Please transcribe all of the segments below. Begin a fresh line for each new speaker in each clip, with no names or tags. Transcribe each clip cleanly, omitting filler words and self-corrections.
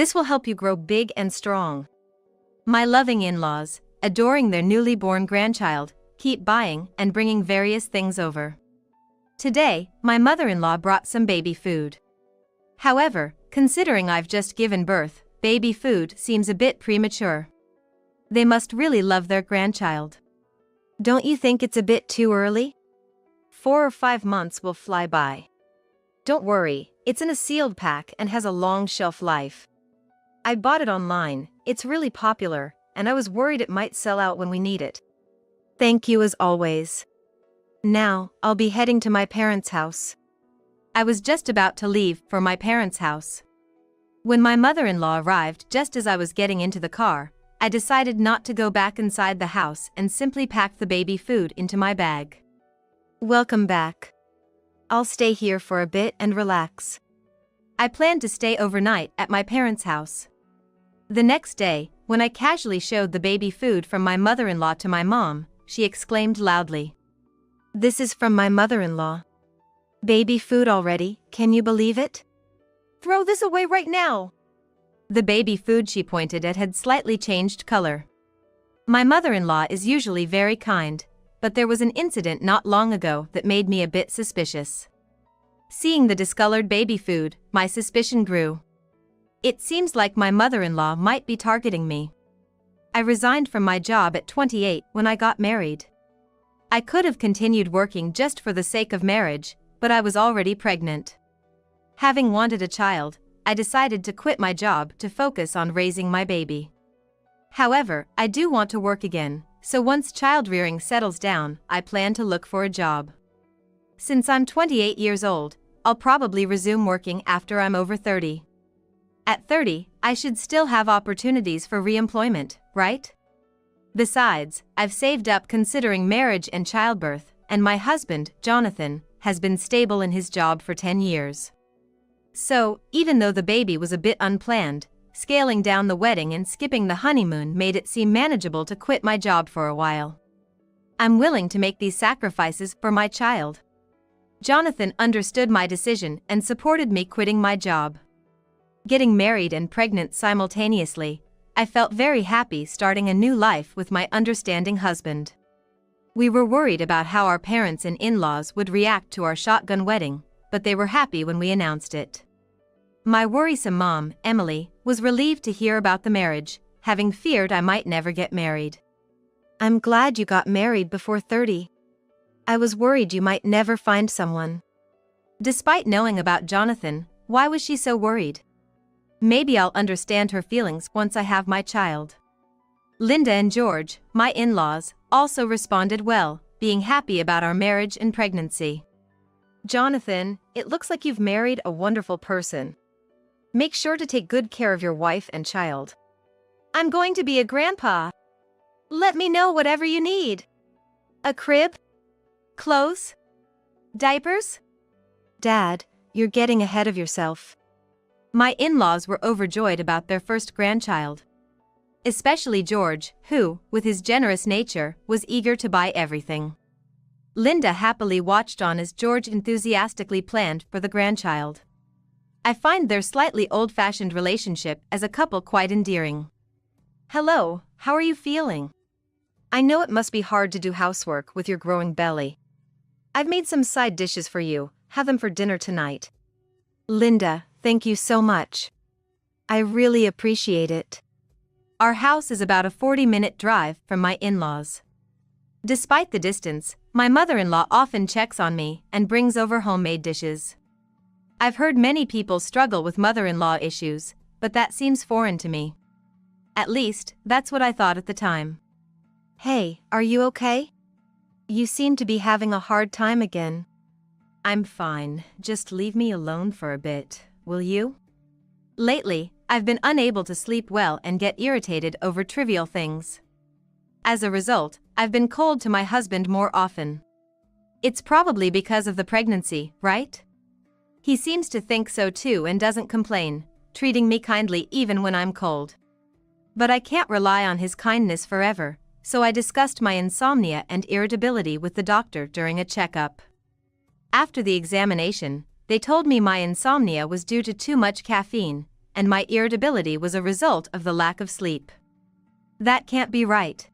This will help you grow big and strong. My loving in-laws, adoring their newly born grandchild, keep buying and bringing various things over. Today, my mother-in-law brought some baby food. However, considering I've just given birth, baby food seems a bit premature. They must really love their grandchild. Don't you think it's a bit too early? 4 or 5 months will fly by. Don't worry, it's in a sealed pack and has a long shelf life. I bought it online, it's really popular, and I was worried it might sell out when we need it. Thank you as always. Now, I'll be heading to my parents' house. I was just about to leave for my parents' house. When my mother-in-law arrived just as I was getting into the car, I decided not to go back inside the house and simply packed the baby food into my bag. Welcome back. I'll stay here for a bit and relax. I planned to stay overnight at my parents' house. The next day, when I casually showed the baby food from my mother-in-law to my mom, she exclaimed loudly, "This is from my mother-in-law. Baby food already, can you believe it? Throw this away right now." The baby food she pointed at had slightly changed color. My mother-in-law is usually very kind, but there was an incident not long ago that made me a bit suspicious. Seeing the discolored baby food, my suspicion grew. It seems like my mother-in-law might be targeting me. I resigned from my job at 28 when I got married. I could have continued working just for the sake of marriage, but I was already pregnant. Having wanted a child, I decided to quit my job to focus on raising my baby. However, I do want to work again, so once child-rearing settles down, I plan to look for a job. Since I'm 28 years old, I'll probably resume working after I'm over 30. At 30, I should still have opportunities for re-employment, right? Besides, I've saved up considering marriage and childbirth, and my husband, Jonathan, has been stable in his job for 10 years. So, even though the baby was a bit unplanned, scaling down the wedding and skipping the honeymoon made it seem manageable to quit my job for a while. I'm willing to make these sacrifices for my child. Jonathan understood my decision and supported me quitting my job. Getting married and pregnant simultaneously, I felt very happy starting a new life with my understanding husband. We were worried about how our parents and in-laws would react to our shotgun wedding, but they were happy when we announced it. My worrisome mom, Emily, was relieved to hear about the marriage, having feared I might never get married. "I'm glad you got married before 30. I was worried you might never find someone." Despite knowing about Jonathan, why was she so worried? Maybe I'll understand her feelings once I have my child. Linda and George, my in-laws, also responded well, being happy about our marriage and pregnancy. "Jonathan, it looks like you've married a wonderful person. Make sure to take good care of your wife and child. I'm going to be a grandpa. Let me know whatever you need. A crib? Clothes? Diapers?" "Dad, you're getting ahead of yourself." My in-laws were overjoyed about their first grandchild. Especially George, who, with his generous nature, was eager to buy everything. Linda happily watched on as George enthusiastically planned for the grandchild. I find their slightly old-fashioned relationship as a couple quite endearing. "Hello, how are you feeling? I know it must be hard to do housework with your growing belly. I've made some side dishes for you, have them for dinner tonight." "Linda, thank you so much. I really appreciate it." Our house is about a 40-minute drive from my in-laws. Despite the distance, my mother-in-law often checks on me and brings over homemade dishes. I've heard many people struggle with mother-in-law issues, but that seems foreign to me. At least, that's what I thought at the time. "Hey, are you okay? You seem to be having a hard time again." "I'm fine, just leave me alone for a bit, will you?" Lately, I've been unable to sleep well and get irritated over trivial things. As a result, I've been cold to my husband more often. It's probably because of the pregnancy, right? He seems to think so too and doesn't complain, treating me kindly even when I'm cold. But I can't rely on his kindness forever, so I discussed my insomnia and irritability with the doctor during a checkup. After the examination, they told me my insomnia was due to too much caffeine, and my irritability was a result of the lack of sleep. That can't be right.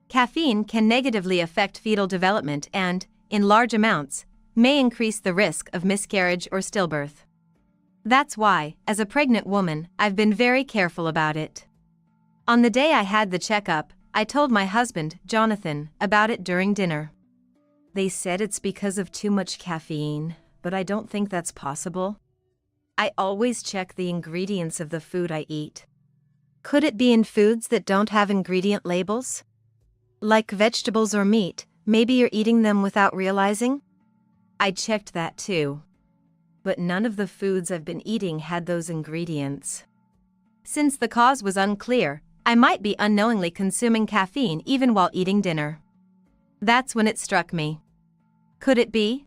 Caffeine can negatively affect fetal development and, in large amounts, may increase the risk of miscarriage or stillbirth. That's why, as a pregnant woman, I've been very careful about it. On the day I had the checkup, I told my husband, Jonathan, about it during dinner. They said it's because of too much caffeine, but I don't think that's possible. I always check the ingredients of the food I eat. Could it be in foods that don't have ingredient labels? Like vegetables or meat, maybe you're eating them without realizing? I checked that too. But none of the foods I've been eating had those ingredients. Since the cause was unclear, I might be unknowingly consuming caffeine even while eating dinner. That's when it struck me. Could it be?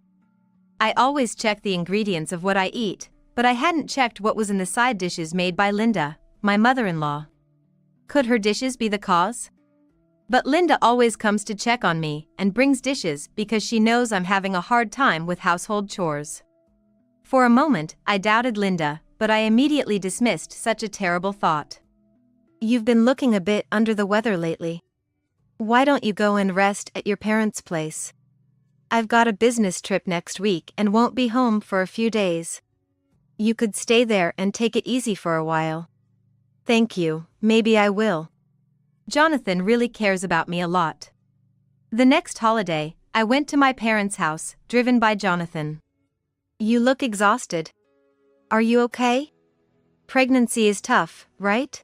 I always check the ingredients of what I eat, but I hadn't checked what was in the side dishes made by Linda, my mother-in-law. Could her dishes be the cause? But Linda always comes to check on me and brings dishes because she knows I'm having a hard time with household chores. For a moment, I doubted Linda, but I immediately dismissed such a terrible thought. You've been looking a bit under the weather lately. Why don't you go and rest at your parents' place? I've got a business trip next week and won't be home for a few days. You could stay there and take it easy for a while. Thank you, maybe I will. Jonathan really cares about me a lot. The next holiday, I went to my parents' house, driven by Jonathan. You look exhausted. Are you okay? Pregnancy is tough, right?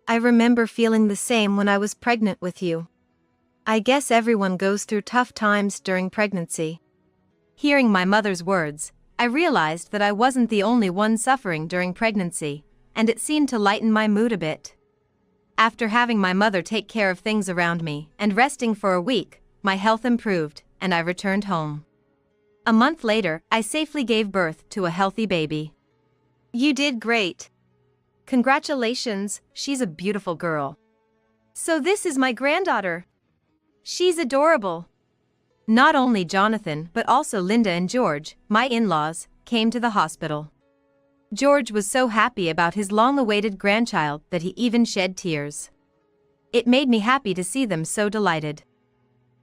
I remember feeling the same when I was pregnant with you. I guess everyone goes through tough times during pregnancy. Hearing my mother's words, I realized that I wasn't the only one suffering during pregnancy, and it seemed to lighten my mood a bit. After having my mother take care of things around me and resting for a week, my health improved, and I returned home. A month later, I safely gave birth to a healthy baby. You did great. Congratulations, she's a beautiful girl. So this is my granddaughter. She's adorable. Not only Jonathan but also Linda and George, my in-laws, came to the hospital. George was so happy about his long-awaited grandchild that he even shed tears. It made me happy to see them so delighted.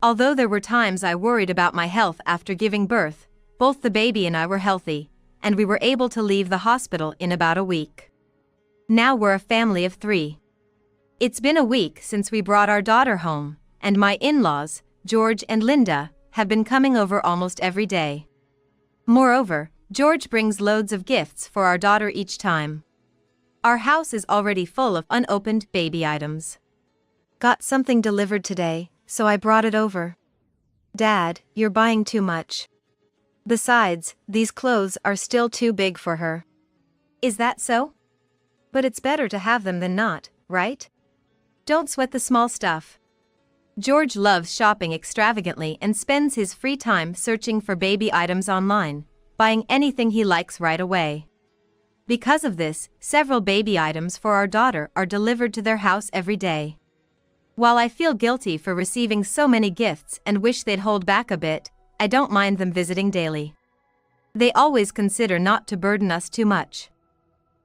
Although there were times I worried about my health after giving birth, both the baby and I were healthy, and we were able to leave the hospital in about a week. Now we're a family of 3. It's been a week since we brought our daughter home, and my in-laws, George and Linda, have been coming over almost every day. Moreover, George brings loads of gifts for our daughter each time. Our house is already full of unopened baby items. Got something delivered today, so I brought it over. Dad, you're buying too much. Besides, these clothes are still too big for her. Is that so? But it's better to have them than not, right? Don't sweat the small stuff. George loves shopping extravagantly and spends his free time searching for baby items online, buying anything he likes right away. Because of this, several baby items for our daughter are delivered to their house every day. While I feel guilty for receiving so many gifts and wish they'd hold back a bit, I don't mind them visiting daily. They always consider not to burden us too much.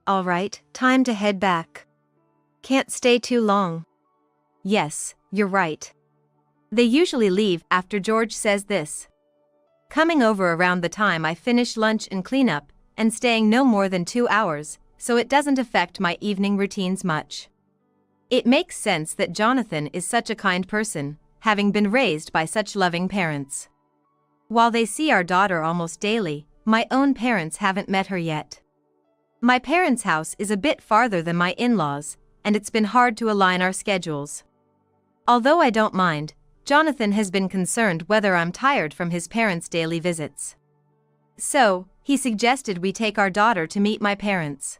All right, time to head back. Can't stay too long. Yes, you're right. They usually leave after George says this. Coming over around the time I finish lunch and cleanup, and staying no more than 2 hours, so it doesn't affect my evening routines much. It makes sense that Jonathan is such a kind person, having been raised by such loving parents. While they see our daughter almost daily, my own parents haven't met her yet. My parents' house is a bit farther than my in-laws, and it's been hard to align our schedules. Although I don't mind, Jonathan has been concerned whether I'm tired from his parents' daily visits. So, he suggested we take our daughter to meet my parents.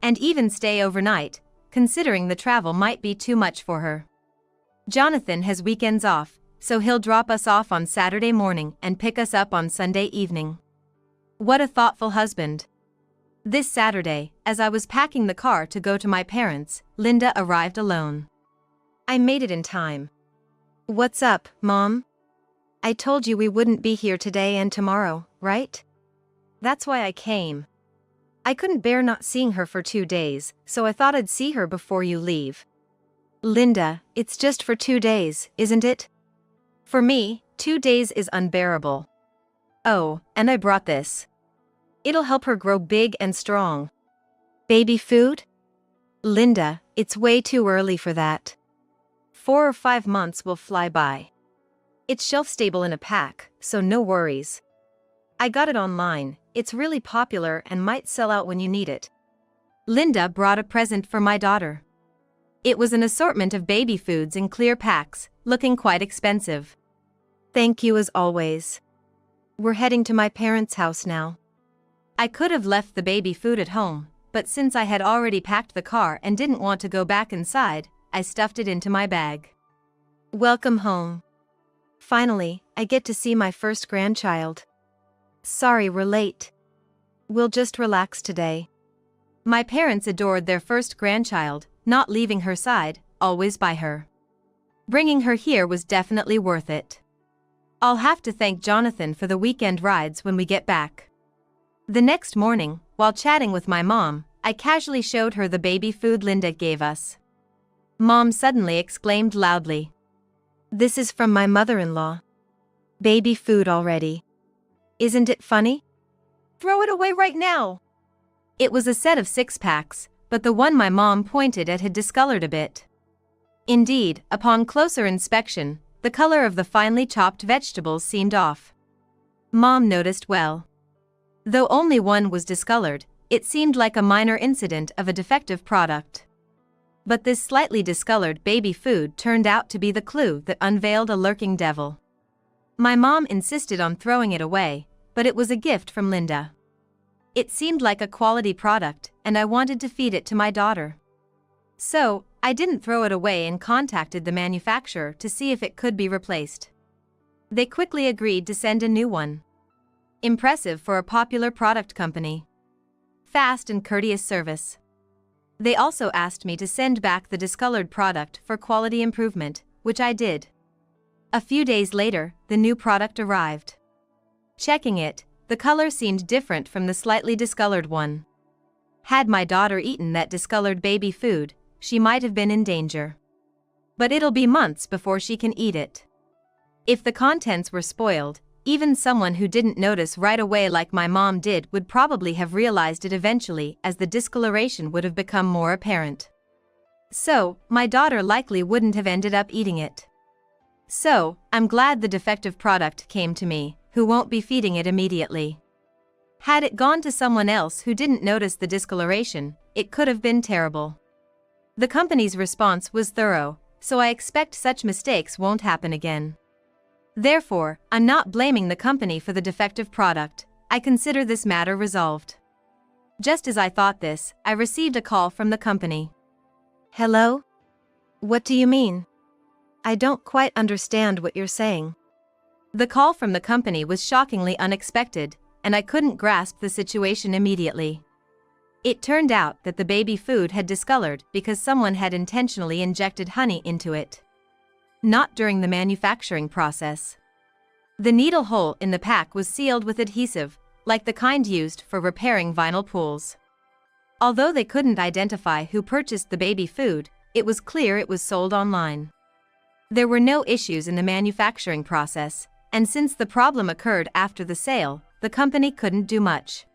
And even stay overnight, considering the travel might be too much for her. Jonathan has weekends off, so he'll drop us off on Saturday morning and pick us up on Sunday evening. What a thoughtful husband. This Saturday, as I was packing the car to go to my parents', Linda arrived alone. I made it in time. What's up, Mom? I told you we wouldn't be here today and tomorrow, right? That's why I came. I couldn't bear not seeing her for 2 days, so I thought I'd see her before you leave. Linda, it's just for 2 days, isn't it? For me, 2 days is unbearable. Oh, and I brought this. It'll help her grow big and strong. Baby food? Linda, it's way too early for that. 4 or 5 months will fly by. It's shelf-stable in a pack, so no worries. I got it online, it's really popular and might sell out when you need it. Linda brought a present for my daughter. It was an assortment of baby foods in clear packs, looking quite expensive. Thank you as always. We're heading to my parents' house now. I could have left the baby food at home, but since I had already packed the car and didn't want to go back inside, I stuffed it into my bag. Welcome home. Finally, I get to see my first grandchild. Sorry we're late. We'll just relax today. My parents adored their first grandchild, not leaving her side, always by her. Bringing her here was definitely worth it. I'll have to thank Jonathan for the weekend rides when we get back. The next morning, while chatting with my mom, I casually showed her the baby food Linda gave us. Mom suddenly exclaimed loudly. This is from my mother-in-law. Baby food already. Isn't it funny? Throw it away right now. It was a set of 6 packs, but the one my mom pointed at had discolored a bit. Indeed, upon closer inspection, the color of the finely chopped vegetables seemed off. Mom noticed well. Though only one was discolored, it seemed like a minor incident of a defective product. But this slightly discolored baby food turned out to be the clue that unveiled a lurking devil. My mom insisted on throwing it away, but it was a gift from Linda. It seemed like a quality product, and I wanted to feed it to my daughter. So, I didn't throw it away and contacted the manufacturer to see if it could be replaced. They quickly agreed to send a new one. Impressive for a popular product company. Fast and courteous service. They also asked me to send back the discolored product for quality improvement, which I did. A few days later, the new product arrived. Checking it, the color seemed different from the slightly discolored one. Had my daughter eaten that discolored baby food, she might have been in danger. But it'll be months before she can eat it. If the contents were spoiled, even someone who didn't notice right away like my mom did would probably have realized it eventually, as the discoloration would have become more apparent. So, my daughter likely wouldn't have ended up eating it. So, I'm glad the defective product came to me, who won't be feeding it immediately. Had it gone to someone else who didn't notice the discoloration, it could have been terrible. The company's response was thorough, so I expect such mistakes won't happen again. Therefore, I'm not blaming the company for the defective product. I consider this matter resolved. Just as I thought this, I received a call from the company. Hello? What do you mean? I don't quite understand what you're saying. The call from the company was shockingly unexpected, and I couldn't grasp the situation immediately. It turned out that the baby food had discolored because someone had intentionally injected honey into it. Not during the manufacturing process. The needle hole in the pack was sealed with adhesive, like the kind used for repairing vinyl pools. Although they couldn't identify who purchased the baby food, it was clear it was sold online. There were no issues in the manufacturing process, and since the problem occurred after the sale, the company couldn't do much.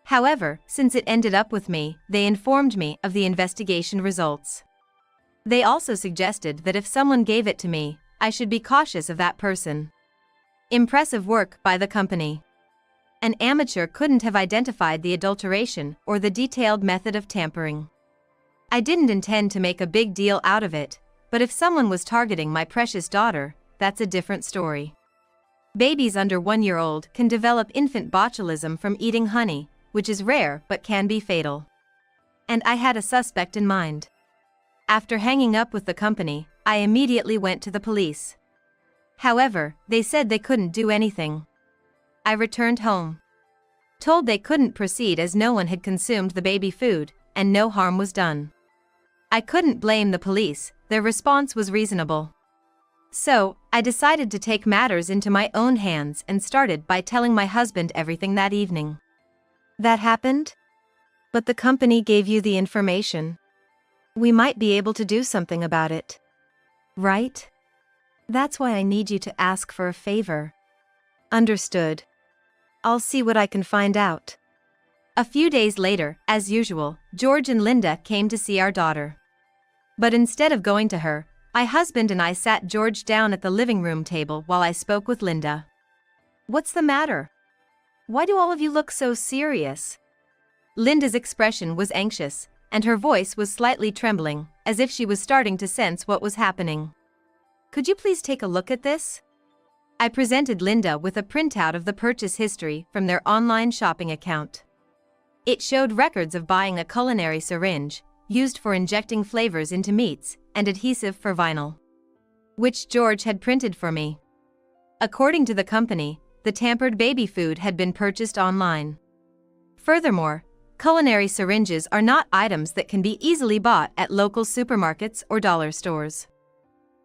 However, since it ended up with me, they informed me of the investigation results. They also suggested that if someone gave it to me, I should be cautious of that person. Impressive work by the company. An amateur couldn't have identified the adulteration or the detailed method of tampering. I didn't intend to make a big deal out of it, but if someone was targeting my precious daughter, that's a different story. Babies under 1 year old can develop infant botulism from eating honey, which is rare but can be fatal. And I had a suspect in mind. After hanging up with the company, I immediately went to the police. However, they said they couldn't do anything. I returned home. Told they couldn't proceed as no one had consumed the baby food, and no harm was done. I couldn't blame the police, their response was reasonable. So, I decided to take matters into my own hands and started by telling my husband everything that evening. That happened? But the company gave you the information. We might be able to do something about it. Right? That's why I need you to ask for a favor. Understood. I'll see what I can find out. A few days later, as usual, George and Linda came to see our daughter. But instead of going to her, my husband and I sat George down at the living room table while I spoke with Linda. What's the matter? Why do all of you look so serious? Linda's expression was anxious, and her voice was slightly trembling, as if she was starting to sense what was happening. Could you please take a look at this? I presented Linda with a printout of the purchase history from their online shopping account. It showed records of buying a culinary syringe, used for injecting flavors into meats, and adhesive for vinyl, which George had printed for me. According to the company, the tampered baby food had been purchased online. Furthermore, culinary syringes are not items that can be easily bought at local supermarkets or dollar stores.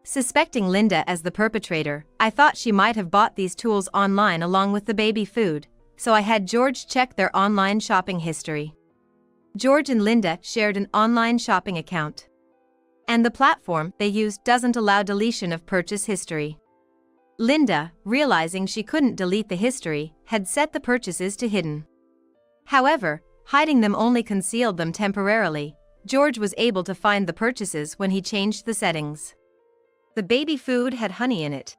Suspecting Linda as the perpetrator, I thought she might have bought these tools online along with the baby food, so I had George check their online shopping history. George and Linda shared an online shopping account, and the platform they used doesn't allow deletion of purchase history. Linda, realizing she couldn't delete the history, had set the purchases to hidden. However, hiding them only concealed them temporarily. George was able to find the purchases when he changed the settings. The baby food had honey in it.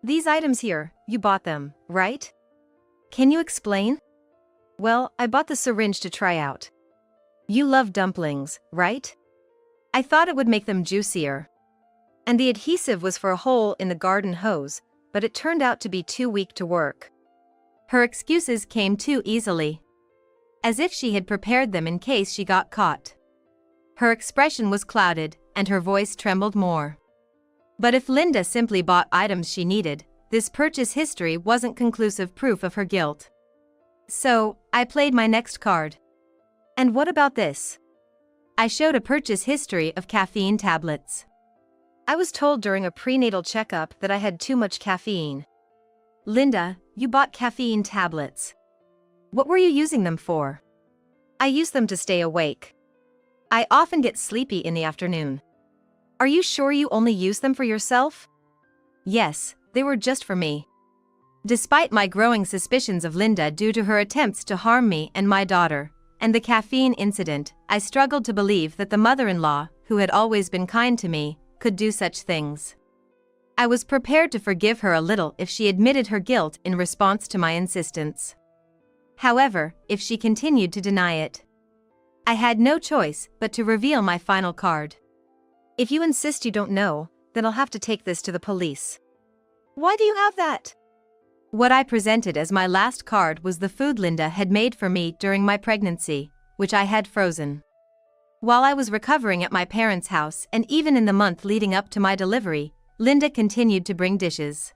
These items here, you bought them, right? Can you explain? Well, I bought the syringe to try out. You love dumplings, right? I thought it would make them juicier. And the adhesive was for a hole in the garden hose, but it turned out to be too weak to work. Her excuses came too easily, as if she had prepared them in case she got caught. Her expression was clouded, and her voice trembled more. But if Linda simply bought items she needed, this purchase history wasn't conclusive proof of her guilt. So, I played my next card. And what about this? I showed a purchase history of caffeine tablets. I was told during a prenatal checkup that I had too much caffeine. Linda, you bought caffeine tablets. What were you using them for? I use them to stay awake. I often get sleepy in the afternoon. Are you sure you only use them for yourself? Yes, they were just for me. Despite my growing suspicions of Linda due to her attempts to harm me and my daughter, and the caffeine incident, I struggled to believe that the mother-in-law, who had always been kind to me, could do such things. I was prepared to forgive her a little if she admitted her guilt in response to my insistence. However, if she continued to deny it, I had no choice but to reveal my final card. If you insist you don't know, then I'll have to take this to the police. Why do you have that? What I presented as my last card was the food Linda had made for me during my pregnancy, which I had frozen. While I was recovering at my parents' house and even in the month leading up to my delivery, Linda continued to bring dishes.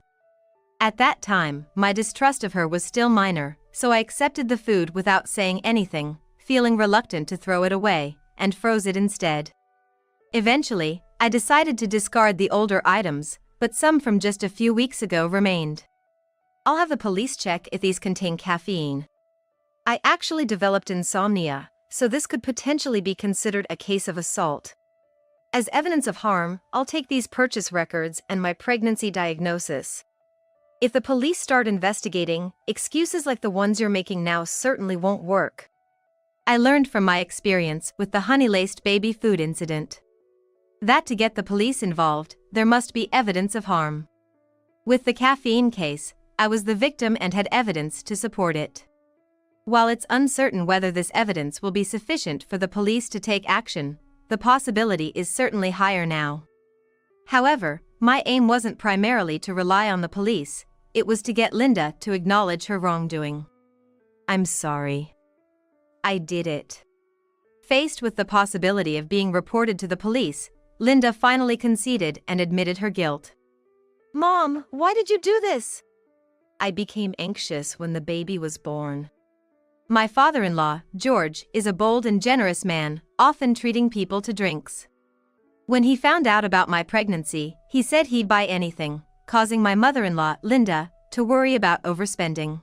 At that time, my distrust of her was still minor, so I accepted the food without saying anything, feeling reluctant to throw it away, and froze it instead. Eventually, I decided to discard the older items, but some from just a few weeks ago remained. I'll have the police check if these contain caffeine. I actually developed insomnia, so this could potentially be considered a case of assault. As evidence of harm, I'll take these purchase records and my pregnancy diagnosis. If the police start investigating, excuses like the ones you're making now certainly won't work. I learned from my experience with the honey-laced baby food incident that to get the police involved, there must be evidence of harm. With the caffeine case, I was the victim and had evidence to support it. While it's uncertain whether this evidence will be sufficient for the police to take action, the possibility is certainly higher now. However, my aim wasn't primarily to rely on the police, it was to get Linda to acknowledge her wrongdoing. I'm sorry. I did it. Faced with the possibility of being reported to the police, Linda finally conceded and admitted her guilt. Mom, why did you do this? I became anxious when the baby was born. My father-in-law, George, is a bold and generous man, often treating people to drinks. When he found out about my pregnancy, he said he'd buy anything, causing my mother-in-law, Linda, to worry about overspending.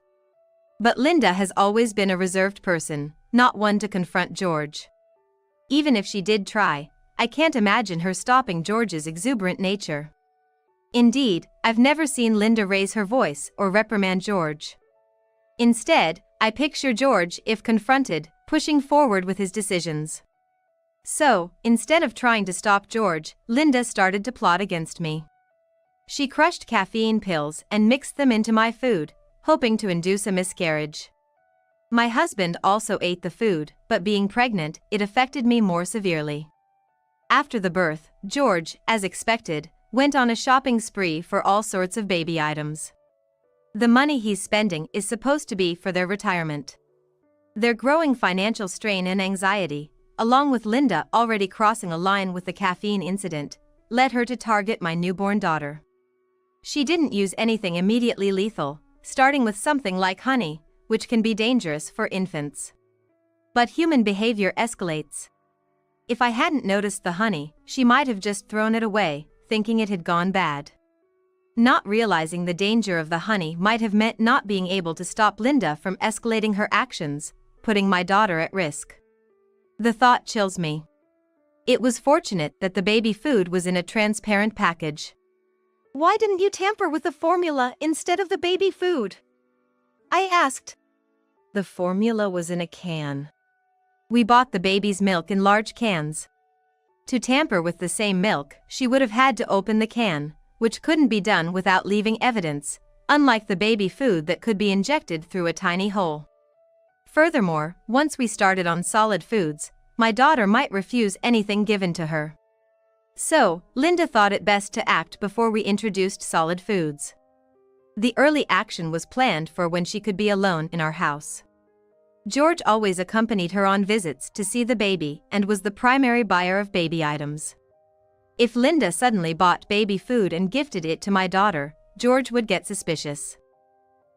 But Linda has always been a reserved person, not one to confront George. Even if she did try, I can't imagine her stopping George's exuberant nature. Indeed, I've never seen Linda raise her voice or reprimand George. Instead, I picture George, if confronted, pushing forward with his decisions. So, instead of trying to stop George, Linda started to plot against me. She crushed caffeine pills and mixed them into my food, hoping to induce a miscarriage. My husband also ate the food, but being pregnant, it affected me more severely. After the birth, George, as expected, went on a shopping spree for all sorts of baby items. The money he's spending is supposed to be for their retirement. Their growing financial strain and anxiety, along with Linda already crossing a line with the caffeine incident, led her to target my newborn daughter. She didn't use anything immediately lethal, starting with something like honey, which can be dangerous for infants. But human behavior escalates. If I hadn't noticed the honey, she might have just thrown it away, thinking it had gone bad. Not realizing the danger of the honey might have meant not being able to stop Linda from escalating her actions, putting my daughter at risk. The thought chills me. It was fortunate that the baby food was in a transparent package.
"Why didn't you tamper with the formula instead of the baby food?" I asked.
The formula was in a can. We bought the baby's milk in large cans. To tamper with the same milk, she would have had to open the can, which couldn't be done without leaving evidence, unlike the baby food that could be injected through a tiny hole. Furthermore, once we started on solid foods, my daughter might refuse anything given to her. So, Linda thought it best to act before we introduced solid foods. The early action was planned for when she could be alone in our house. George always accompanied her on visits to see the baby and was the primary buyer of baby items. If Linda suddenly bought baby food and gifted it to my daughter, George would get suspicious.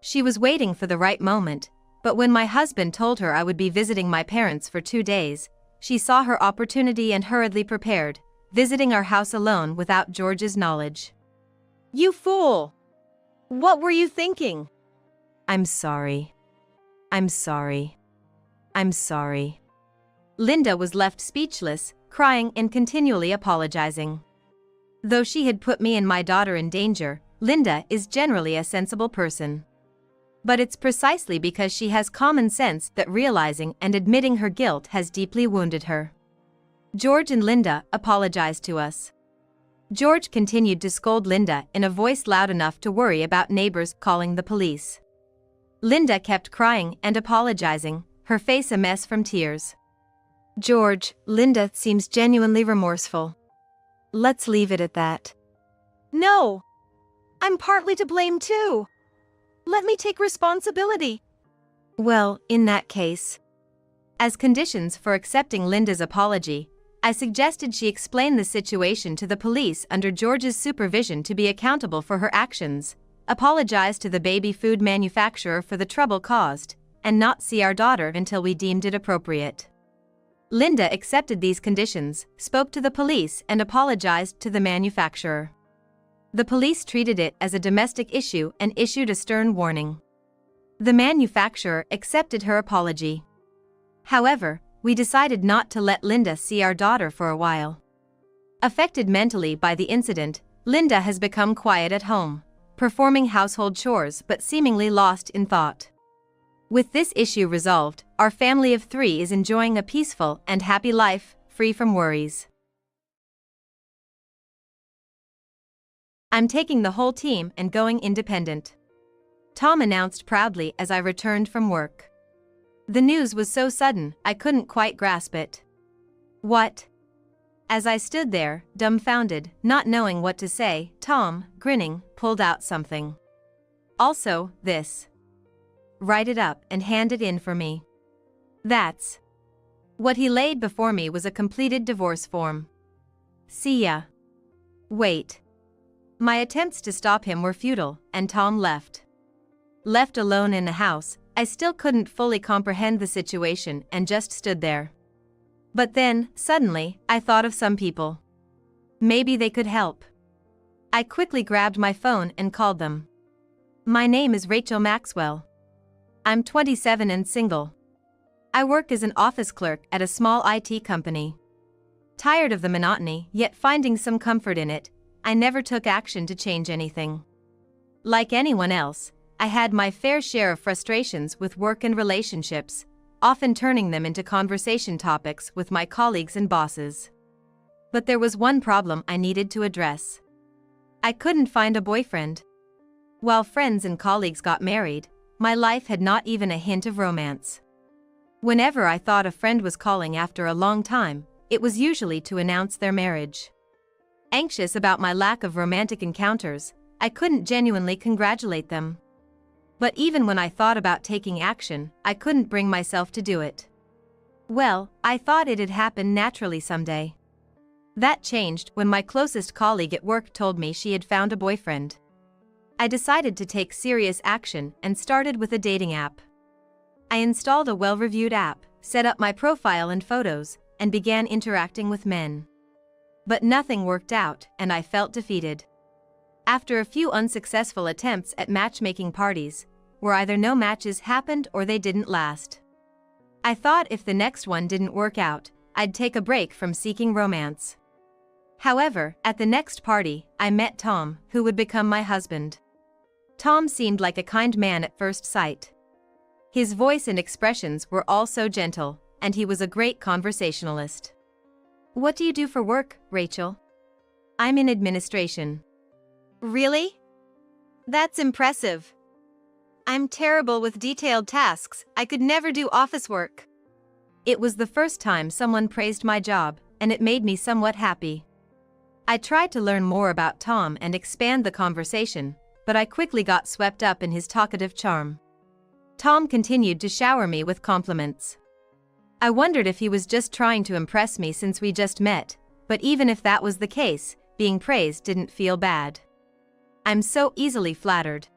She was waiting for the right moment, but when my husband told her I would be visiting my parents for 2 days, she saw her opportunity and hurriedly prepared, visiting our house alone without George's knowledge.
"You fool! What were you thinking?"
I'm sorry. I'm sorry. I'm sorry. Linda was left speechless, crying and continually apologizing. Though she had put me and my daughter in danger, Linda is generally a sensible person. But it's precisely because she has common sense that realizing and admitting her guilt has deeply wounded her. George and Linda apologized to us. George continued to scold Linda in a voice loud enough to worry about neighbors calling the police. Linda kept crying and apologizing, her face a mess from tears. "George, Linda seems genuinely remorseful. Let's leave it at that."
"No! I'm partly to blame too. Let me take responsibility."
Well, in that case. As conditions for accepting Linda's apology, I suggested she explain the situation to the police under George's supervision to be accountable for her actions, apologize to the baby food manufacturer for the trouble caused, and not see our daughter until we deemed it appropriate. Linda accepted these conditions, spoke to the police and apologized to the manufacturer. The police treated it as a domestic issue and issued a stern warning. The manufacturer accepted her apology. However, we decided not to let Linda see our daughter for a while. Affected mentally by the incident, Linda has become quiet at home, performing household chores but seemingly lost in thought. With this issue resolved, our family of 3 is enjoying a peaceful and happy life, free from worries. I'm taking the whole team and going independent. Tom announced proudly as I returned from work. The news was so sudden, I couldn't quite grasp it. What? As I stood there, dumbfounded, not knowing what to say, Tom, grinning, pulled out something. Also, this. Write it up and hand it in for me. That's. What he laid before me was a completed divorce form. See ya. Wait. My attempts to stop him were futile, and Tom left. Left alone in the house, I still couldn't fully comprehend the situation and just stood there. But then, suddenly, I thought of some people. Maybe they could help. I quickly grabbed my phone and called them. "My name is Rachel Maxwell. I'm 27 and single. I work as an office clerk at a small IT company. Tired of the monotony, yet finding some comfort in it, I never took action to change anything. Like anyone else, I had my fair share of frustrations with work and relationships, often turning them into conversation topics with my colleagues and bosses. But there was one problem I needed to address. I couldn't find a boyfriend. While friends and colleagues got married, my life had not even a hint of romance. Whenever I thought a friend was calling after a long time, it was usually to announce their marriage. Anxious about my lack of romantic encounters, I couldn't genuinely congratulate them. But even when I thought about taking action, I couldn't bring myself to do it. Well, I thought it'd happen naturally someday. That changed when my closest colleague at work told me she had found a boyfriend. I decided to take serious action and started with a dating app. I installed a well-reviewed app, set up my profile and photos, and began interacting with men. But nothing worked out, and I felt defeated. After a few unsuccessful attempts at matchmaking parties, where either no matches happened or they didn't last. I thought if the next one didn't work out, I'd take a break from seeking romance. However, at the next party, I met Tom, who would become my husband. Tom seemed like a kind man at first sight. His voice and expressions were all so gentle, and he was a great conversationalist. "What do you do for work, Rachel?" "I'm in administration."
Really? That's impressive. I'm terrible with detailed tasks. I could never do office work.
It was the first time someone praised my job, and it made me somewhat happy. I tried to learn more about Tom and expand the conversation, but I quickly got swept up in his talkative charm. Tom continued to shower me with compliments. I wondered if he was just trying to impress me since we just met, but even if that was the case, being praised didn't feel bad. I'm so easily flattered.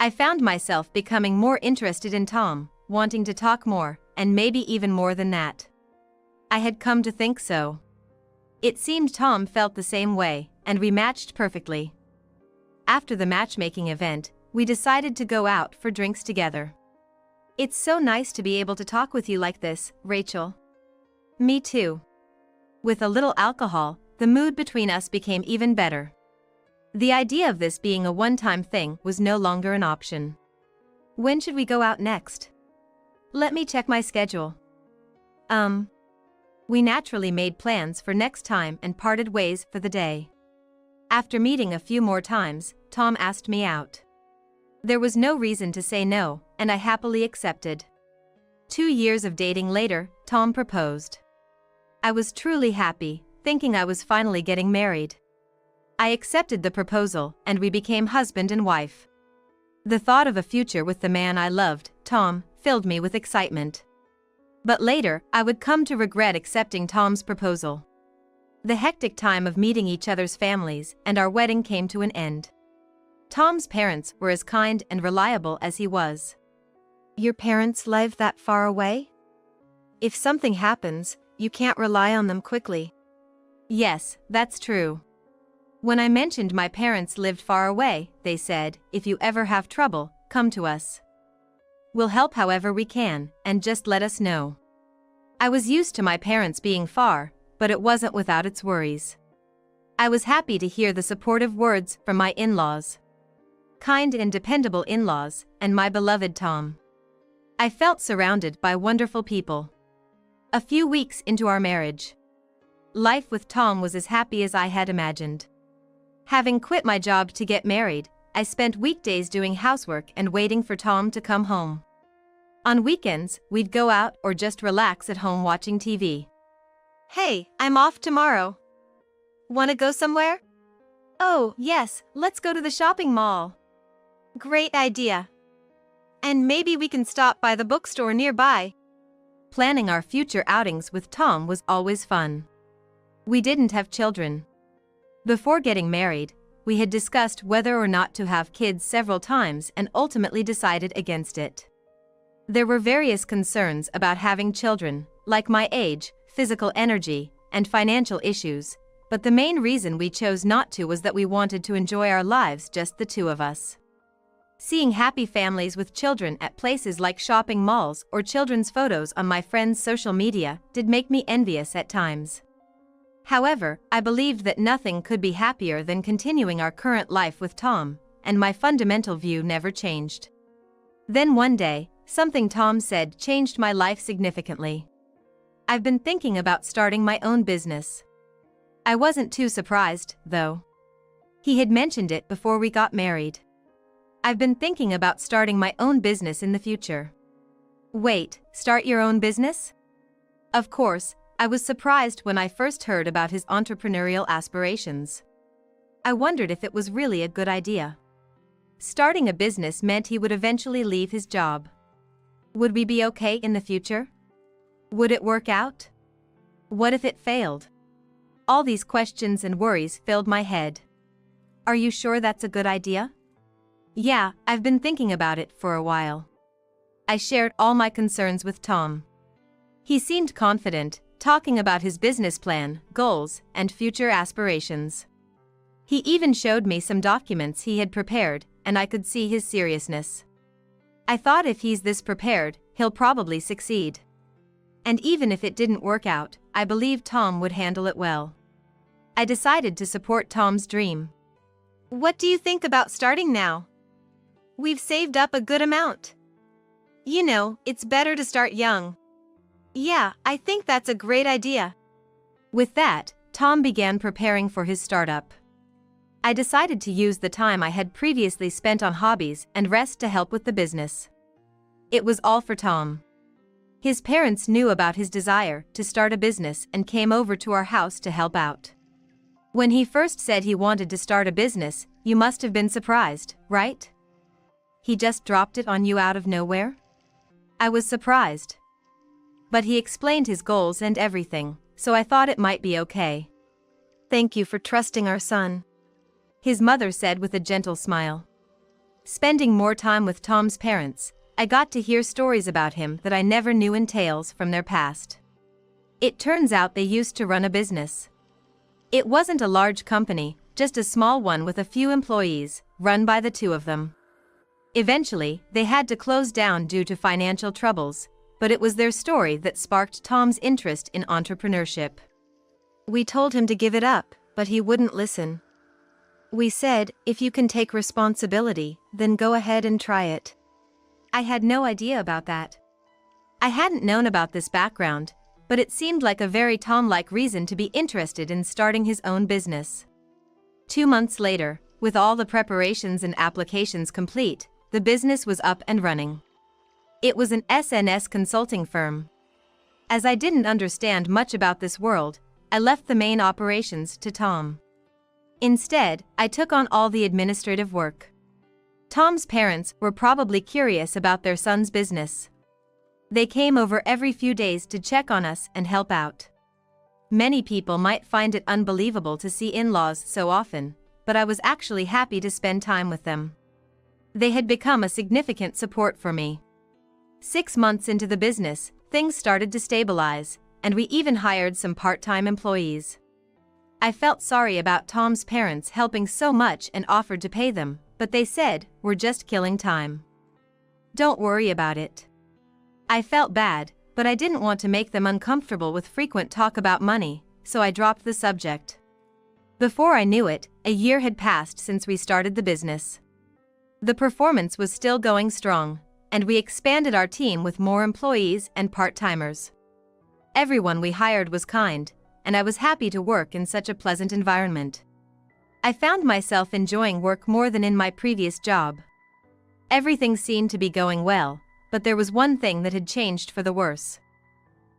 I found myself becoming more interested in Tom, wanting to talk more, and maybe even more than that. I had come to think so. It seemed Tom felt the same way, and we matched perfectly. After the matchmaking event, we decided to go out for drinks together. "It's so nice to be able to talk with you like this, Rachel." "Me too." With a little alcohol, the mood between us became even better. The idea of this being a one-time thing was no longer an option. "When should we go out next?" "Let me check my schedule." We naturally made plans for next time and parted ways for the day. After meeting a few more times, Tom asked me out. There was no reason to say no, and I happily accepted. 2 years of dating later, Tom proposed. I was truly happy, thinking I was finally getting married. I accepted the proposal, and we became husband and wife. The thought of a future with the man I loved, Tom, filled me with excitement. But later, I would come to regret accepting Tom's proposal. The hectic time of meeting each other's families and our wedding came to an end. Tom's parents were as kind and reliable as he was.
"Your parents live that far away? If something happens, you can't rely on them quickly."
"Yes, that's true." When I mentioned my parents lived far away, they said, "If you ever have trouble, come to us. We'll help however we can, and just let us know." I was used to my parents being far, but it wasn't without its worries. I was happy to hear the supportive words from my in-laws. Kind and dependable in-laws, and my beloved Tom. I felt surrounded by wonderful people. A few weeks into our marriage, life with Tom was as happy as I had imagined. Having quit my job to get married, I spent weekdays doing housework and waiting for Tom to come home. On weekends, we'd go out or just relax at home watching TV.
"Hey, I'm off tomorrow. Wanna go somewhere?" "Oh, yes, let's go to the shopping mall." "Great idea. And maybe we can stop by the bookstore nearby."
Planning our future outings with Tom was always fun. We didn't have children. Before getting married, we had discussed whether or not to have kids several times and ultimately decided against it. There were various concerns about having children, like my age, physical energy, and financial issues, but the main reason we chose not to was that we wanted to enjoy our lives just the two of us. Seeing happy families with children at places like shopping malls or children's photos on my friends' social media did make me envious at times. However, I believed that nothing could be happier than continuing our current life with Tom, and my fundamental view never changed. Then one day, something Tom said changed my life significantly. I've been thinking about starting my own business. I wasn't too surprised, though. He had mentioned it before we got married. I've been thinking about starting my own business in the future. Wait, start your own business? Of course, I was surprised when I first heard about his entrepreneurial aspirations. I wondered if it was really a good idea. Starting a business meant he would eventually leave his job. Would we be okay in the future? Would it work out? What if it failed? All these questions and worries filled my head. Are you sure that's a good idea? Yeah, I've been thinking about it for a while. I shared all my concerns with Tom. He seemed confident, talking about his business plan, goals, and future aspirations. He even showed me some documents he had prepared, and I could see his seriousness. I thought if he's this prepared, he'll probably succeed. And even if it didn't work out, I believed Tom would handle it well. I decided to support Tom's dream.
What do you think about starting now? We've saved up a good amount. You know, it's better to start young. Yeah, I think that's a great idea.
With that, Tom began preparing for his startup. I decided to use the time I had previously spent on hobbies and rest to help with the business. It was all for Tom. His parents knew about his desire to start a business and came over to our house to help out. When he first said he wanted to start a business, you must have been surprised, right? He just dropped it on you out of nowhere? I was surprised. But he explained his goals and everything, so I thought it might be okay.
Thank you for trusting our son,
his mother said with a gentle smile. Spending more time with Tom's parents, I got to hear stories about him that I never knew in tales from their past. It turns out they used to run a business. It wasn't a large company, just a small one with a few employees, run by the two of them. Eventually, they had to close down due to financial troubles, but it was their story that sparked Tom's interest in entrepreneurship.
We told him to give it up, but he wouldn't listen. We said, if you can take responsibility, then go ahead and try it.
I had no idea about that. I hadn't known about this background, but it seemed like a very Tom-like reason to be interested in starting his own business. 2 months later, with all the preparations and applications complete, the business was up and running. It was an SNS consulting firm. As I didn't understand much about this world, I left the main operations to Tom. Instead, I took on all the administrative work. Tom's parents were probably curious about their son's business. They came over every few days to check on us and help out. Many people might find it unbelievable to see in-laws so often, but I was actually happy to spend time with them. They had become a significant support for me. 6 months into the business, things started to stabilize, and we even hired some part-time employees. I felt sorry about Tom's parents helping so much and offered to pay them, but they said, "We're just killing time. Don't worry about it." I felt bad, but I didn't want to make them uncomfortable with frequent talk about money, so I dropped the subject. Before I knew it, a year had passed since we started the business. The performance was still going strong, and we expanded our team with more employees and part-timers. Everyone we hired was kind, and I was happy to work in such a pleasant environment. I found myself enjoying work more than in my previous job. Everything seemed to be going well, but there was one thing that had changed for the worse.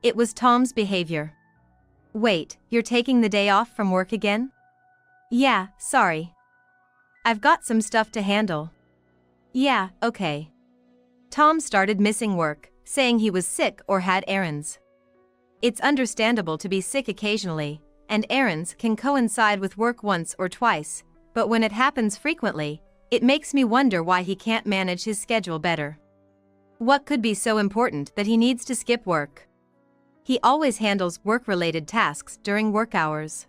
It was Tom's behavior. "Wait, you're taking the day off from work again?" "Yeah, sorry. I've got some stuff to handle." "Yeah, okay." Tom started missing work, saying he was sick or had errands. It's understandable to be sick occasionally, and errands can coincide with work once or twice, but when it happens frequently, it makes me wonder why he can't manage his schedule better. What could be so important that he needs to skip work? He always handles work-related tasks during work hours.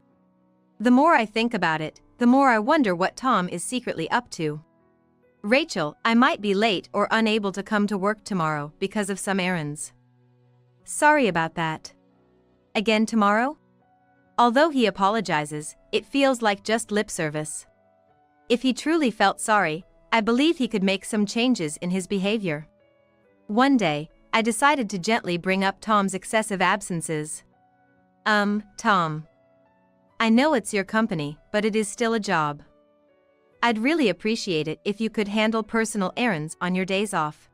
The more I think about it, the more I wonder what Tom is secretly up to. Rachel, I might be late or unable to come to work tomorrow because of some errands. Sorry about that. Again tomorrow? Although he apologizes, it feels like just lip service. If he truly felt sorry, I believe he could make some changes in his behavior. One day, I decided to gently bring up Tom's excessive absences. Tom. I know it's your company, but it is still a job. I'd really appreciate it if you could handle personal errands on your days off.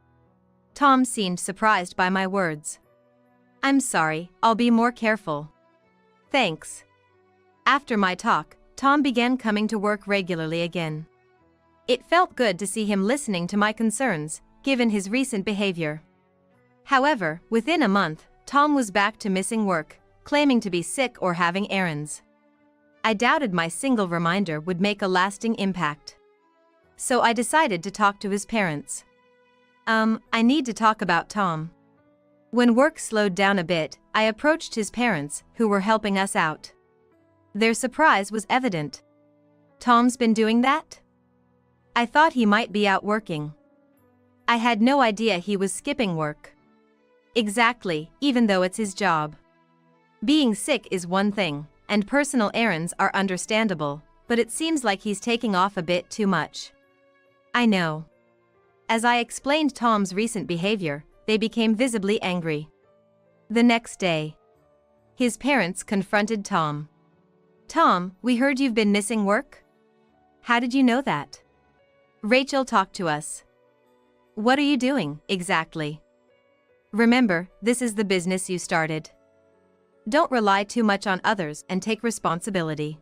Tom seemed surprised by my words. I'm sorry, I'll be more careful. Thanks. After my talk, Tom began coming to work regularly again. It felt good to see him listening to my concerns, given his recent behavior. However, within a month, Tom was back to missing work, claiming to be sick or having errands. I doubted my single reminder would make a lasting impact. So I decided to talk to his parents. I need to talk about Tom. When work slowed down a bit, I approached his parents, who were helping us out. Their surprise was evident. Tom's been doing that? I thought he might be out working. I had no idea he was skipping work. Exactly, even though it's his job. Being sick is one thing, and personal errands are understandable, but it seems like he's taking off a bit too much. I know. As I explained Tom's recent behavior, they became visibly angry. The next day, his parents confronted Tom. Tom, we heard you've been missing work? How did you know that? Rachel talked to us. What are you doing, exactly? Remember, this is the business you started. Don't rely too much on others and take responsibility.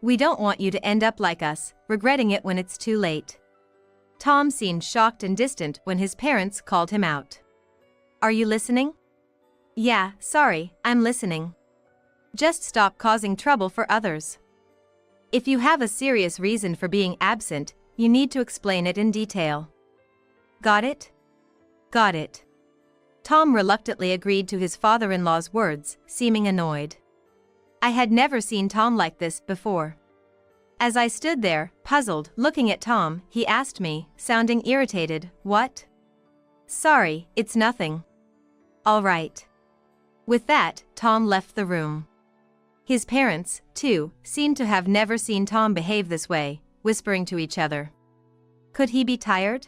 We don't want you to end up like us, regretting it when it's too late. Tom seemed shocked and distant when his parents called him out. Are you listening? Yeah, sorry, I'm listening. Just stop causing trouble for others. If you have a serious reason for being absent, you need to explain it in detail. Got it? Got it. Tom reluctantly agreed to his father-in-law's words, seeming annoyed. I had never seen Tom like this before. As I stood there, puzzled, looking at Tom, he asked me, sounding irritated, what? Sorry, it's nothing. All right. With that, Tom left the room. His parents, too, seemed to have never seen Tom behave this way, whispering to each other. Could he be tired?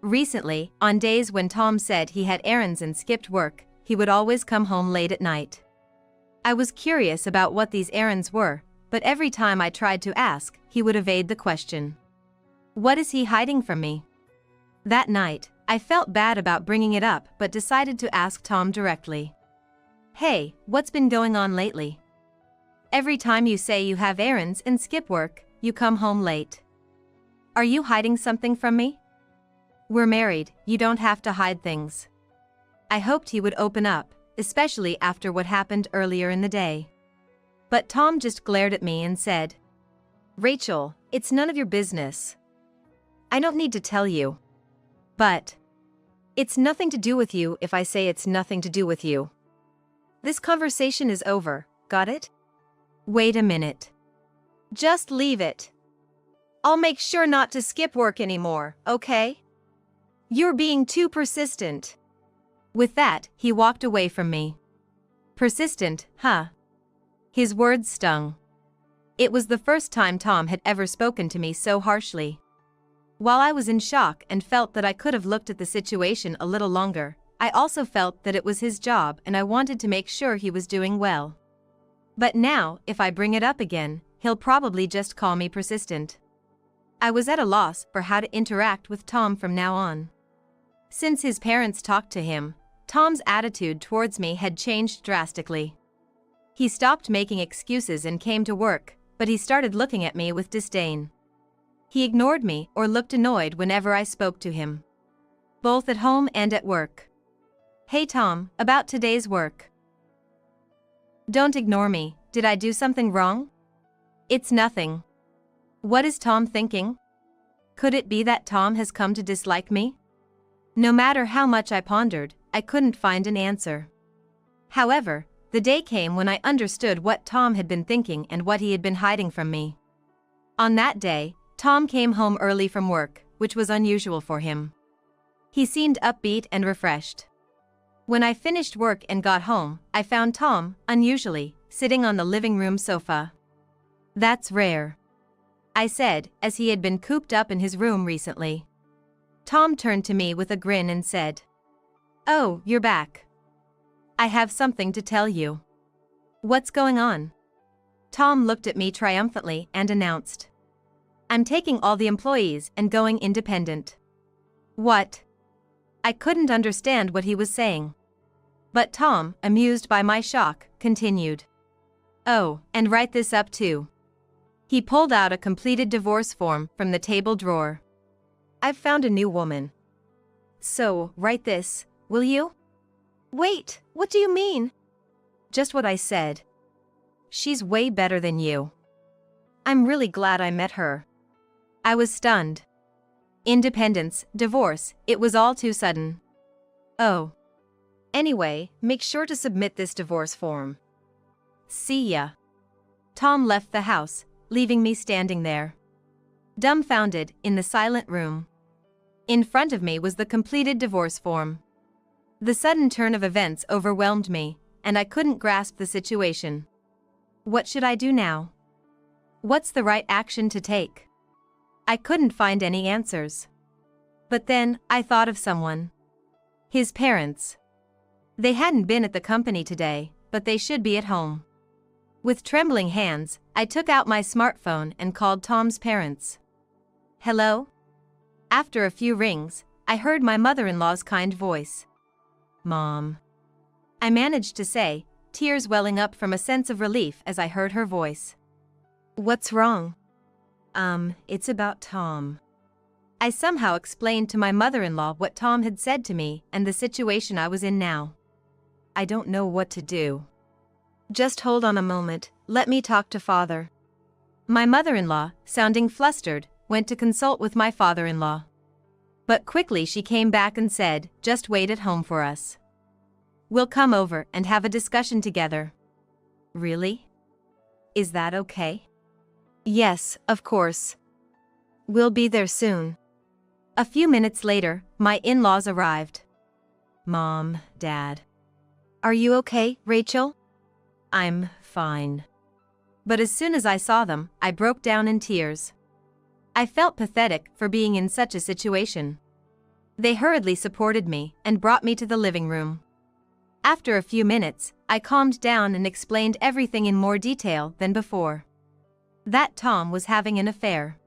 Recently, on days when Tom said he had errands and skipped work, he would always come home late at night. I was curious about what these errands were, but every time I tried to ask, he would evade the question. What is he hiding from me? That night, I felt bad about bringing it up but decided to ask Tom directly. Hey, what's been going on lately? Every time you say you have errands and skip work, you come home late. Are you hiding something from me? We're married, you don't have to hide things. I hoped he would open up, especially after what happened earlier in the day. But Tom just glared at me and said, Rachel, it's none of your business. I don't need to tell you. But it's nothing to do with you if I say it's nothing to do with you. This conversation is over, got it? Wait a minute. Just leave it. I'll make sure not to skip work anymore, okay? You're being too persistent. With that, he walked away from me. Persistent, huh? His words stung. It was the first time Tom had ever spoken to me so harshly. While I was in shock and felt that I could have looked at the situation a little longer, I also felt that it was his job and I wanted to make sure he was doing well. But now, if I bring it up again, he'll probably just call me persistent. I was at a loss for how to interact with Tom from now on. Since his parents talked to him, Tom's attitude towards me had changed drastically. He stopped making excuses and came to work, but he started looking at me with disdain. He ignored me or looked annoyed whenever I spoke to him. Both at home and at work. Hey Tom, about today's work. Don't ignore me, did I do something wrong? It's nothing. What is Tom thinking? Could it be that Tom has come to dislike me? No matter how much I pondered, I couldn't find an answer. However, the day came when I understood what Tom had been thinking and what he had been hiding from me. On that day, Tom came home early from work, which was unusual for him. He seemed upbeat and refreshed. When I finished work and got home, I found Tom, unusually, sitting on the living room sofa. "That's rare," I said, as he had been cooped up in his room recently. Tom turned to me with a grin and said, "Oh, you're back. I have something to tell you." "What's going on?" Tom looked at me triumphantly and announced, "I'm taking all the employees and going independent." "What?" I couldn't understand what he was saying. But Tom, amused by my shock, continued, "Oh, and write this up too." He pulled out a completed divorce form from the table drawer. "I've found a new woman. So, write this, will you?"
Wait, what do you mean?
Just what I said. She's way better than you. I'm really glad I met her. I was stunned. Independence, divorce, it was all too sudden. Oh. Anyway, make sure to submit this divorce form. See ya. Tom left the house, leaving me standing there, dumbfounded, in the silent room. In front of me was the completed divorce form. The sudden turn of events overwhelmed me, and I couldn't grasp the situation. What should I do now? What's the right action to take? I couldn't find any answers. But then, I thought of someone. His parents. They hadn't been at the company today, but they should be at home. With trembling hands, I took out my smartphone and called Tom's parents. "Hello?" After a few rings, I heard my mother-in-law's kind voice. "Mom," I managed to say, tears welling up from a sense of relief as I heard her voice. "What's wrong?" It's about Tom." I somehow explained to my mother-in-law what Tom had said to me and the situation I was in now. "I don't know what to do." "Just hold on a moment, let me talk to father." My mother-in-law, sounding flustered, went to consult with my father-in-law. But quickly she came back and said, "Just wait at home for us. We'll come over and have a discussion together." "Really? Is that okay?" "Yes, of course. We'll be there soon." A few minutes later, my in-laws arrived. "Mom, Dad. Are you okay, Rachel?" "I'm fine." But as soon as I saw them, I broke down in tears. I felt pathetic for being in such a situation. They hurriedly supported me and brought me to the living room. After a few minutes, I calmed down and explained everything in more detail than before. That Tom was having an affair.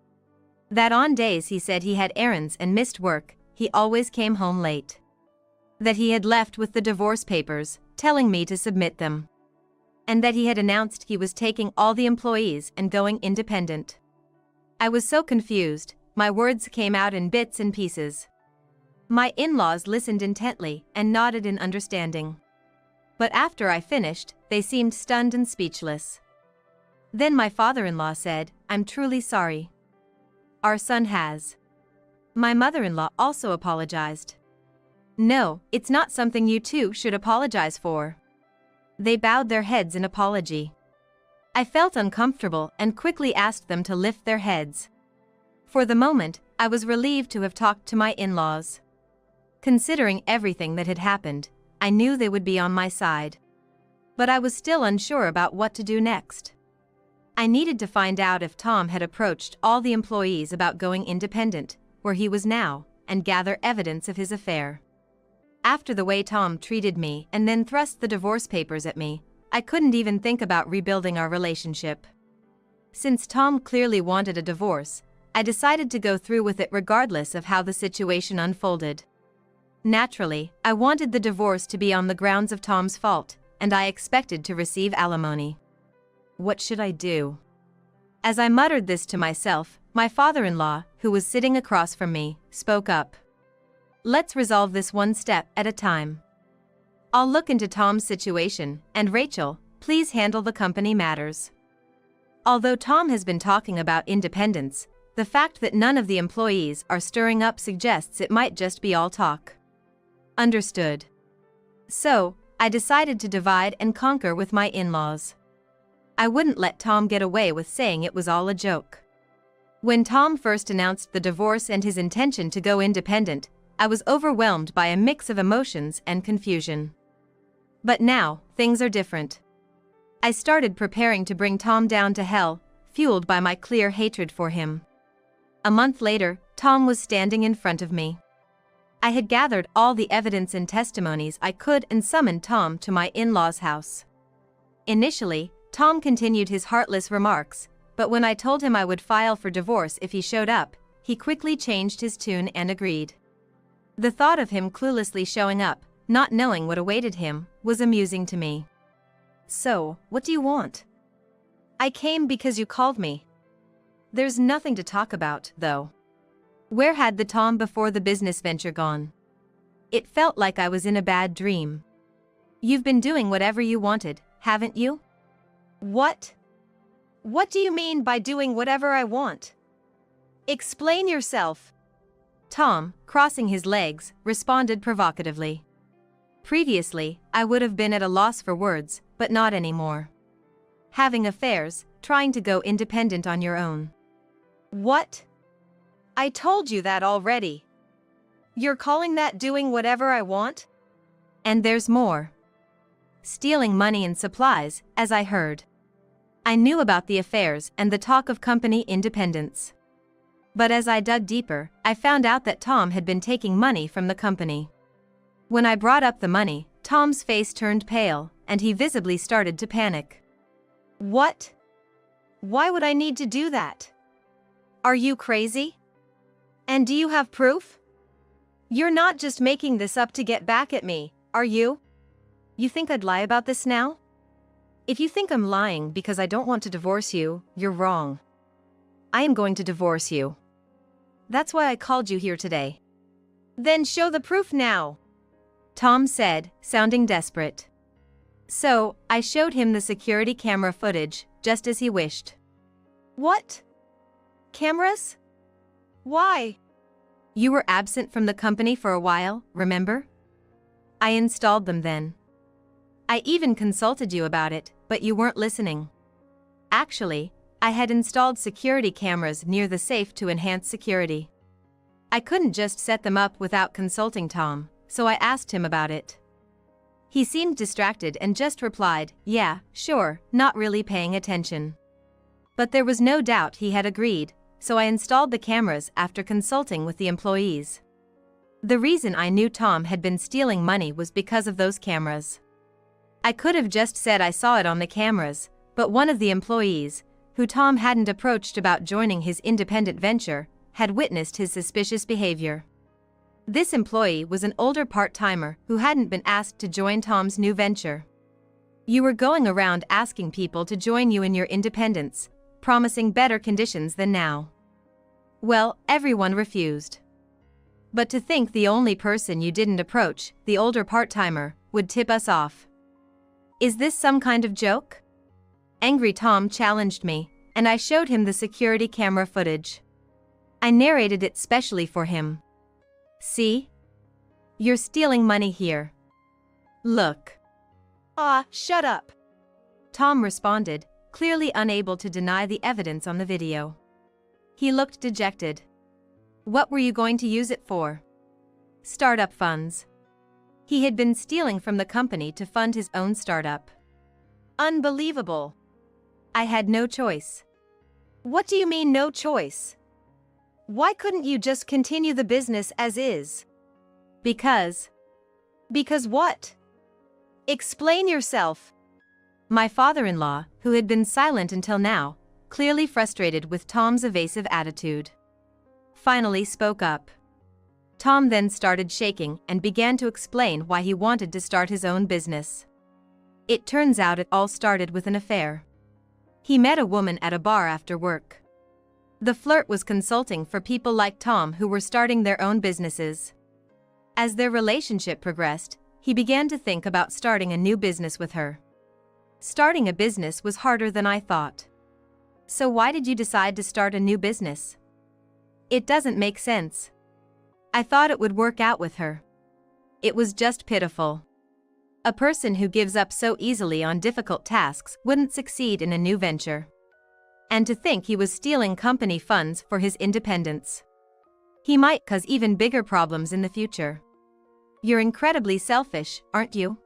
That on days he said he had errands and missed work, he always came home late. That he had left with the divorce papers, telling me to submit them. And that he had announced he was taking all the employees and going independent. I was so confused, my words came out in bits and pieces. My in-laws listened intently and nodded in understanding. But after I finished, they seemed stunned and speechless. Then my father-in-law said, "I'm truly sorry. Our son has." My mother-in-law also apologized. "No, it's not something you two should apologize for." They bowed their heads in apology. I felt uncomfortable and quickly asked them to lift their heads. For the moment, I was relieved to have talked to my in-laws. Considering everything that had happened, I knew they would be on my side. But I was still unsure about what to do next. I needed to find out if Tom had approached all the employees about going independent, where he was now, and gather evidence of his affair. After the way Tom treated me and then thrust the divorce papers at me, I couldn't even think about rebuilding our relationship. Since Tom clearly wanted a divorce, I decided to go through with it regardless of how the situation unfolded. Naturally, I wanted the divorce to be on the grounds of Tom's fault, and I expected to receive alimony. What should I do? As I muttered this to myself, my father-in-law, who was sitting across from me, spoke up. "Let's resolve this one step at a time. I'll look into Tom's situation, and Rachel, please handle the company matters." Although Tom has been talking about independence, the fact that none of the employees are stirring up suggests it might just be all talk. Understood. So, I decided to divide and conquer with my in-laws. I wouldn't let Tom get away with saying it was all a joke. When Tom first announced the divorce and his intention to go independent, I was overwhelmed by a mix of emotions and confusion. But now, things are different. I started preparing to bring Tom down to hell, fueled by my clear hatred for him. A month later, Tom was standing in front of me. I had gathered all the evidence and testimonies I could and summoned Tom to my in-laws' house. Initially, Tom continued his heartless remarks, but when I told him I would file for divorce if he showed up, he quickly changed his tune and agreed. The thought of him cluelessly showing up, not knowing what awaited him, was amusing to me. "So, what do you want?" "I came because you called me." There's nothing to talk about, though. Where had the Tom before the business venture gone? It felt like I was in a bad dream. "You've been doing whatever you wanted, haven't you?"
What? What do you mean by doing whatever I want? Explain yourself.
Tom, crossing his legs, responded provocatively. Previously, I would have been at a loss for words, but not anymore. Having affairs, trying to go independent on your own.
What? I told you that already. You're calling that doing whatever I want?
And there's more. Stealing money and supplies, as I heard. I knew about the affairs and the talk of company independence. But as I dug deeper, I found out that Tom had been taking money from the company. When I brought up the money, Tom's face turned pale, and he visibly started to panic.
What? Why would I need to do that? Are you crazy? And do you have proof? You're not just making this up to get back at me, are you?
You think I'd lie about this now? If you think I'm lying because I don't want to divorce you, you're wrong. I am going to divorce you. That's why I called you here today.
Then show the proof now,
Tom said, sounding desperate. So, I showed him the security camera footage, just as he wished.
What? Cameras? Why?
You were absent from the company for a while, remember? I installed them then. I even consulted you about it, but you weren't listening. Actually, I had installed security cameras near the safe to enhance security. I couldn't just set them up without consulting Tom, so I asked him about it. He seemed distracted and just replied, "Yeah, sure," not really paying attention. But there was no doubt he had agreed, so I installed the cameras after consulting with the employees. The reason I knew Tom had been stealing money was because of those cameras. I could have just said I saw it on the cameras, but one of the employees, who Tom hadn't approached about joining his independent venture, had witnessed his suspicious behavior. This employee was an older part-timer who hadn't been asked to join Tom's new venture. You were going around asking people to join you in your independence, promising better conditions than now. Well, everyone refused. But to think the only person you didn't approach, the older part-timer, would tip us off. Is this some kind of joke? Angry Tom challenged me, and I showed him the security camera footage. I narrated it specially for him. See? You're stealing money here. Look.
Shut up,
Tom responded, clearly unable to deny the evidence on the video. He looked dejected. What were you going to use it for? Startup funds. He had been stealing from the company to fund his own startup.
Unbelievable.
I had no choice.
What do you mean no choice? Why couldn't you just continue the business as is?
Because.
Because what? Explain yourself.
My father-in-law, who had been silent until now, clearly frustrated with Tom's evasive attitude, finally spoke up. Tom then started shaking and began to explain why he wanted to start his own business. It turns out it all started with an affair. He met a woman at a bar after work. The flirt was consulting for people like Tom who were starting their own businesses. As their relationship progressed, he began to think about starting a new business with her. Starting a business was harder than I thought. So why did you decide to start a new business? It doesn't make sense. I thought it would work out with her. It was just pitiful. A person who gives up so easily on difficult tasks wouldn't succeed in a new venture. And to think he was stealing company funds for his independence. He might cause even bigger problems in the future. You're incredibly selfish, aren't you?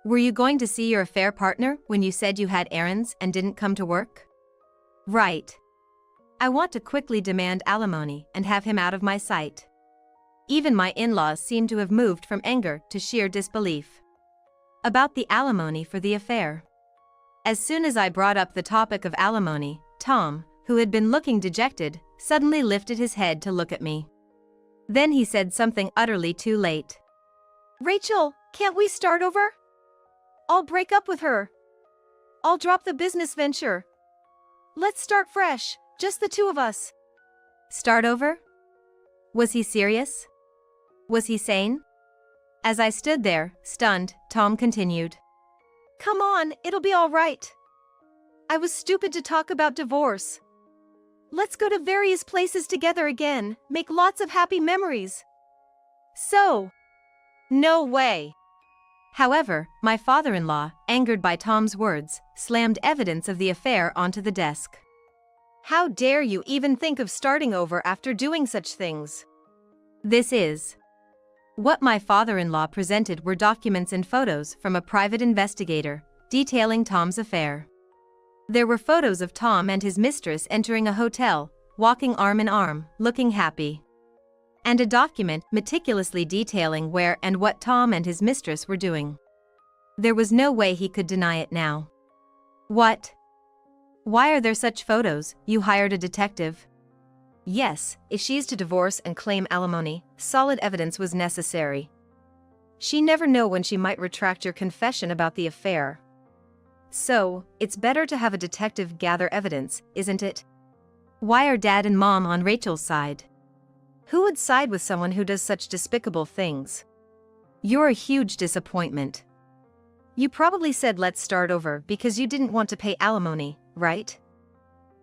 Were you going to see your affair partner when you said you had errands and didn't come to work? Right. I want to quickly demand alimony and have him out of my sight. Even my in-laws seem to have moved from anger to sheer disbelief. About the alimony for the affair. As soon as I brought up the topic of alimony, Tom, who had been looking dejected, suddenly lifted his head to look at me. Then he said something utterly too late.
Rachel, can't we start over? I'll break up with her. I'll drop the business venture. Let's start fresh, just the two of us.
Start over? Was he serious? Was he sane? As I stood there, stunned, Tom continued.
Come on, it'll be all right. I was stupid to talk about divorce. Let's go to various places together again, make lots of happy memories. So, no way.
However, my father-in-law, angered by Tom's words, slammed evidence of the affair onto the desk.
How dare you even think of starting over after doing such things?
This is. What my father-in-law presented were documents and photos from a private investigator, detailing Tom's affair. There were photos of Tom and his mistress entering a hotel, walking arm in arm, looking happy. And a document meticulously detailing where and what Tom and his mistress were doing. There was no way he could deny it now. What? Why are there such photos? You hired a detective?
Yes, if she's to divorce and claim alimony, solid evidence was necessary. She never know when she might retract your confession about the affair. So, it's better to have a detective gather evidence, isn't it?
Why are Dad and Mom on Rachel's side?
Who would side with someone who does such despicable things?
You're a huge disappointment.
You probably said let's start over because you didn't want to pay alimony, right?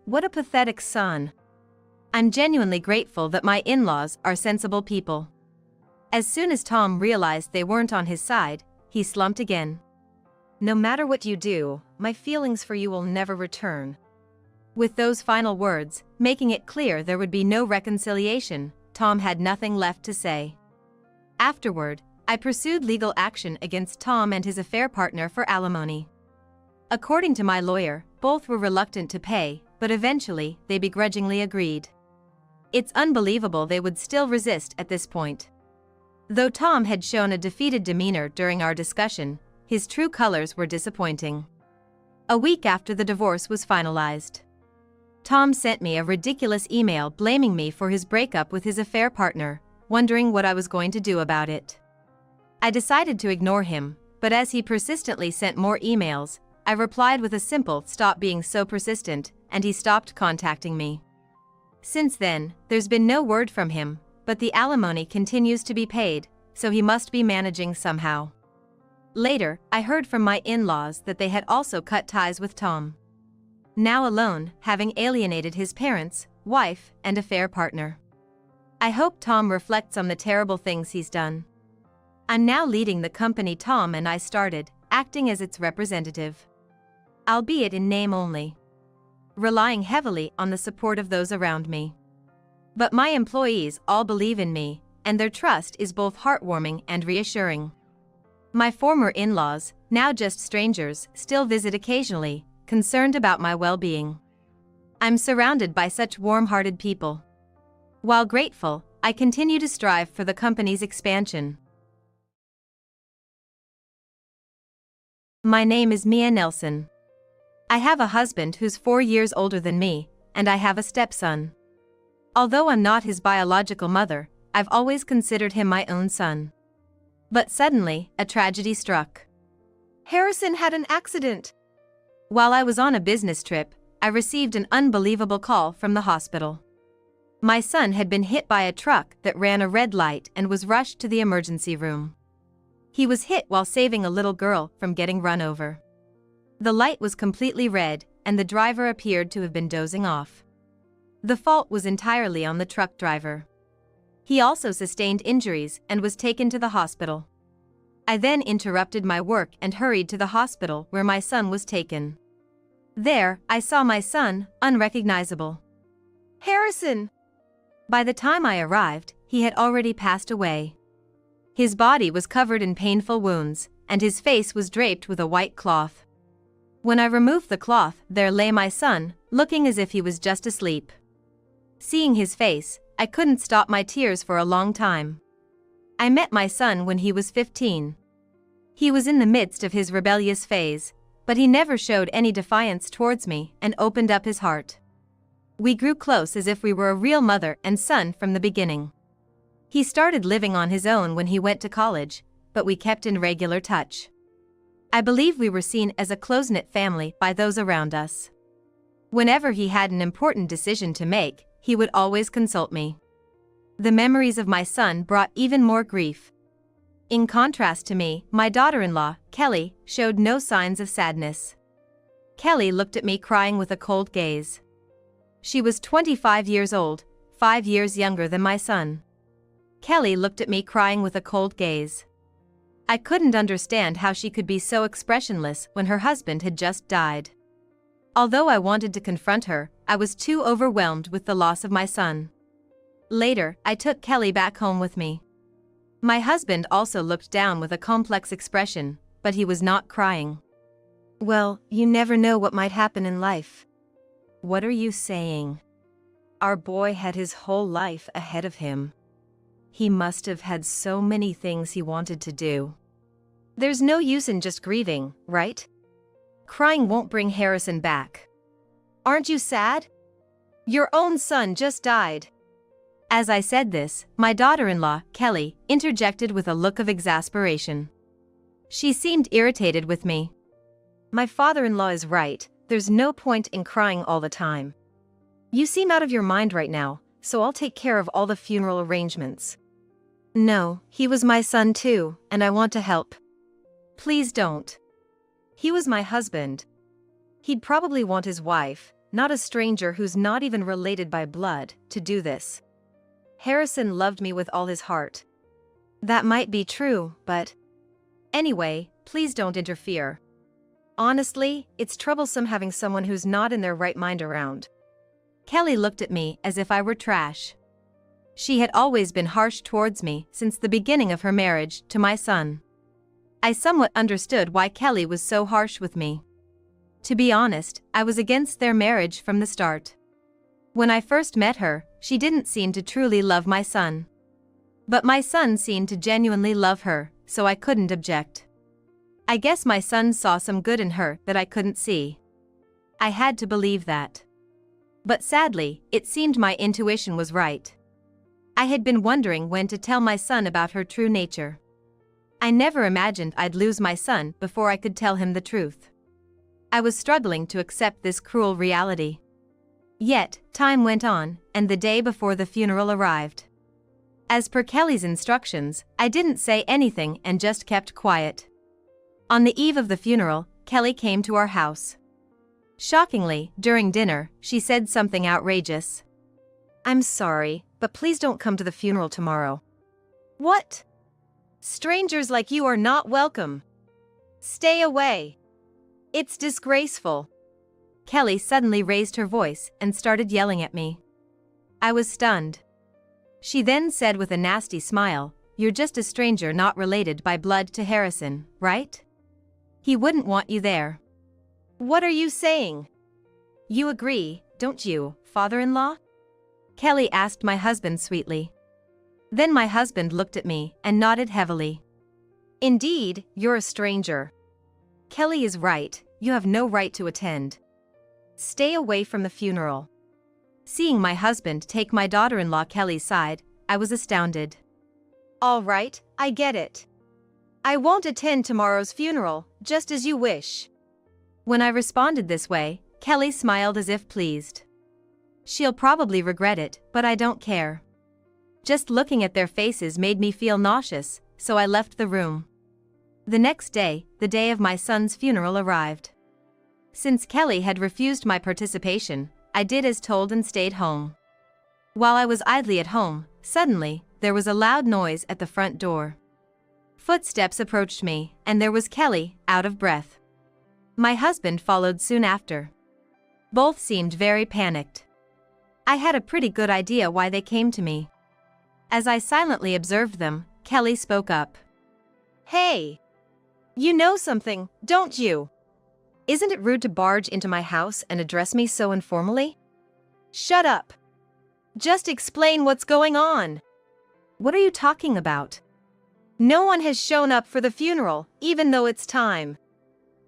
What a pathetic son.
I'm genuinely grateful that my in-laws are sensible people. As soon as Tom realized they weren't on his side, he slumped again.
No matter what you do, my feelings for you will never return.
With those final words, making it clear there would be no reconciliation, Tom had nothing left to say. Afterward, I pursued legal action against Tom and his affair partner for alimony. According to my lawyer, both were reluctant to pay, but eventually, they begrudgingly agreed. It's unbelievable they would still resist at this point. Though Tom had shown a defeated demeanor during our discussion, his true colors were disappointing. A week after the divorce was finalized, Tom sent me a ridiculous email blaming me for his breakup with his affair partner, wondering what I was going to do about it. I decided to ignore him, but as he persistently sent more emails, I replied with a simple "stop being so persistent," and he stopped contacting me. Since then, there's been no word from him, but the alimony continues to be paid, so he must be managing somehow. Later, I heard from my in-laws that they had also cut ties with Tom. Now alone, having alienated his parents, wife, and affair partner. I hope Tom reflects on the terrible things he's done. I'm now leading the company Tom and I started, acting as its representative. Albeit in name only. Relying heavily on the support of those around me. But my employees all believe in me, and their trust is both heartwarming and reassuring. My former in-laws, now just strangers, still visit occasionally, concerned about my well-being. I'm surrounded by such warm-hearted people. While grateful, I continue to strive for the company's expansion. My name is Mia Nelson. I have a husband who's 4 years older than me, and I have a stepson. Although I'm not his biological mother, I've always considered him my own son. But suddenly, a tragedy struck.
Harrison had an accident.
While I was on a business trip, I received an unbelievable call from the hospital. My son had been hit by a truck that ran a red light and was rushed to the emergency room. He was hit while saving a little girl from getting run over. The light was completely red, and the driver appeared to have been dozing off. The fault was entirely on the truck driver. He also sustained injuries and was taken to the hospital. I then interrupted my work and hurried to the hospital where my son was taken. There, I saw my son, unrecognizable.
Harrison!
By the time I arrived, he had already passed away. His body was covered in painful wounds, and his face was draped with a white cloth. When I removed the cloth, there lay my son, looking as if he was just asleep. Seeing his face, I couldn't stop my tears for a long time. I met my son when he was 15. He was in the midst of his rebellious phase, but he never showed any defiance towards me and opened up his heart. We grew close as if we were a real mother and son from the beginning. He started living on his own when he went to college, but we kept in regular touch. I believe we were seen as a close-knit family by those around us. Whenever he had an important decision to make, he would always consult me. The memories of my son brought even more grief. In contrast to me, my daughter-in-law, Kelly, showed no signs of sadness. Kelly looked at me crying with a cold gaze. She was 25 years old, 5 years younger than my son. Kelly looked at me crying with a cold gaze. I couldn't understand how she could be so expressionless when her husband had just died. Although I wanted to confront her, I was too overwhelmed with the loss of my son. Later, I took Kelly back home with me. My husband also looked down with a complex expression, but he was not crying.
Well, you never know what might happen in life.
What are you saying? Our boy had his whole life ahead of him. He must have had so many things he wanted to do.
There's no use in just grieving, right? Crying won't bring Harrison back. Aren't you sad? Your own son just died.
As I said this, my daughter-in-law, Kelly, interjected with a look of exasperation. She seemed irritated with me.
My father-in-law is right, there's no point in crying all the time. You seem out of your mind right now, so I'll take care of all the funeral arrangements. No, he was my son too, and I want to help.
Please don't.
He was my husband. He'd probably want his wife, not a stranger who's not even related by blood, to do this. Harrison loved me with all his heart. That might be true, but... Anyway, please don't interfere. Honestly, it's troublesome having someone who's not in their right mind around.
Kelly looked at me as if I were trash. She had always been harsh towards me since the beginning of her marriage to my son. I somewhat understood why Kelly was so harsh with me. To be honest, I was against their marriage from the start. When I first met her, she didn't seem to truly love my son. But my son seemed to genuinely love her, so I couldn't object. I guess my son saw some good in her that I couldn't see. I had to believe that. But sadly, it seemed my intuition was right. I had been wondering when to tell my son about her true nature. I never imagined I'd lose my son before I could tell him the truth. I was struggling to accept this cruel reality. Yet, time went on, and the day before the funeral arrived. As per Kelly's instructions, I didn't say anything and just kept quiet. On the eve of the funeral, Kelly came to our house. Shockingly, during dinner, she said something outrageous.
I'm sorry, but please don't come to the funeral tomorrow. What? Strangers like you are not welcome. Stay away. It's disgraceful.
Kelly suddenly raised her voice and started yelling at me. I was stunned. She then said with a nasty smile, "You're just a stranger not related by blood to Harrison, right? He wouldn't want you there."
What are you saying?
You agree, don't you, father-in-law? Kelly asked my husband sweetly. Then my husband looked at me and nodded heavily.
Indeed, you're a stranger.
Kelly is right, you have no right to attend.
Stay away from the funeral.
Seeing my husband take my daughter-in-law Kelly's side, I was astounded.
All right, I get it. I won't attend tomorrow's funeral, just as you wish.
When I responded this way, Kelly smiled as if pleased. She'll probably regret it, but I don't care. Just looking at their faces made me feel nauseous, so I left the room. The next day, the day of my son's funeral arrived. Since Kelly had refused my participation, I did as told and stayed home. While I was idly at home, suddenly, there was a loud noise at the front door. Footsteps approached me, and there was Kelly, out of breath. My husband followed soon after. Both seemed very panicked. I had a pretty good idea why they came to me. As I silently observed them, Kelly spoke up.
Hey! You know something, don't you? Isn't it rude to barge into my house and address me so informally? Shut up! Just explain what's going on.
What are you talking about?
No one has shown up for the funeral, even though it's time.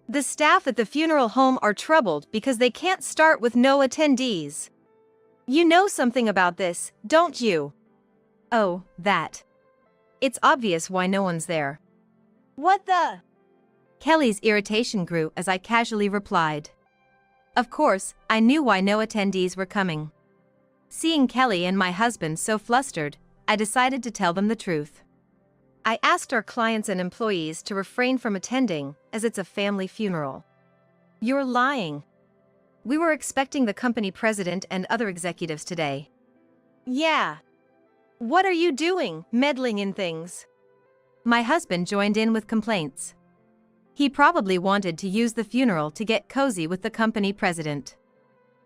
The staff at the funeral home are troubled because they can't start with no attendees. You know something about this, don't you?
Oh, that. It's obvious why no one's there.
What the?
Kelly's irritation grew as I casually replied. Of course, I knew why no attendees were coming. Seeing Kelly and my husband so flustered, I decided to tell them the truth.
I asked our clients and employees to refrain from attending, as it's a family funeral.
You're lying. We were expecting the company president and other executives today.
Yeah. What are you doing, meddling in things?
My husband joined in with complaints. He probably wanted to use the funeral to get cozy with the company president.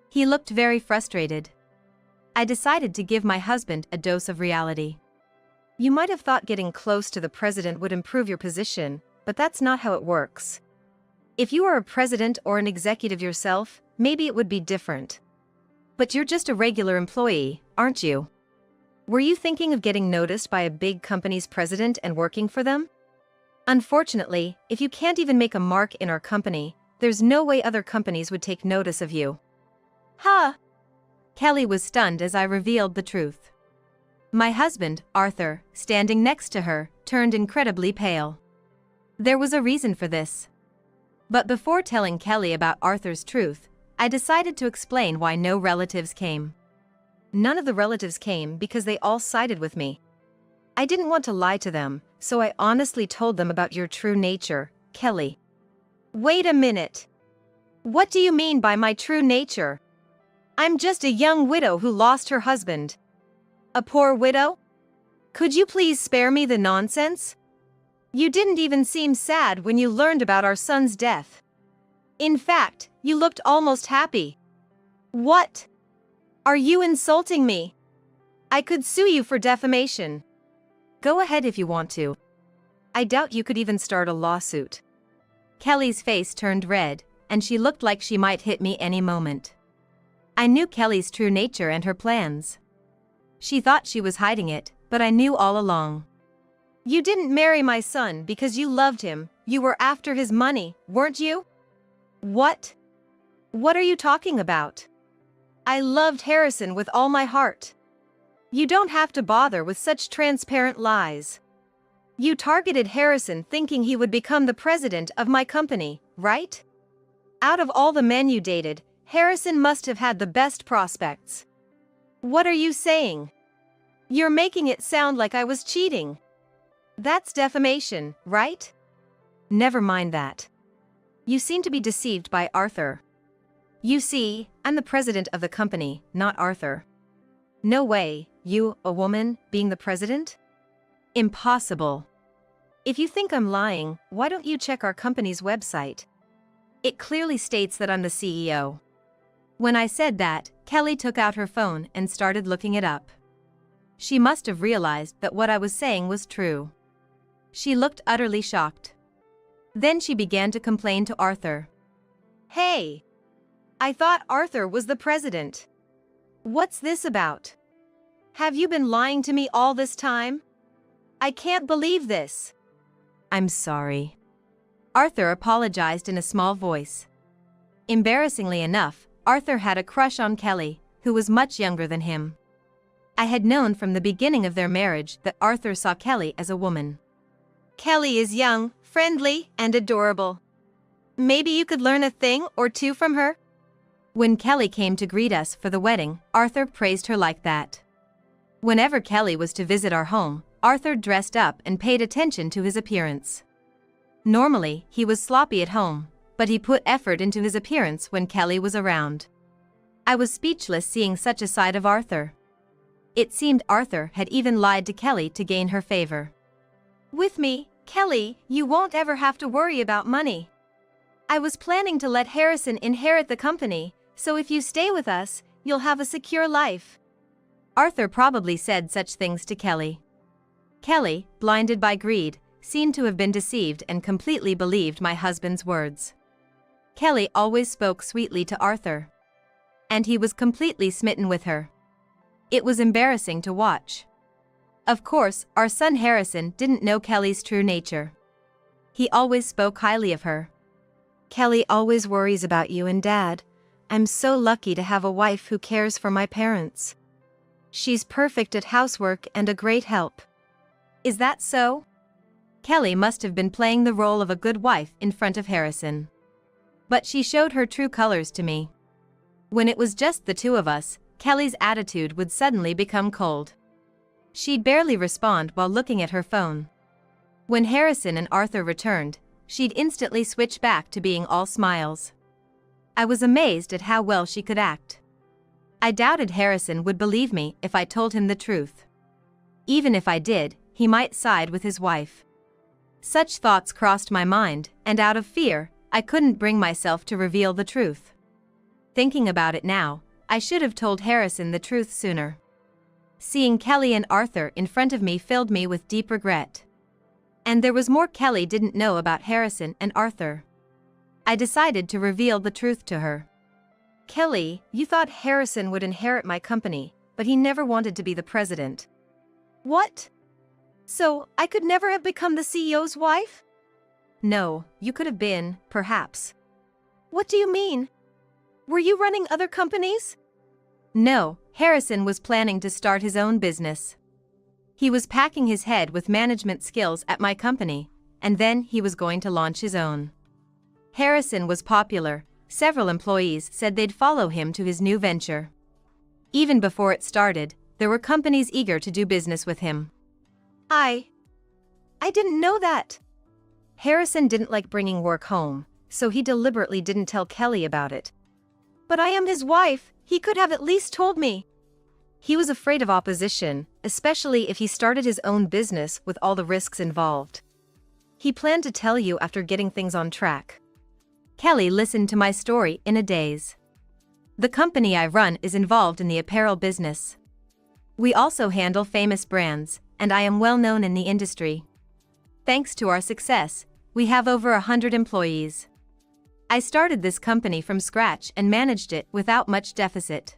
He looked very frustrated. I decided to give my husband a dose of reality.
You might have thought getting close to the president would improve your position, but that's not how it works. If you are a president or an executive yourself, maybe it would be different.
But you're just a regular employee, aren't you?
Were you thinking of getting noticed by a big company's president and working for them?
Unfortunately, if you can't even make a mark in our company, there's no way other companies would take notice of you.
Huh?
Kelly was stunned as I revealed the truth. My husband, Arthur, standing next to her, turned incredibly pale. There was a reason for this. But before telling Kelly about Arthur's truth, I decided to explain why no relatives came.
None of the relatives came because they all sided with me. I didn't want to lie to them, so I honestly told them about your true nature, Kelly. Wait a minute. What do you mean by my true nature? I'm just a young widow who lost her husband. A poor widow? Could you please spare me the nonsense? You didn't even seem sad when you learned about our son's death. In fact, you looked almost happy. What? Are you insulting me? I could sue you for defamation.
Go ahead if you want to.
I doubt you could even start a lawsuit.
Kelly's face turned red, and she looked like she might hit me any moment. I knew Kelly's true nature and her plans. She thought she was hiding it, but I knew all along.
You didn't marry my son because you loved him, you were after his money, weren't you? What? What are you talking about? I loved Harrison with all my heart. You don't have to bother with such transparent lies. You targeted Harrison thinking he would become the president of my company, right? Out of all the men you dated, Harrison must have had the best prospects. What are you saying? You're making it sound like I was cheating. That's defamation, right?
Never mind that. You seem to be deceived by Arthur. You see, I'm the president of the company, not Arthur.
No way, you, a woman, being the president?
Impossible.
If you think I'm lying, why don't you check our company's website?
It clearly states that I'm the CEO. When I said that, Kelly took out her phone and started looking it up. She must have realized that what I was saying was true. She looked utterly shocked. Then she began to complain to Arthur.
Hey! I thought Arthur was the president. What's this about? Have you been lying to me all this time? I can't believe this.
I'm sorry. Arthur apologized in a small voice. Embarrassingly enough, Arthur had a crush on Kelly, who was much younger than him. I had known from the beginning of their marriage that Arthur saw Kelly as a woman.
Kelly is young, friendly, and adorable. Maybe you could learn a thing or two from her?
When Kelly came to greet us for the wedding, Arthur praised her like that. Whenever Kelly was to visit our home, Arthur dressed up and paid attention to his appearance. Normally, he was sloppy at home, but he put effort into his appearance when Kelly was around. I was speechless seeing such a side of Arthur. It seemed Arthur had even lied to Kelly to gain her favor.
With me, Kelly, you won't ever have to worry about money. I was planning to let Harrison inherit the company, So if you stay with us, you'll have a secure life.
Arthur probably said such things to Kelly. Kelly, blinded by greed, seemed to have been deceived and completely believed my husband's words. Kelly always spoke sweetly to Arthur. And he was completely smitten with her. It was embarrassing to watch. Of course, our son Harrison didn't know Kelly's true nature. He always spoke highly of her.
Kelly always worries about you and Dad. I'm so lucky to have a wife who cares for my parents. She's perfect at housework and a great help.
Is that so? Kelly must have been playing the role of a good wife in front of Harrison. But she showed her true colors to me. When it was just the two of us, Kelly's attitude would suddenly become cold. She'd barely respond while looking at her phone. When Harrison and Arthur returned, she'd instantly switch back to being all smiles. I was amazed at how well she could act. I doubted Harrison would believe me if I told him the truth. Even if I did, he might side with his wife. Such thoughts crossed my mind, and out of fear, I couldn't bring myself to reveal the truth. Thinking about it now, I should have told Harrison the truth sooner. Seeing Kelly and Arthur in front of me filled me with deep regret. And there was more Kelly didn't know about Harrison and Arthur. I decided to reveal the truth to her.
Kelly, you thought Harrison would inherit my company, but he never wanted to be the president. What? So, I could never have become the CEO's wife?
No, you could have been, perhaps.
What do you mean? Were you running other companies?
No, Harrison was planning to start his own business. He was packing his head with management skills at my company, and then he was going to launch his own. Harrison was popular. Several employees said they'd follow him to his new venture. Even before it started, there were companies eager to do business with him.
I didn't know that.
Harrison didn't like bringing work home, so he deliberately didn't tell Kelly about it.
But I am his wife, he could have at least told me.
He was afraid of opposition, especially if he started his own business with all the risks involved. He planned to tell you after getting things on track. Kelly listened to my story in a daze. The company I run is involved in the apparel business. We also handle famous brands, and I am well known in the industry. Thanks to our success, we have over 100 employees. I started this company from scratch and managed it without much deficit.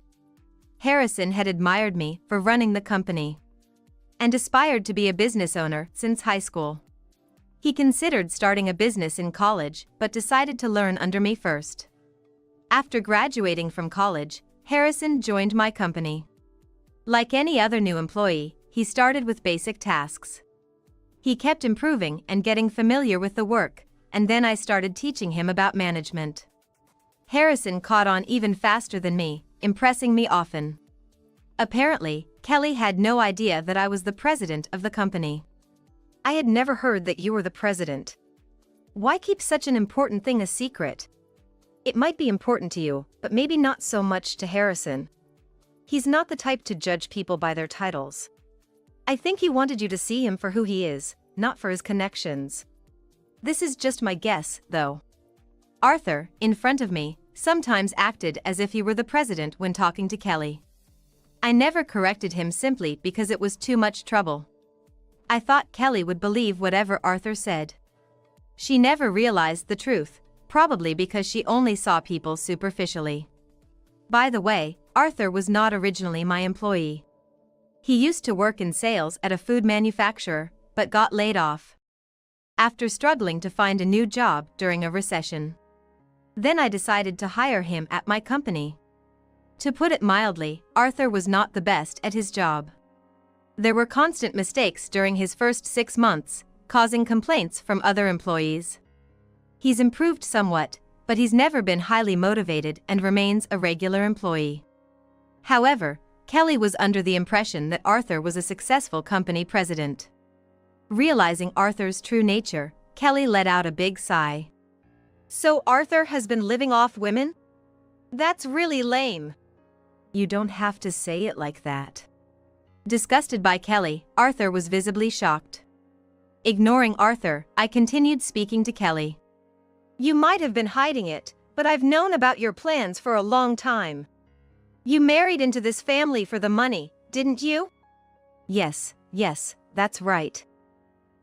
Harrison had admired me for running the company and aspired to be a business owner since high school. He considered starting a business in college but decided to learn under me first. After graduating from college, Harrison joined my company. Like any other new employee, he started with basic tasks. He kept improving and getting familiar with the work, and then I started teaching him about management. Harrison caught on even faster than me, impressing me often. Apparently, Kelly had no idea that I was the president of the company.
I had never heard that you were the president. Why keep such an important thing a secret? It might be important to you, but maybe not so much to Harrison. He's not the type to judge people by their titles. I think he wanted you to see him for who he is, not for his connections. This is just my guess, though.
Arthur, in front of me, sometimes acted as if he were the president when talking to Kelly. I never corrected him simply because it was too much trouble. I thought Kelly would believe whatever Arthur said. She never realized the truth, probably because she only saw people superficially. By the way, Arthur was not originally my employee. He used to work in sales at a food manufacturer, but got laid off after struggling to find a new job during a recession. Then I decided to hire him at my company. To put it mildly, Arthur was not the best at his job. There were constant mistakes during his first 6 months, causing complaints from other employees. He's improved somewhat, but he's never been highly motivated and remains a regular employee. However, Kelly was under the impression that Arthur was a successful company president. Realizing Arthur's true nature, Kelly let out a big sigh.
So Arthur has been living off women? That's really lame.
You don't have to say it like that. Disgusted by Kelly, Arthur was visibly shocked. Ignoring Arthur, I continued speaking to Kelly.
You might have been hiding it, but I've known about your plans for a long time. You married into this family for the money, didn't you?
Yes, that's right.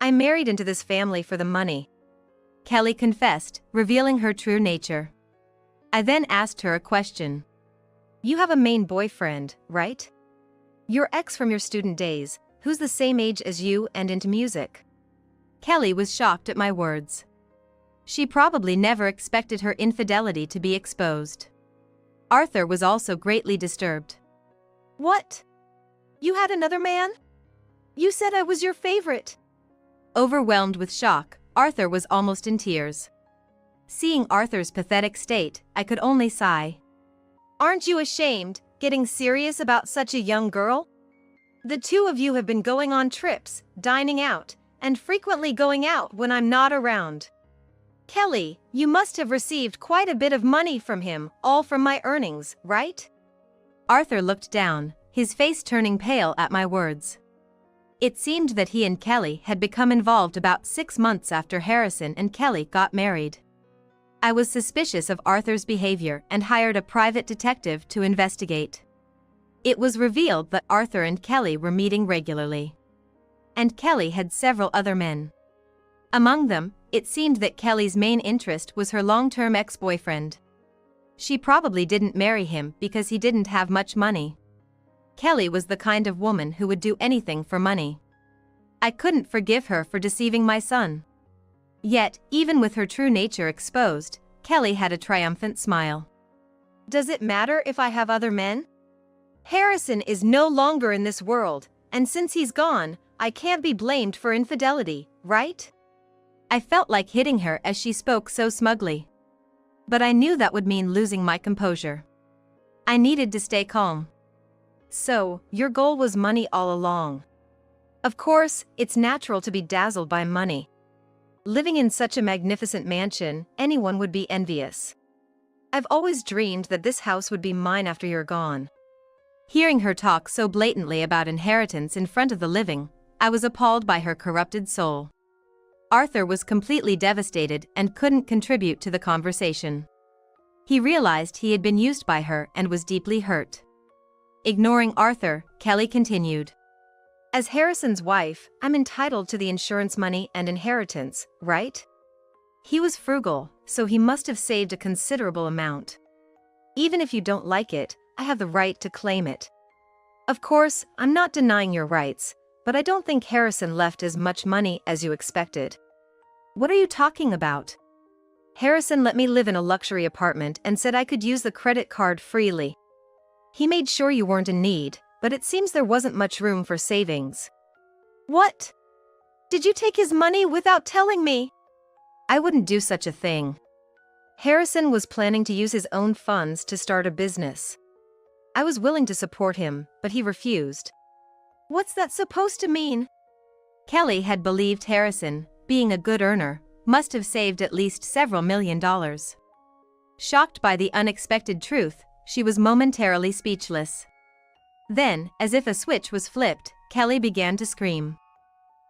I married into this family for the money,
Kelly confessed, revealing her true nature. I then asked her a question.
You have a main boyfriend, right? Your ex from your student days, who's the same age as you and into music.
Kelly was shocked at my words. She probably never expected her infidelity to be exposed. Arthur was also greatly disturbed.
What? You had another man? You said I was your favorite.
Overwhelmed with shock, Arthur was almost in tears. Seeing Arthur's pathetic state, I could only sigh.
Aren't you ashamed, getting serious about such a young girl? The two of you have been going on trips, dining out, and frequently going out when I'm not around. Kelly, you must have received quite a bit of money from him, all from my earnings, right?
Arthur looked down, his face turning pale at my words. It seemed that he and Kelly had become involved about 6 months after Harrison and Kelly got married. I was suspicious of Arthur's behavior and hired a private detective to investigate. It was revealed that Arthur and Kelly were meeting regularly. And Kelly had several other men. Among them, it seemed that Kelly's main interest was her long-term ex-boyfriend. She probably didn't marry him because he didn't have much money. Kelly was the kind of woman who would do anything for money. I couldn't forgive her for deceiving my son. Yet, even with her true nature exposed, Kelly had a triumphant smile.
Does it matter if I have other men? Harrison is no longer in this world, and since he's gone, I can't be blamed for infidelity, right?
I felt like hitting her as she spoke so smugly. But I knew that would mean losing my composure. I needed to stay calm.
So, your goal was money all along. Of course, it's natural to be dazzled by money. Living in such a magnificent mansion, anyone would be envious. I've always dreamed that this house would be mine after you're gone.
Hearing her talk so blatantly about inheritance in front of the living, I was appalled by her corrupted soul. Arthur was completely devastated and couldn't contribute to the conversation. He realized he had been used by her and was deeply hurt. Ignoring Arthur, Kelly continued.
As Harrison's wife, I'm entitled to the insurance money and inheritance, right? He was frugal, so he must have saved a considerable amount. Even if you don't like it, I have the right to claim it. Of course, I'm not denying your rights, but I don't think Harrison left as much money as you expected.
What are you talking about?
Harrison let me live in a luxury apartment and said I could use the credit card freely. He made sure you weren't in need, but it seems there wasn't much room for savings. What? Did you take his money without telling me?
I wouldn't do such a thing.
Harrison was planning to use his own funds to start a business. I was willing to support him, but he refused. What's that supposed to mean?
Kelly had believed Harrison, being a good earner, must have saved at least several $1,000,000. Shocked by the unexpected truth, she was momentarily speechless. Then, as if a switch was flipped, Kelly began to scream.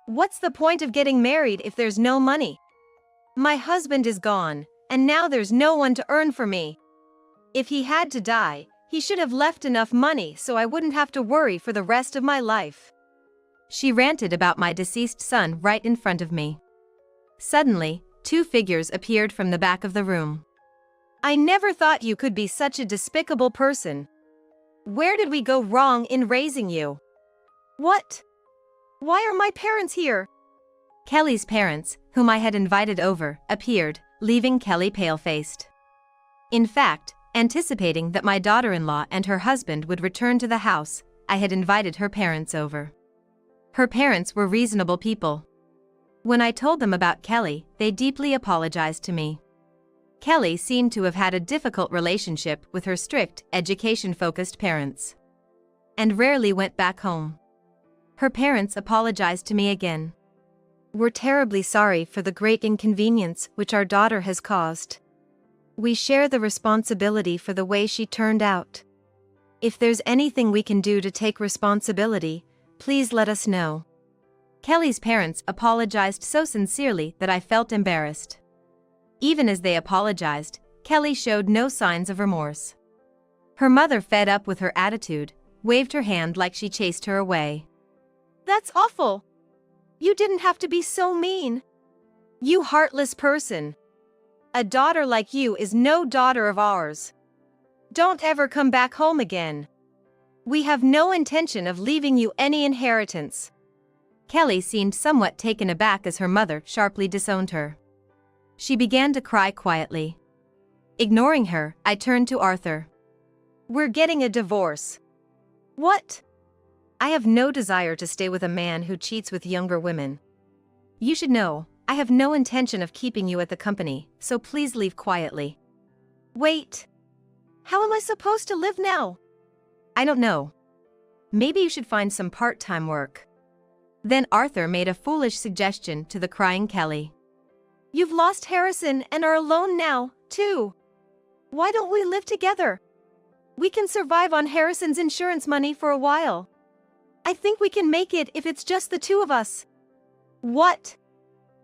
What's the point of getting married if there's no money? My husband is gone, and now there's no one to earn for me. If he had to die, he should have left enough money so I wouldn't have to worry for the rest of my life.
She ranted about my deceased son right in front of me. Suddenly, 2 figures appeared from the back of the room.
I never thought you could be such a despicable person. Where did we go wrong in raising you? What? Why are my parents here?
Kelly's parents, whom I had invited over, appeared, leaving Kelly pale-faced. In fact, anticipating that my daughter-in-law and her husband would return to the house, I had invited her parents over. Her parents were reasonable people. When I told them about Kelly, they deeply apologized to me. Kelly seemed to have had a difficult relationship with her strict, education-focused parents, and rarely went back home. Her parents apologized to me again.
We're terribly sorry for the great inconvenience which our daughter has caused. We share the responsibility for the way she turned out. If there's anything we can do to take responsibility, please let us know.
Kelly's parents apologized so sincerely that I felt embarrassed. Even as they apologized, Kelly showed no signs of remorse. Her mother, fed up with her attitude, waved her hand like she chased her away.
That's awful. You didn't have to be so mean. You heartless person. A daughter like you is no daughter of ours. Don't ever come back home again. We have no intention of leaving you any inheritance.
Kelly seemed somewhat taken aback as her mother sharply disowned her. She began to cry quietly. Ignoring her, I turned to Arthur.
We're getting a divorce. What?
I have no desire to stay with a man who cheats with younger women. You should know, I have no intention of keeping you at the company, so please leave quietly.
Wait. How am I supposed to live now?
I don't know. Maybe you should find some part-time work. Then Arthur made a foolish suggestion to the crying Kelly.
You've lost Harrison and are alone now, too. Why don't we live together? We can survive on Harrison's insurance money for a while. I think we can make it if it's just the two of us.
What?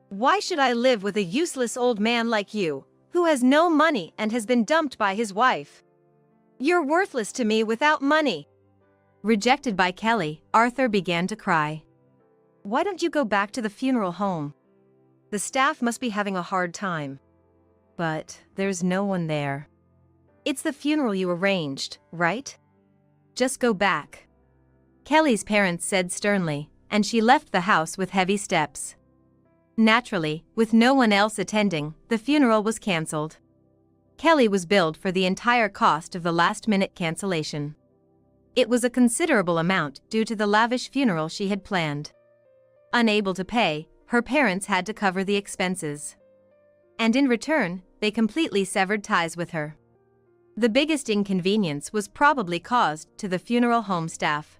Why should I live with a useless old man like you, who has no money and has been dumped by his wife?
You're worthless to me without money.
Rejected by Kelly, Arthur began to cry. Why don't you go back to the funeral home? The staff must be having a hard time. But there's no one there. It's the funeral you arranged, right? Just go back. Kelly's parents said sternly, and she left the house with heavy steps. Naturally, with no one else attending, the funeral was cancelled. Kelly was billed for the entire cost of the last-minute cancellation. It was a considerable amount due to the lavish funeral she had planned. Unable to pay, her parents had to cover the expenses. And in return, they completely severed ties with her. The biggest inconvenience was probably caused to the funeral home staff.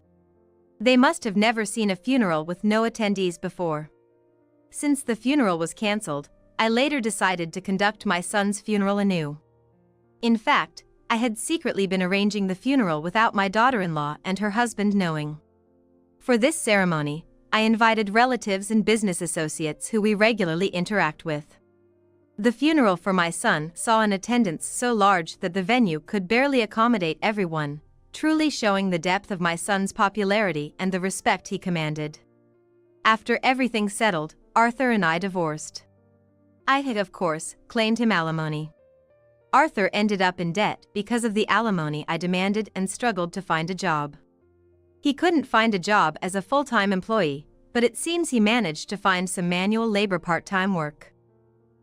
They must have never seen a funeral with no attendees before. Since the funeral was cancelled, I later decided to conduct my son's funeral anew. In fact, I had secretly been arranging the funeral without my daughter-in-law and her husband knowing. For this ceremony, I invited relatives and business associates who we regularly interact with. The funeral for my son saw an attendance so large that the venue could barely accommodate everyone, truly showing the depth of my son's popularity and the respect he commanded. After everything settled, Arthur and I divorced. I had, of course, claimed him alimony. Arthur ended up in debt because of the alimony I demanded and struggled to find a job. He couldn't find a job as a full-time employee, but it seems he managed to find some manual labor part-time work.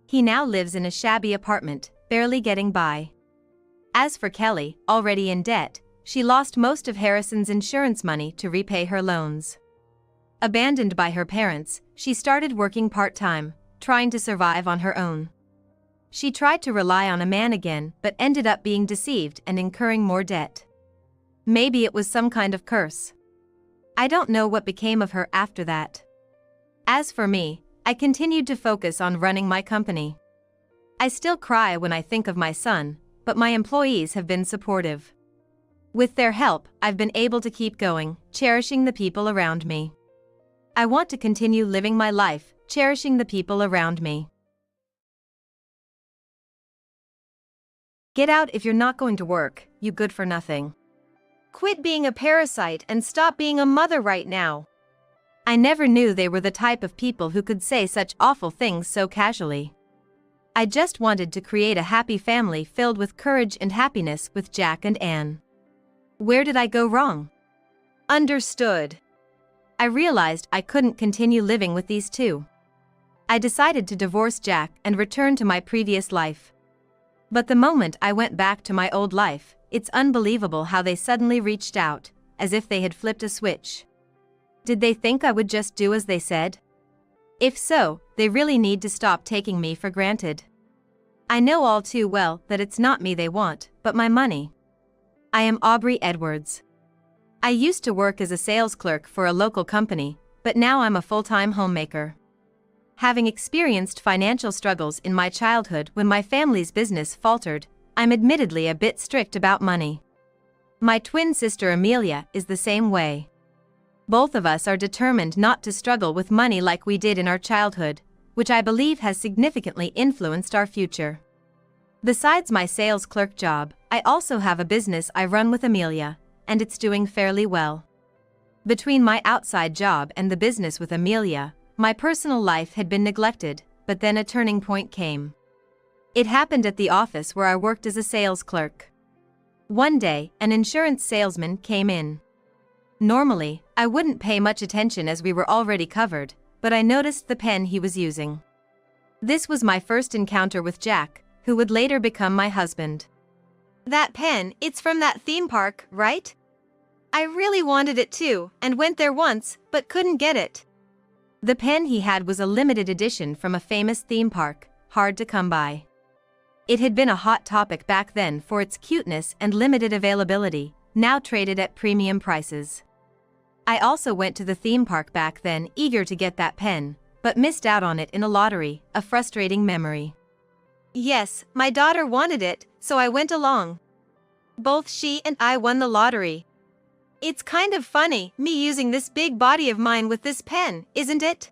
He now lives in a shabby apartment, barely getting by. As for Kelly, already in debt, she lost most of Harrison's insurance money to repay her loans. Abandoned by her parents, she started working part-time, trying to survive on her own. She tried to rely on a man again but ended up being deceived and incurring more debt. Maybe it was some kind of curse. I don't know what became of her after that. As for me, I continued to focus on running my company. I still cry when I think of my son, but my employees have been supportive. With their help, I've been able to keep going, cherishing the people around me. I want to continue living my life, cherishing the people around me. Get out if you're not going to work, you good for nothing.
Quit being a parasite and stop being a mother right now.
I never knew they were the type of people who could say such awful things so casually. I just wanted to create a happy family filled with courage and happiness with Jack and Anne. Where did I go wrong?
Understood.
I realized I couldn't continue living with these two. I decided to divorce Jack and return to my previous life. But the moment I went back to my old life, it's unbelievable how they suddenly reached out, as if they had flipped a switch. Did they think I would just do as they said? If so, they really need to stop taking me for granted. I know all too well that it's not me they want, but my money. I am Aubrey Edwards. I used to work as a sales clerk for a local company, but now I'm a full-time homemaker. Having experienced financial struggles in my childhood when my family's business faltered, I'm admittedly a bit strict about money. My twin sister Amelia is the same way. Both of us are determined not to struggle with money like we did in our childhood, which I believe has significantly influenced our future. Besides my sales clerk job, I also have a business I run with Amelia, and it's doing fairly well. Between my outside job and the business with Amelia, my personal life had been neglected, but then a turning point came. It happened at the office where I worked as a sales clerk. One day, an insurance salesman came in. Normally, I wouldn't pay much attention as we were already covered, but I noticed the pen he was using. This was my first encounter with Jack, who would later become my husband.
That pen, it's from that theme park, right? I really wanted it too, and went there once, but couldn't get it.
The pen he had was a limited edition from a famous theme park, hard to come by. It had been a hot topic back then for its cuteness and limited availability, now traded at premium prices. I also went to the theme park back then eager to get that pen, but missed out on it in a lottery, a frustrating memory.
Yes, my daughter wanted it, so I went along. Both she and I won the lottery. It's kind of funny, me using this big body of mine with this pen, isn't it?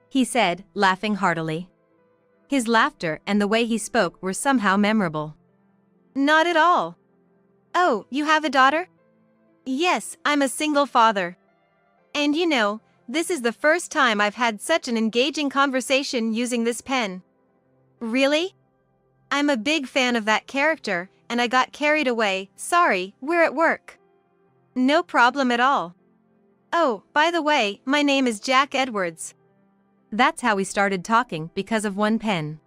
He said, laughing heartily. His laughter and the way he spoke were somehow memorable.
Not at all. Oh, you have a daughter? Yes, I'm a single father. And you know, this is the first time I've had such an engaging conversation using this pen. Really? I'm a big fan of that character, and I got carried away. Sorry, we're at work. No problem at all. Oh, by the way, my name is Jack Edwards.
That's how we started talking because of one pen.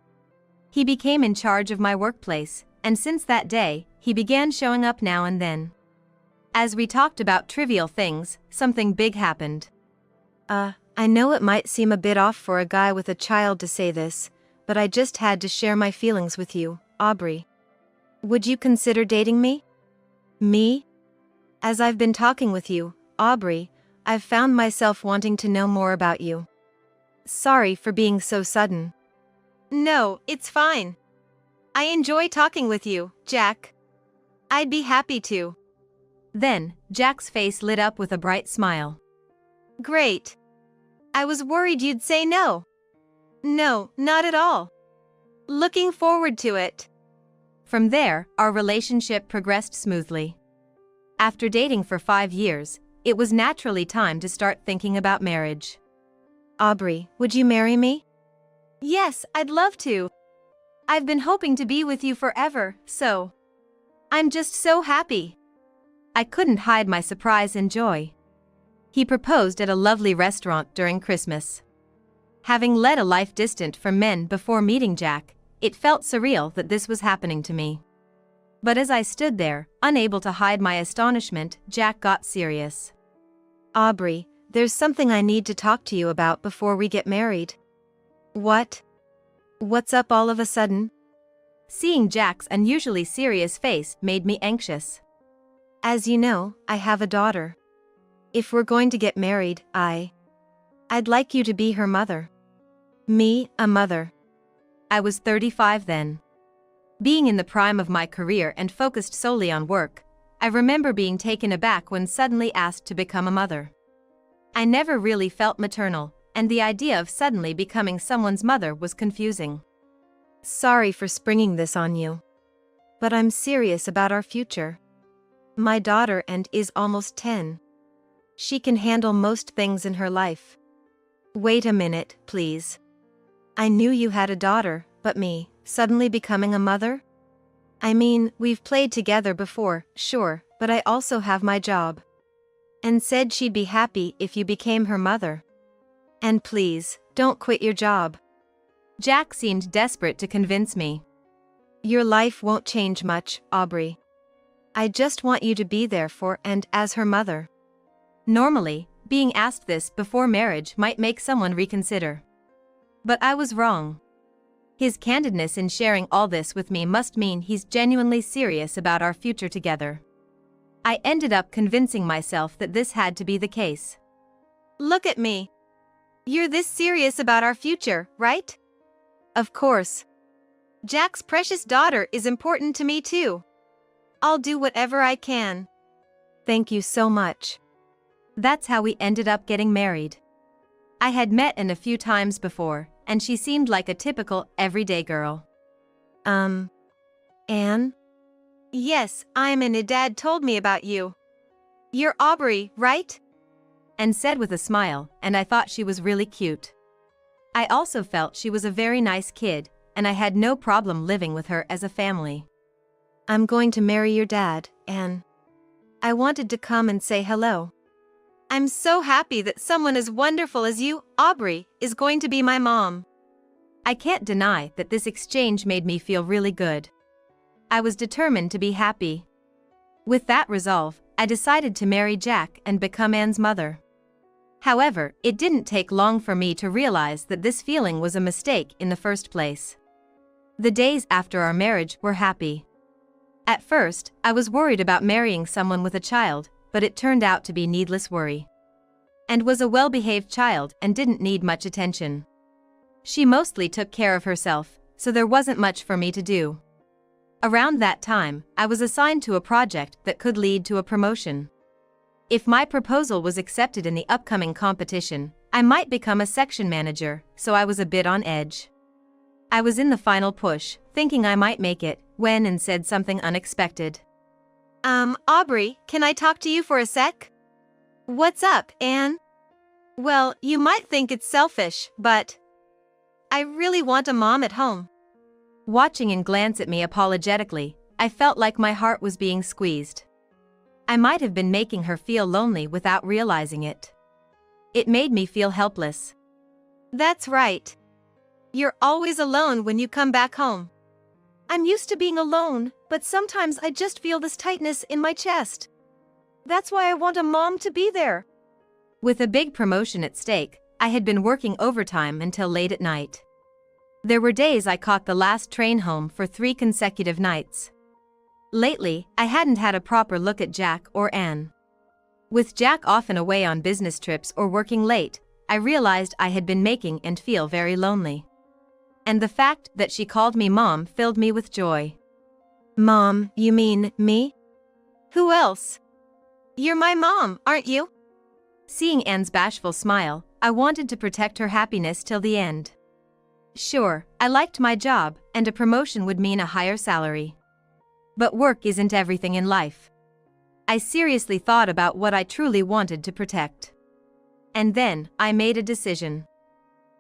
He became in charge of my workplace, and since that day, he began showing up now and then. As we talked about trivial things, something big happened.
I know it might seem a bit off for a guy with a child to say this, but I just had to share my feelings with you, Aubrey. Would you consider dating me? Me? As I've been talking with you, Aubrey, I've found myself wanting to know more about you. Sorry for being so sudden. No, it's fine. I enjoy talking with you, Jack. I'd be happy to.
Then, Jack's face lit up with a bright smile.
Great. I was worried you'd say no. No, not at all. Looking forward to it.
From there, our relationship progressed smoothly. After dating for 5 years, it was naturally time to start thinking about marriage.
Aubrey, would you marry me? Yes, I'd love to. I've been hoping to be with you forever, so. I'm just so happy.
I couldn't hide my surprise and joy. He proposed at a lovely restaurant during Christmas. Having led a life distant from men before meeting Jack, it felt surreal that this was happening to me. But as I stood there, unable to hide my astonishment, Jack got serious.
Aubrey, there's something I need to talk to you about before we get married. What? What's up all of a sudden?
Seeing Jack's unusually serious face made me anxious.
As you know, I have a daughter. If we're going to get married, I'd like you to be her mother. Me, a mother.
I was 35 then. Being in the prime of my career and focused solely on work, I remember being taken aback when suddenly asked to become a mother. I never really felt maternal, and the idea of suddenly becoming someone's mother was confusing.
Sorry for springing this on you. But I'm serious about our future. My daughter is almost 10. She can handle most things in her life. Wait a minute, please. I knew you had a daughter, but me, suddenly becoming a mother? I mean, we've played together before, sure, but I also have my job. And said she'd be happy if you became her mother. And please, don't quit your job.
Jack seemed desperate to convince me.
Your life won't change much, Aubrey. I just want you to be there for and as her mother.
Normally, being asked this before marriage might make someone reconsider. But I was wrong. His candidness in sharing all this with me must mean he's genuinely serious about our future together. I ended up convincing myself that this had to be the case.
Look at me. You're this serious about our future, right? Of course. Jack's precious daughter is important to me too. I'll do whatever I can. Thank you so much.
That's how we ended up getting married. I had met Anne a few times before, and she seemed like a typical, everyday girl.
Anne? Yes, I'm Anne. Dad told me about you. You're Aubrey, right?
Anne said with a smile, and I thought she was really cute. I also felt she was a very nice kid, and I had no problem living with her as a family.
I'm going to marry your dad, Anne. I wanted to come and say hello. I'm so happy that someone as wonderful as you, Aubrey, is going to be my mom.
I can't deny that this exchange made me feel really good. I was determined to be happy. With that resolve, I decided to marry Jack and become Anne's mother. However, it didn't take long for me to realize that this feeling was a mistake in the first place. The days after our marriage were happy. At first, I was worried about marrying someone with a child, but it turned out to be needless worry. And was a well-behaved child and didn't need much attention. She mostly took care of herself, so there wasn't much for me to do. Around that time, I was assigned to a project that could lead to a promotion. If my proposal was accepted in the upcoming competition, I might become a section manager, so I was a bit on edge. I was in the final push, thinking I might make it, when Anne said something unexpected.
Aubrey, can I talk to you for a sec? What's up, Anne? Well, you might think it's selfish, but I really want a mom at home.
Watching Anne glance at me apologetically, I felt like my heart was being squeezed. I might have been making her feel lonely without realizing it. It made me feel helpless.
That's right. You're always alone when you come back home. I'm used to being alone, but sometimes I just feel this tightness in my chest. That's why I want a mom to be there.
With a big promotion at stake, I had been working overtime until late at night. There were days I caught the last train home for 3 consecutive nights. Lately, I hadn't had a proper look at Jack or Anne. With Jack often away on business trips or working late, I realized I had been making Anne feel very lonely. And the fact that she called me Mom filled me with joy.
Mom, you mean me? Who else? You're my mom, aren't you?
Seeing Anne's bashful smile, I wanted to protect her happiness till the end. Sure, I liked my job, and a promotion would mean a higher salary. But work isn't everything in life. I seriously thought about what I truly wanted to protect. And then, I made a decision.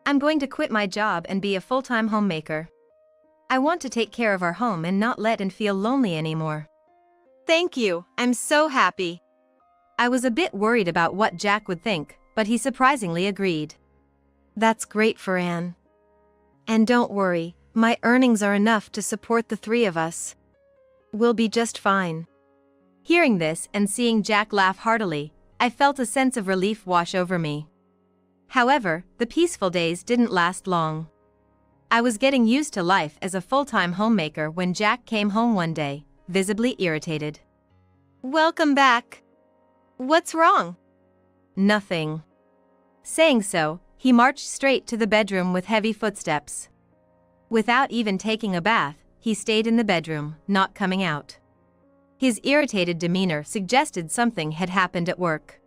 I'm going to quit my job and be a full-time homemaker. I want to take care of our home and not let Anne feel lonely anymore.
Thank you, I'm so happy.
I was a bit worried about what Jack would think, but he surprisingly agreed.
That's great for Anne. And don't worry, my earnings are enough to support the 3 of us. We'll be just fine.
Hearing this and seeing Jack laugh heartily, I felt a sense of relief wash over me. However, the peaceful days didn't last long. I was getting used to life as a full-time homemaker when Jack came home one day, visibly irritated.
Welcome back. What's wrong?
Nothing. Saying so, he marched straight to the bedroom with heavy footsteps. Without even taking a bath, he stayed in the bedroom, not coming out. His irritated demeanor suggested something had happened at work.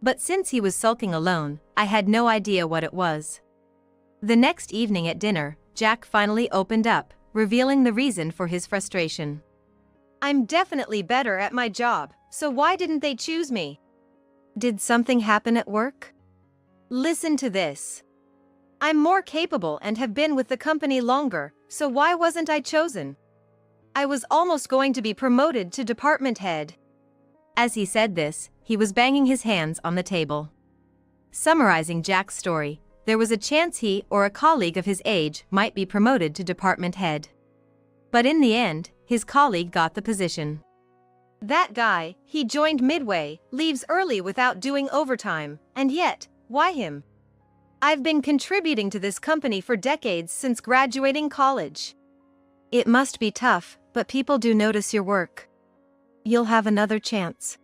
But since he was sulking alone, I had no idea what it was. The next evening at dinner, Jack finally opened up, revealing the reason for his frustration.
I'm definitely better at my job, so why didn't they choose me? Did something happen at work? Listen to this. I'm more capable and have been with the company longer, so why wasn't I chosen? I was almost going to be promoted to department head.
As he said this, he was banging his hands on the table. Summarizing Jack's story, there was a chance he or a colleague of his age might be promoted to department head. But in the end, his colleague got the position.
That guy, he joined midway, leaves early without doing overtime, and yet, why him? I've been contributing to this company for decades since graduating college. It must be tough, but people do notice your work. You'll have another chance.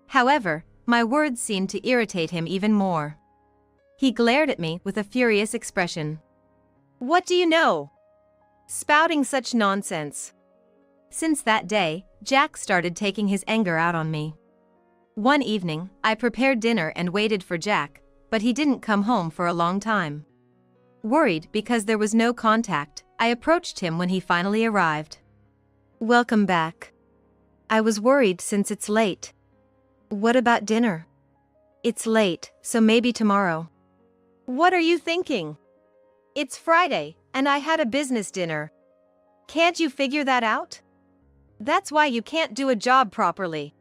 However, my words seemed to irritate him even more. He glared at me with a furious expression.
What do you know? Spouting such nonsense.
Since that day, Jack started taking his anger out on me. One evening, I prepared dinner and waited for Jack, but he didn't come home for a long time. Worried because there was no contact, I approached him when he finally arrived.
Welcome back. I was worried since it's late. What about dinner? It's late, so maybe tomorrow. What are you thinking? It's Friday, and I had a business dinner. Can't you figure that out? That's why you can't do a job properly.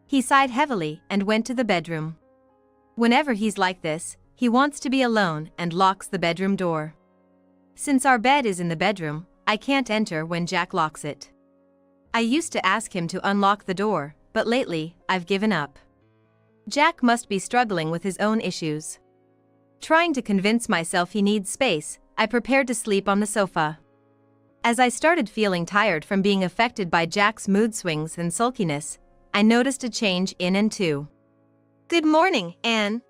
He sighed heavily and went to the bedroom. Whenever he's like this, he wants to be alone and locks the bedroom door. Since our bed is in the bedroom, I can't enter when Jack locks it. I used to ask him to unlock the door, but lately, I've given up. Jack must be struggling with his own issues. Trying to convince myself he needs space, I prepared to sleep on the sofa. As I started feeling tired from being affected by Jack's mood swings and sulkiness, I noticed a change in Anne too.
Good morning, Anne.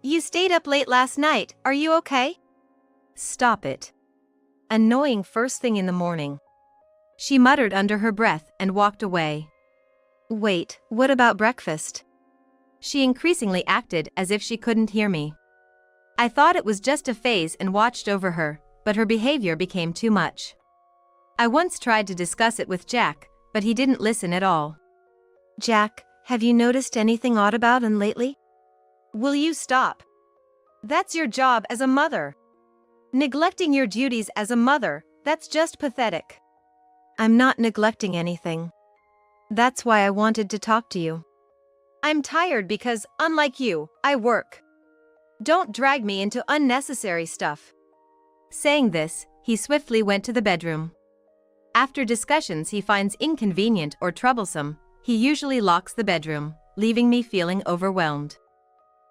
You stayed up late last night, are you okay?
Stop it. Annoying first thing in the morning. She muttered under her breath and walked away.
Wait, what about breakfast?
She increasingly acted as if she couldn't hear me. I thought it was just a phase and watched over her, but her behavior became too much. I once tried to discuss it with Jack, but he didn't listen at all.
Jack, have you noticed anything odd about Anne lately? Will you stop? That's your job as a mother. Neglecting your duties as a mother, that's just pathetic. I'm not neglecting anything. That's why I wanted to talk to you. I'm tired because, unlike you, I work. Don't drag me into unnecessary stuff.
Saying this, he swiftly went to the bedroom. After discussions he finds inconvenient or troublesome, he usually locks the bedroom, leaving me feeling overwhelmed.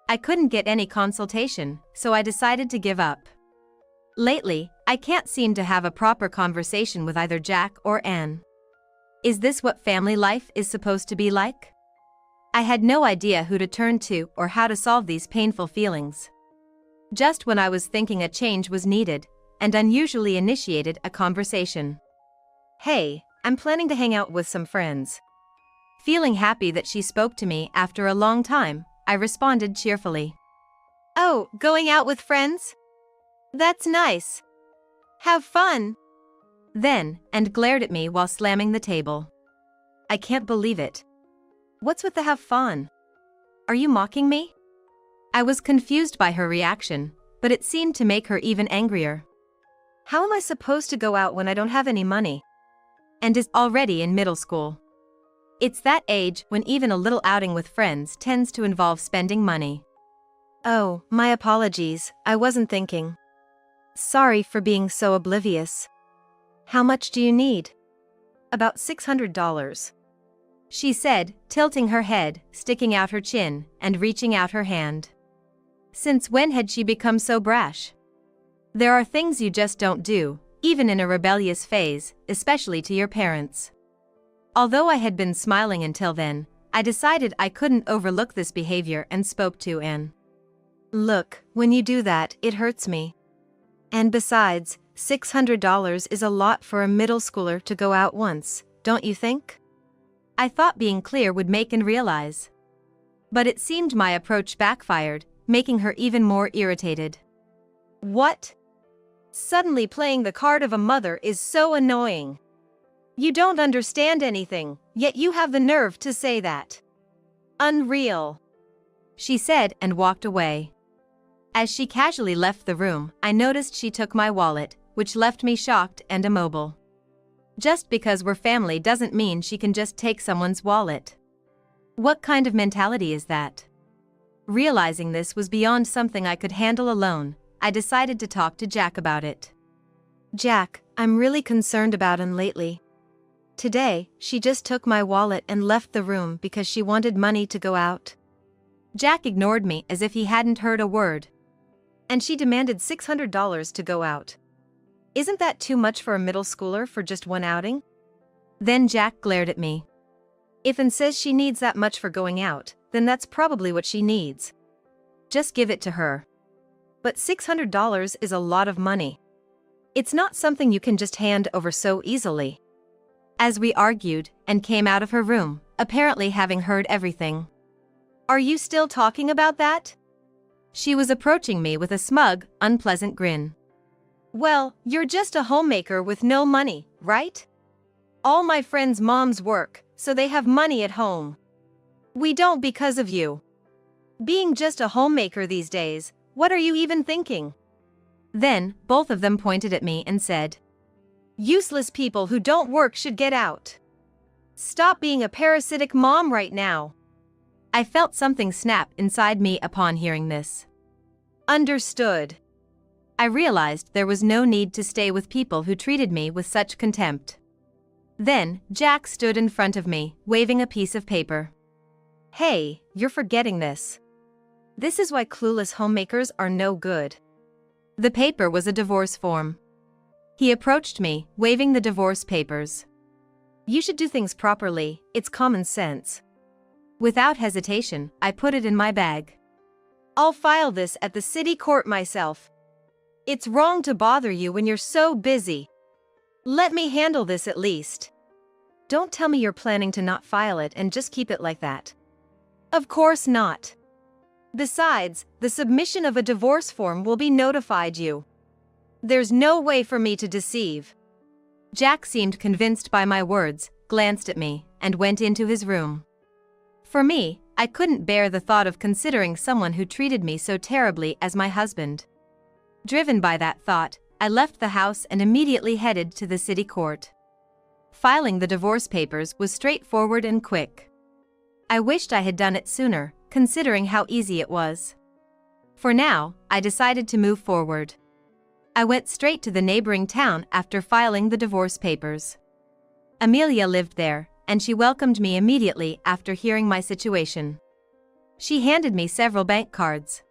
I couldn't get any consultation, so I decided to give up. Lately, I can't seem to have a proper conversation with either Jack or Anne. Is this what family life is supposed to be like? I had no idea who to turn to or how to solve these painful feelings. Just when I was thinking a change was needed, and unusually initiated a conversation.
Hey, I'm planning to hang out with some friends.
Feeling happy that she spoke to me after a long time, I responded cheerfully.
Oh, going out with friends? That's nice. Have fun.
Then, and glared at me while slamming the table. I can't believe it. What's with the have fun? Are you mocking me? I was confused by her reaction, but it seemed to make her even angrier.
How am I supposed to go out when I don't have any money?
And is already in middle school. It's that age when even a little outing with friends tends to involve spending money.
Oh, my apologies, I wasn't thinking. Sorry for being so oblivious. How much do you need?
About $600. She said, tilting her head, sticking out her chin, and reaching out her hand. Since when had she become so brash? There are things you just don't do, even in a rebellious phase, especially to your parents. Although I had been smiling until then, I decided I couldn't overlook this behavior and spoke to Anne.
Look, when you do that, it hurts me. And besides, $600 is a lot for a middle schooler to go out once, don't you think?
I thought being clear would make Anne realize. But it seemed my approach backfired, making her even more irritated.
What? Suddenly playing the card of a mother is so annoying. You don't understand anything, yet you have the nerve to say that. Unreal.
She said and walked away. As she casually left the room, I noticed she took my wallet, which left me shocked and immobile. Just because we're family doesn't mean she can just take someone's wallet. What kind of mentality is that? Realizing this was beyond something I could handle alone, I decided to talk to Jack about it.
Jack, I'm really concerned about Anne lately. Today, she just took my wallet and left the room because she wanted money to go out.
Jack ignored me as if he hadn't heard a word.
And she demanded $600 to go out. Isn't that too much for a middle schooler for just one outing?
Then Jack glared at me.
If Anne says she needs that much for going out, then that's probably what she needs.
Just give it to her.
But $600 is a lot of money. It's not something you can just hand over so easily.
As we argued, and came out of her room, apparently having heard everything.
Are you still talking about that?
She was approaching me with a smug, unpleasant grin.
Well, you're just a homemaker with no money, right? All my friends' moms work, so they have money at home. We don't because of you. Being just a homemaker these days, what are you even thinking?
Then, both of them pointed at me and said,
Useless people who don't work should get out. Stop being a parasitic mom right now.
I felt something snap inside me upon hearing this.
Understood.
I realized there was no need to stay with people who treated me with such contempt. Then, Jack stood in front of me, waving a piece of paper.
Hey, you're forgetting this. This is why clueless homemakers are no good.
The paper was a divorce form. He approached me, waving the divorce papers.
You should do things properly, it's common sense.
Without hesitation, I put it in my bag.
I'll file this at the city court myself. It's wrong to bother you when you're so busy. Let me handle this at least. Don't tell me you're planning to not file it and just keep it like that. Of course not. Besides, the submission of a divorce form will be notified you. There's no way for me to deceive.
Jack seemed convinced by my words, glanced at me, and went into his room. For me, I couldn't bear the thought of considering someone who treated me so terribly as my husband. Driven by that thought, I left the house and immediately headed to the city court. Filing the divorce papers was straightforward and quick. I wished I had done it sooner, considering how easy it was. For now, I decided to move forward. I went straight to the neighboring town after filing the divorce papers. Amelia lived there, and she welcomed me immediately after hearing my situation. She handed me several bank cards.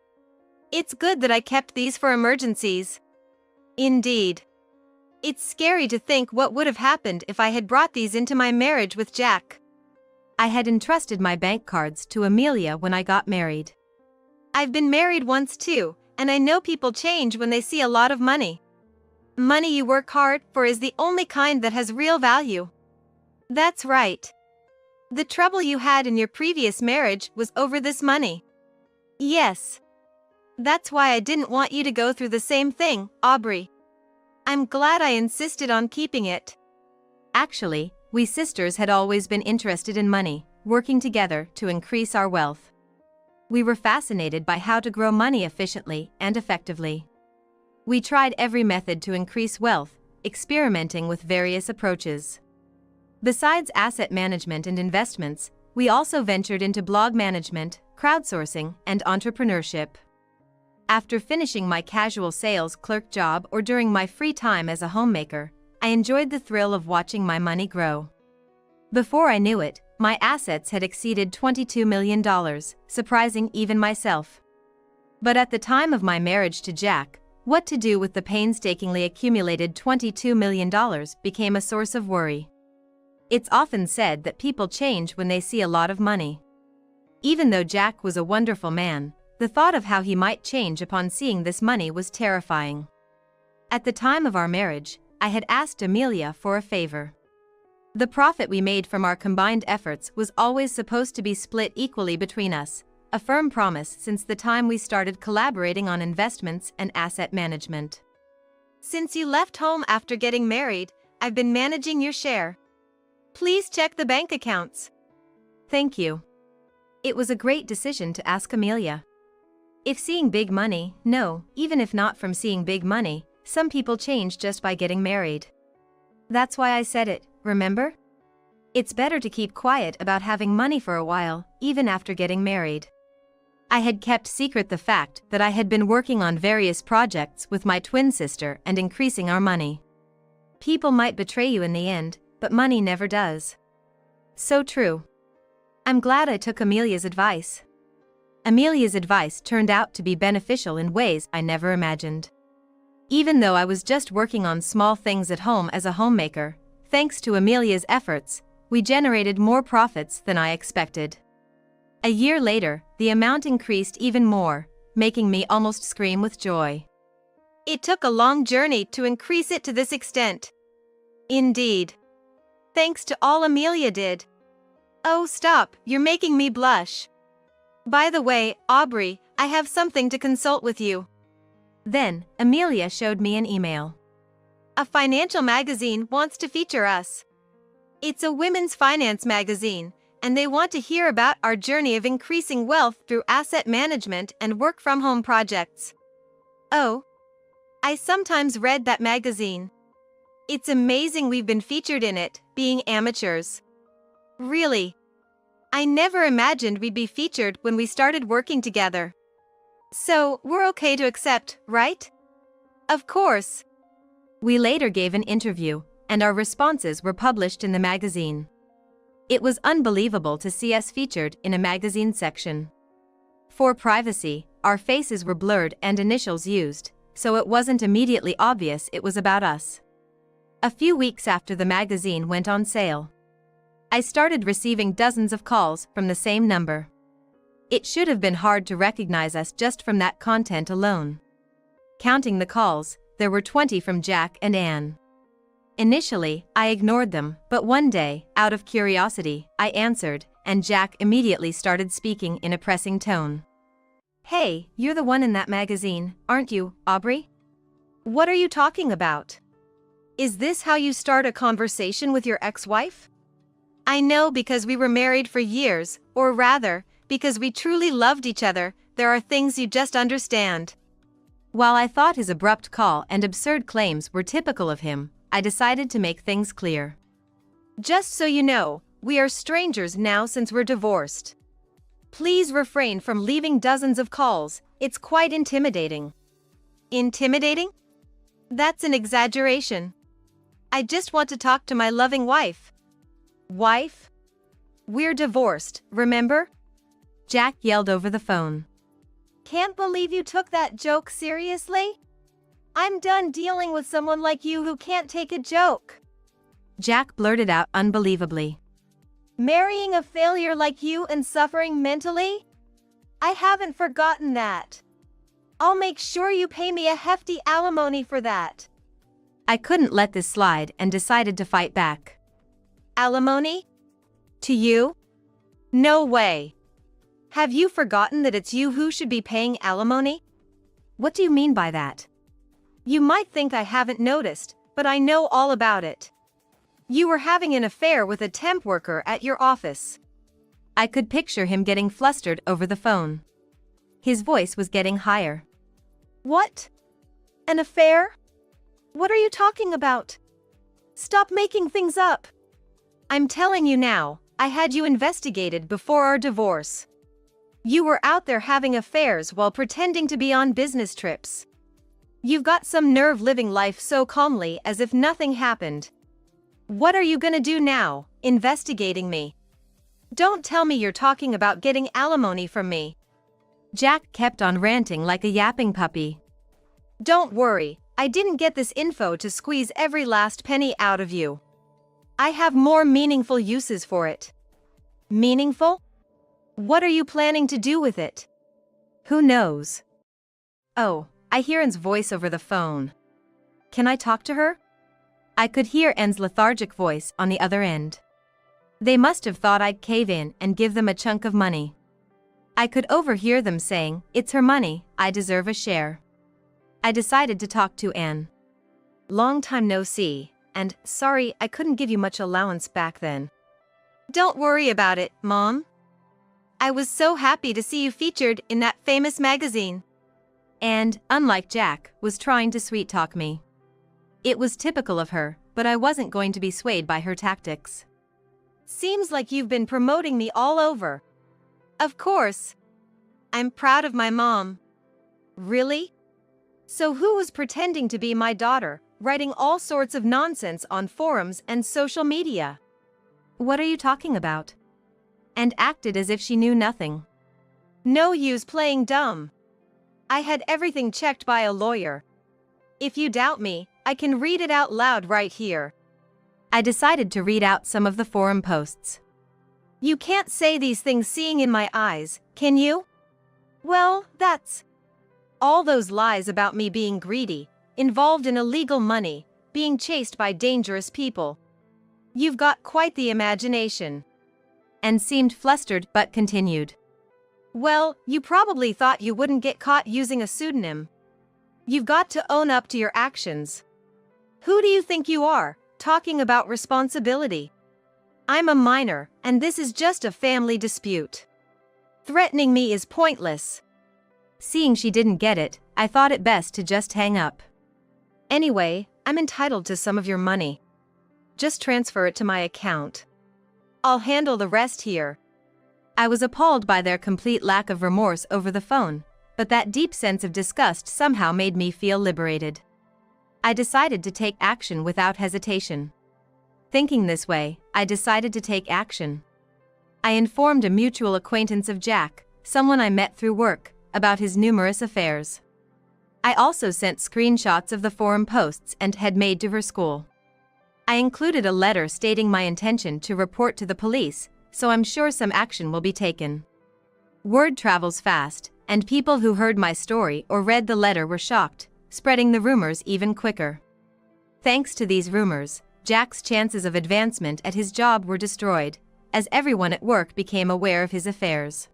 It's good that I kept these for emergencies. Indeed. It's scary to think what would have happened if I had brought these into my marriage with Jack.
I had entrusted my bank cards to Amelia when I got married.
I've been married once too, and I know people change when they see a lot of money. Money you work hard for is the only kind that has real value. That's right. The trouble you had in your previous marriage was over this money. Yes. That's why I didn't want you to go through the same thing, Aubrey. I'm glad I insisted on keeping it.
Actually, we sisters had always been interested in money, working together to increase our wealth. We were fascinated by how to grow money efficiently and effectively. We tried every method to increase wealth, experimenting with various approaches. Besides asset management and investments, we also ventured into blog management, crowdsourcing, and entrepreneurship. After finishing my casual sales clerk job or during my free time as a homemaker, I enjoyed the thrill of watching my money grow. Before I knew it, my assets had exceeded $22 million, surprising even myself. But at the time of my marriage to Jack, what to do with the painstakingly accumulated $22 million became a source of worry. It's often said that people change when they see a lot of money. Even though Jack was a wonderful man, the thought of how he might change upon seeing this money was terrifying. At the time of our marriage, I had asked Amelia for a favor. The profit we made from our combined efforts was always supposed to be split equally between us, a firm promise since the time we started collaborating on investments and asset management.
Since you left home after getting married, I've been managing your share. Please check the bank accounts.
Thank you. It was a great decision to ask Amelia. If seeing big money, no, even if not from seeing big money, some people change just by getting married. That's why I said it, remember? It's better to keep quiet about having money for a while, even after getting married. I had kept secret the fact that I had been working on various projects with my twin sister and increasing our money. People might betray you in the end, but money never does. So true. I'm glad I took Amelia's advice. Amelia's advice turned out to be beneficial in ways I never imagined. Even though I was just working on small things at home as a homemaker, thanks to Amelia's efforts, we generated more profits than I expected. A year later, the amount increased even more, making me almost scream with joy.
It took a long journey to increase it to this extent. Indeed. Thanks to all Amelia did. Oh, stop, you're making me blush. By the way, Aubrey, I have something to consult with you.
Then, Amelia showed me an email.
A financial magazine wants to feature us. It's a women's finance magazine, and they want to hear about our journey of increasing wealth through asset management and work-from-home projects. Oh, I sometimes read that magazine. It's amazing we've been featured in it, being amateurs. Really. I never imagined we'd be featured when we started working together. So, we're okay to accept, right? Of course.
We later gave an interview, and our responses were published in the magazine. It was unbelievable to see us featured in a magazine section. For privacy, our faces were blurred and initials used, so it wasn't immediately obvious it was about us. A few weeks after the magazine went on sale, I started receiving dozens of calls from the same number. It should have been hard to recognize us just from that content alone. Counting the calls, there were 20 from Jack and Anne. Initially, I ignored them, but one day, out of curiosity, I answered, and Jack immediately started speaking in a pressing tone. "Hey, you're the one in that magazine, aren't you, Aubrey?
What are you talking about? Is this how you start a conversation with your ex-wife? I know, because we were married for years, or rather, because we truly loved each other, there are things you just understand."
While I thought his abrupt call and absurd claims were typical of him, I decided to make things clear.
"Just so you know, we are strangers now since we're divorced. Please refrain from leaving dozens of calls, it's quite intimidating." Intimidating? That's an exaggeration. I just want to talk to my loving wife. Wife? We're divorced, remember?
Jack yelled over the phone.
Can't believe you took that joke seriously? I'm done dealing with someone like you who can't take a joke.
Jack blurted out unbelievably.
Marrying a failure like you and suffering mentally? I haven't forgotten that. I'll make sure you pay me a hefty alimony for that.
I couldn't let this slide and decided to fight back.
Alimony? To you? No way. Have you forgotten that it's you who should be paying alimony?
What do you mean by that?
You might think I haven't noticed, but I know all about it. You were having an affair with a temp worker at your office.
I could picture him getting flustered over the phone. His voice was getting higher.
What? An affair? What are you talking about? Stop making things up. I'm telling you now, I had you investigated before our divorce. You were out there having affairs while pretending to be on business trips. You've got some nerve living life so calmly as if nothing happened. What are you gonna do now, investigating me? Don't tell me you're talking about getting alimony from me.
Jack kept on ranting like a yapping puppy.
Don't worry, I didn't get this info to squeeze every last penny out of you. I have more meaningful uses for it. Meaningful? What are you planning to do with it?
Who knows? Oh, I hear Anne's voice over the phone. Can I talk to her? I could hear Anne's lethargic voice on the other end. They must have thought I'd cave in and give them a chunk of money. I could overhear them saying, "It's her money, I deserve a share." I decided to talk to Anne. "Long time no see, and sorry I couldn't give you much allowance back then."
Don't worry about it, Mom. I was so happy to see you featured in that famous magazine.
And, unlike Jack, was trying to sweet-talk me. It was typical of her, but I wasn't going to be swayed by her tactics.
Seems like you've been promoting me all over. Of course. I'm proud of my mom. Really? So who was pretending to be my daughter, writing all sorts of nonsense on forums and social media?
What are you talking about? And acted as if she knew nothing.
No use playing dumb. I had everything checked by a lawyer. If you doubt me, I can read it out loud right here.
I decided to read out some of the forum posts.
You can't say these things seeing in my eyes, can you? Well, that's all those lies about me being greedy, involved in illegal money, being chased by dangerous people. You've got quite the imagination.
And seemed flustered but continued.
Well, you probably thought you wouldn't get caught using a pseudonym. You've got to own up to your actions. Who do you think you are, talking about responsibility? I'm a minor, and this is just a family dispute. Threatening me is pointless.
Seeing she didn't get it, I thought it best to just hang up.
Anyway, I'm entitled to some of your money. Just transfer it to my account. I'll handle the rest here.
I was appalled by their complete lack of remorse over the phone, but that deep sense of disgust somehow made me feel liberated. I decided to take action without hesitation. Thinking this way, I decided to take action. I informed a mutual acquaintance of Jack, someone I met through work, about his numerous affairs. I also sent screenshots of the forum posts and had made to her school. I included a letter stating my intention to report to the police, so I'm sure some action will be taken. Word travels fast, and people who heard my story or read the letter were shocked, spreading the rumors even quicker. Thanks to these rumors, Jack's chances of advancement at his job were destroyed, as everyone at work became aware of his affairs.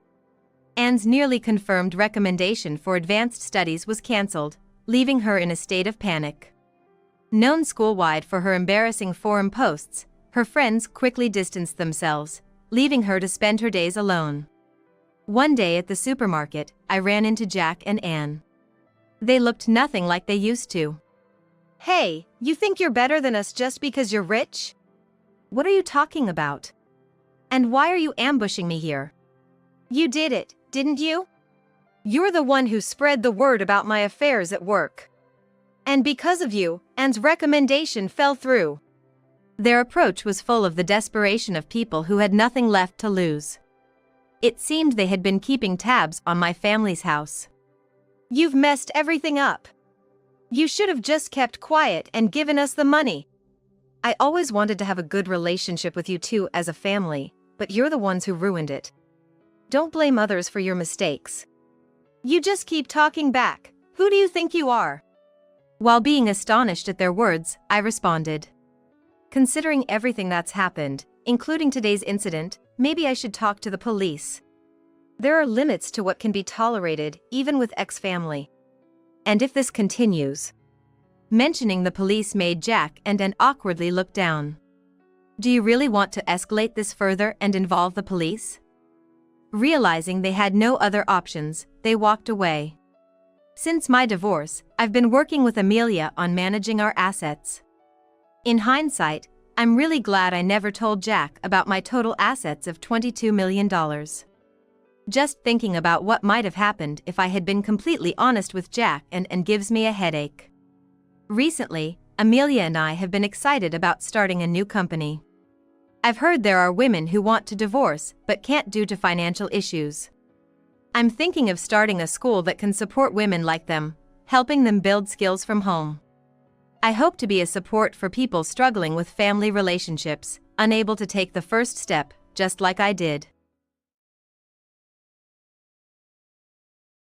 Anne's nearly confirmed recommendation for advanced studies was cancelled, leaving her in a state of panic. Known schoolwide for her embarrassing forum posts, her friends quickly distanced themselves, leaving her to spend her days alone. One day at the supermarket, I ran into Jack and Anne. They looked nothing like they used to.
Hey, you think you're better than us just because you're rich?
What are you talking about? And why are you ambushing me here?
You did it, didn't you? You're the one who spread the word about my affairs at work. And because of you, Anne's recommendation fell through.
Their approach was full of the desperation of people who had nothing left to lose. It seemed they had been keeping tabs on my family's house.
You've messed everything up. You should have just kept quiet and given us the money. I always wanted to have a good relationship with you two as a family, but you're the ones who ruined it. Don't blame others for your mistakes. You just keep talking back. Who do you think you are?
While being astonished at their words, I responded. Considering everything that's happened, including today's incident, maybe I should talk to the police.
There are limits to what can be tolerated, even with ex-family.
And if this continues? Mentioning the police made Jack and Anne awkwardly look down. Do you really want to escalate this further and involve the police? Realizing they had no other options, they walked away. Since my divorce, I've been working with Amelia on managing our assets. In hindsight, I'm really glad I never told Jack about my total assets of $22 million. Just thinking about what might have happened if I had been completely honest with Jack and gives me a headache. Recently, Amelia and I have been excited about starting a new company. I've heard there are women who want to divorce but can't due to financial issues. I'm thinking of starting a school that can support women like them, helping them build skills from home. I hope to be a support for people struggling with family relationships, unable to take the first step, just like I did.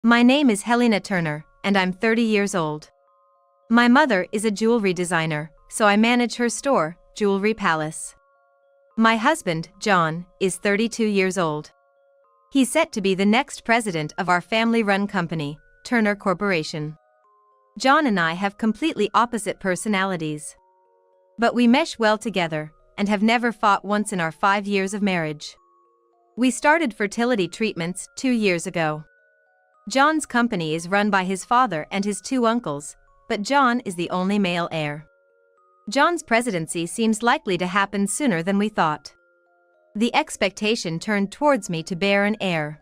My name is Helena Turner, and I'm 30 years old. My mother is a jewelry designer, so I manage her store, Jewelry Palace. My husband, John, is 32 years old. He's set to be the next president of our family-run company, Turner Corporation. John and I have completely opposite personalities. But we mesh well together, and have never fought once in our 5 years of marriage. We started fertility treatments 2 years ago. John's company is run by his father and his 2 uncles, but John is the only male heir. John's presidency seems likely to happen sooner than we thought. The expectation turned towards me to bear an heir.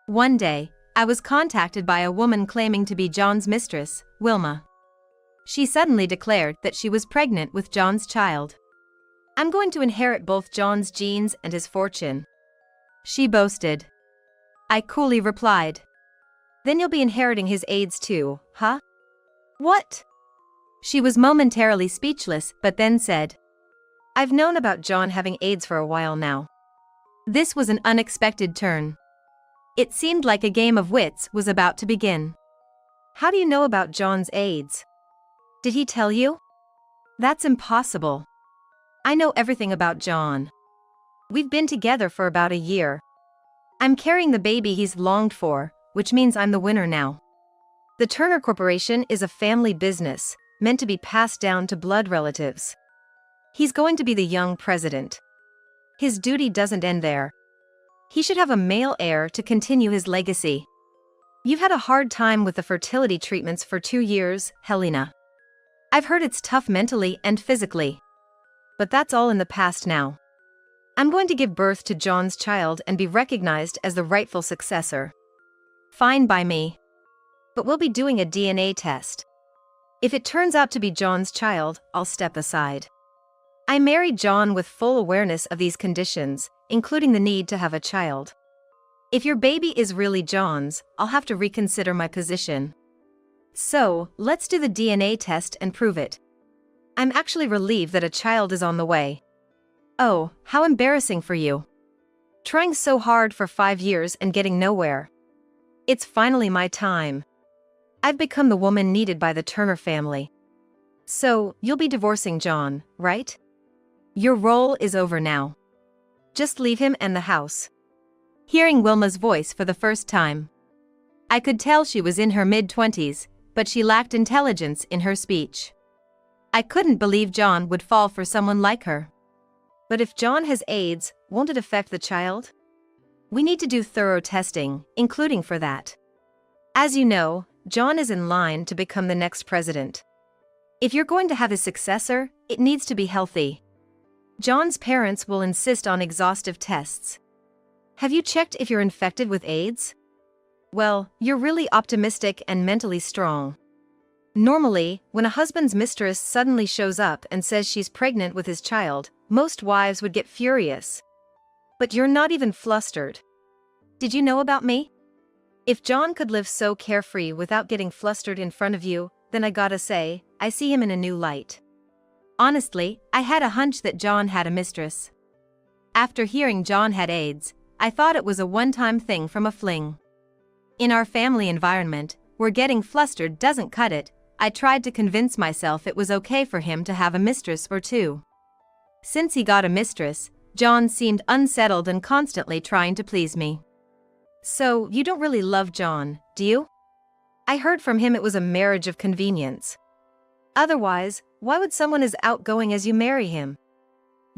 One day, I was contacted by a woman claiming to be John's mistress, Wilma. She suddenly declared that she was pregnant with John's child.
I'm going to inherit both John's genes and his fortune,
she boasted. I coolly replied.
Then you'll be inheriting his AIDS too, huh? What?
She was momentarily speechless, but then said,
I've known about John having AIDS for a while now.
This was an unexpected turn. It seemed like a game of wits was about to begin.
How do you know about John's AIDS? Did he tell you?
That's impossible.
I know everything about John. We've been together for about a year. I'm carrying the baby he's longed for, which means I'm the winner now. The Turner Corporation is a family business, meant to be passed down to blood relatives. He's going to be the young president.
His duty doesn't end there. He should have a male heir to continue his legacy. You've had a hard time with the fertility treatments for 2 years, Helena. I've heard it's tough mentally and physically. But that's all in the past now. I'm going to give birth to John's child and be recognized as the rightful successor. Fine by me. But we'll be doing a DNA test. If it turns out to be John's child, I'll step aside. I married John with full awareness of these conditions, including the need to have a child. If your baby is really John's, I'll have to reconsider my position. So, let's do the DNA test and prove it. I'm actually relieved that a child is on the way. Oh, how embarrassing for you. Trying so hard for 5 years and getting nowhere. It's finally my time. I've become the woman needed by the Turner family. So, you'll be divorcing John, right? Your role is over now. Just leave him and the house. Hearing Wilma's voice for the first time, I could tell she was in her mid-20s, but she lacked intelligence in her speech. I couldn't believe John would fall for someone like her. But if John has AIDS, won't it affect the child? We need to do thorough testing, including for that. As you know, John is in line to become the next president. If you're going to have a successor, it needs to be healthy. John's parents will insist on exhaustive tests. Have you checked if you're infected with AIDS? Well, you're really optimistic and mentally strong. Normally, when a husband's mistress suddenly shows up and says she's pregnant with his child, most wives would get furious. But you're not even flustered. Did you know about me? If John could live so carefree without getting flustered in front of you, then I gotta say, I see him in a new light. Honestly, I had a hunch that John had a mistress. After hearing John had AIDS, I thought it was a one-time thing from a fling. In our family environment, where getting flustered doesn't cut it, I tried to convince myself it was okay for him to have a mistress or two. Since he got a mistress, John seemed unsettled and constantly trying to please me. So, you don't really love John, do you? I heard from him it was a marriage of convenience. Otherwise, why would someone as outgoing as you marry him?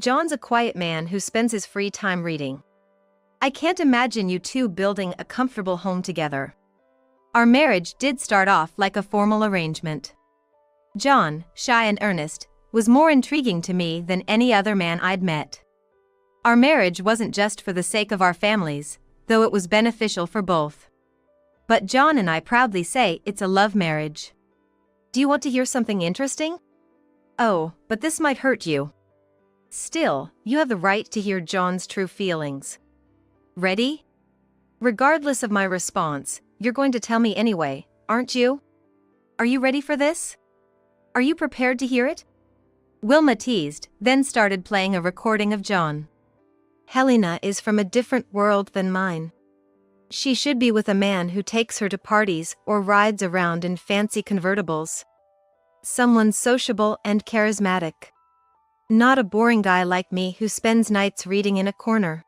John's a quiet man who spends his free time reading. I can't imagine you two building a comfortable home together. Our marriage did start off like a formal arrangement. John, shy and earnest, was more intriguing to me than any other man I'd met. Our marriage wasn't just for the sake of our families, though it was beneficial for both. But John and I proudly say it's a love marriage. Do you want to hear something interesting? Oh, but this might hurt you. Still, you have the right to hear John's true feelings. Ready? Regardless of my response, you're going to tell me anyway, aren't you? Are you ready for this? Are you prepared to hear it? Wilma teased, then started playing a recording of John. Helena is from a different world than mine. She should be with a man who takes her to parties or rides around in fancy convertibles. Someone sociable and charismatic. Not a boring guy like me who spends nights reading in a corner.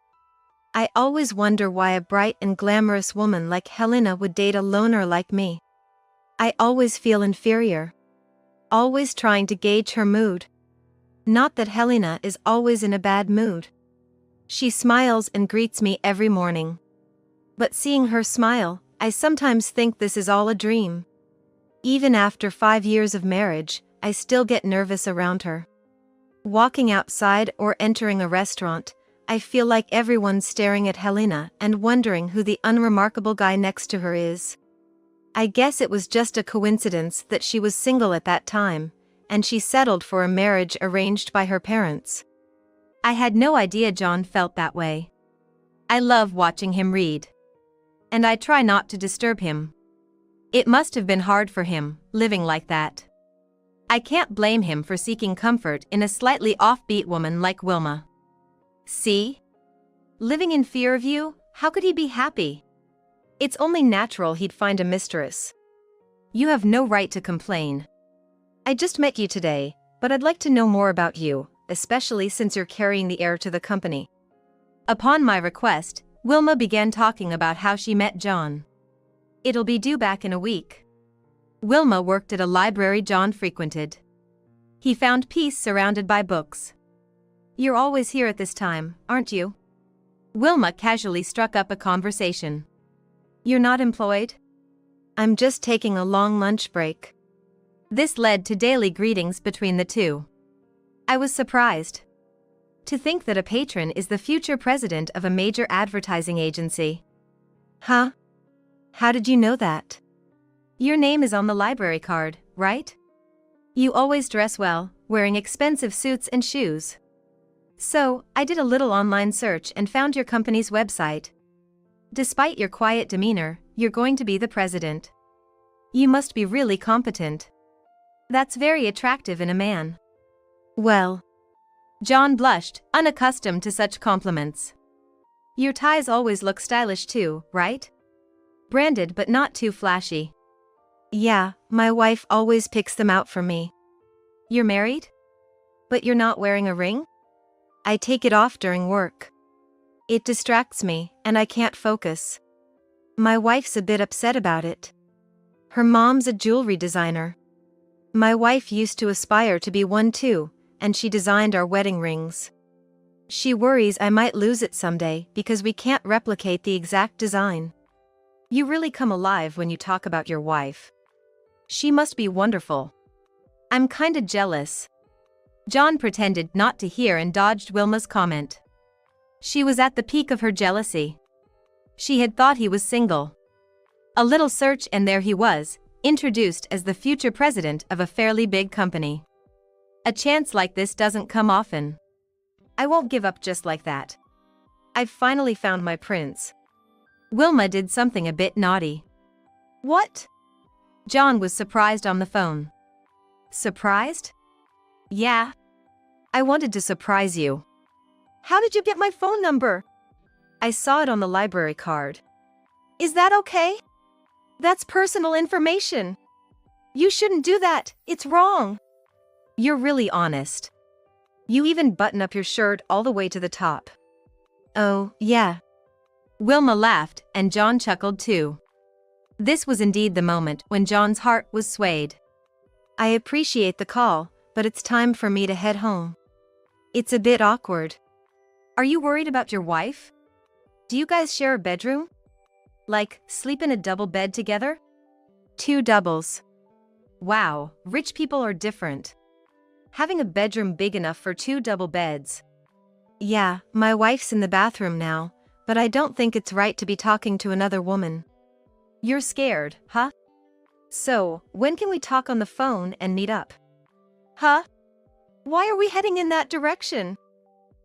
I always wonder why a bright and glamorous woman like Helena would date a loner like me. I always feel inferior. Always trying to gauge her mood. Not that Helena is always in a bad mood. She smiles and greets me every morning. But seeing her smile, I sometimes think this is all a dream. Even after 5 years of marriage, I still get nervous around her. Walking outside or entering a restaurant, I feel like everyone's staring at Helena and wondering who the unremarkable guy next to her is. I guess it was just a coincidence that she was single at that time, and she settled for a marriage arranged by her parents. I had no idea John felt that way. I love watching him read. And I try not to disturb him. It must have been hard for him, living like that. I can't blame him for seeking comfort in a slightly offbeat woman like Wilma. See? Living in fear of you, how could he be happy? It's only natural he'd find a mistress. You have no right to complain. I just met you today, but I'd like to know more about you, especially since you're carrying the heir to the company. Upon my request, Wilma began talking about how she met John. It'll be due back in a week. Wilma worked at a library John frequented. He found peace surrounded by books. You're always here at this time, aren't you? Wilma casually struck up a conversation. You're not employed?
I'm just taking a long lunch break.
This led to daily greetings between the two. I was surprised to think that a patron is the future president of a major advertising agency.
Huh? How did you know that?
Your name is on the library card, right? You always dress well, wearing expensive suits and shoes. So, I did a little online search and found your company's website. Despite your quiet demeanor, you're going to be the president. You must be really competent. That's very attractive in a man.
Well,
John blushed, unaccustomed to such compliments. Your ties always look stylish too, right? Branded but not too flashy.
Yeah, my wife always picks them out for me.
You're married? But you're not wearing a ring?
I take it off during work. It distracts me, and I can't focus. My wife's a bit upset about it. Her mom's a jewelry designer. My wife used to aspire to be one too, and she designed our wedding rings. She worries I might lose it someday because we can't replicate the exact design.
You really come alive when you talk about your wife. She must be wonderful. I'm kinda jealous. John pretended not to hear and dodged Wilma's comment. She was at the peak of her jealousy. She had thought he was single. A little search and there he was, introduced as the future president of a fairly big company. A chance like this doesn't come often. I won't give up just like that. I've finally found my prince. Wilma did something a bit naughty.
What?
John was surprised on the phone. Surprised?
Yeah.
I wanted to surprise you.
How did you get my phone number?
I saw it on the library card.
Is that okay? That's personal information. You shouldn't do that, it's wrong.
You're really honest. You even button up your shirt all the way to the top.
Oh, yeah.
Wilma laughed, and John chuckled too. This was indeed the moment when John's heart was swayed.
I appreciate the call, but it's time for me to head home. It's a bit awkward.
Are you worried about your wife? Do you guys share a bedroom? Like, sleep in a double bed together?
2 doubles.
Wow, rich people are different. Having a bedroom big enough for 2 double beds.
Yeah, my wife's in the bathroom now, but I don't think it's right to be talking to another woman.
You're scared, huh? So, when can we talk on the phone and meet up?
Huh? Why are we heading in that direction?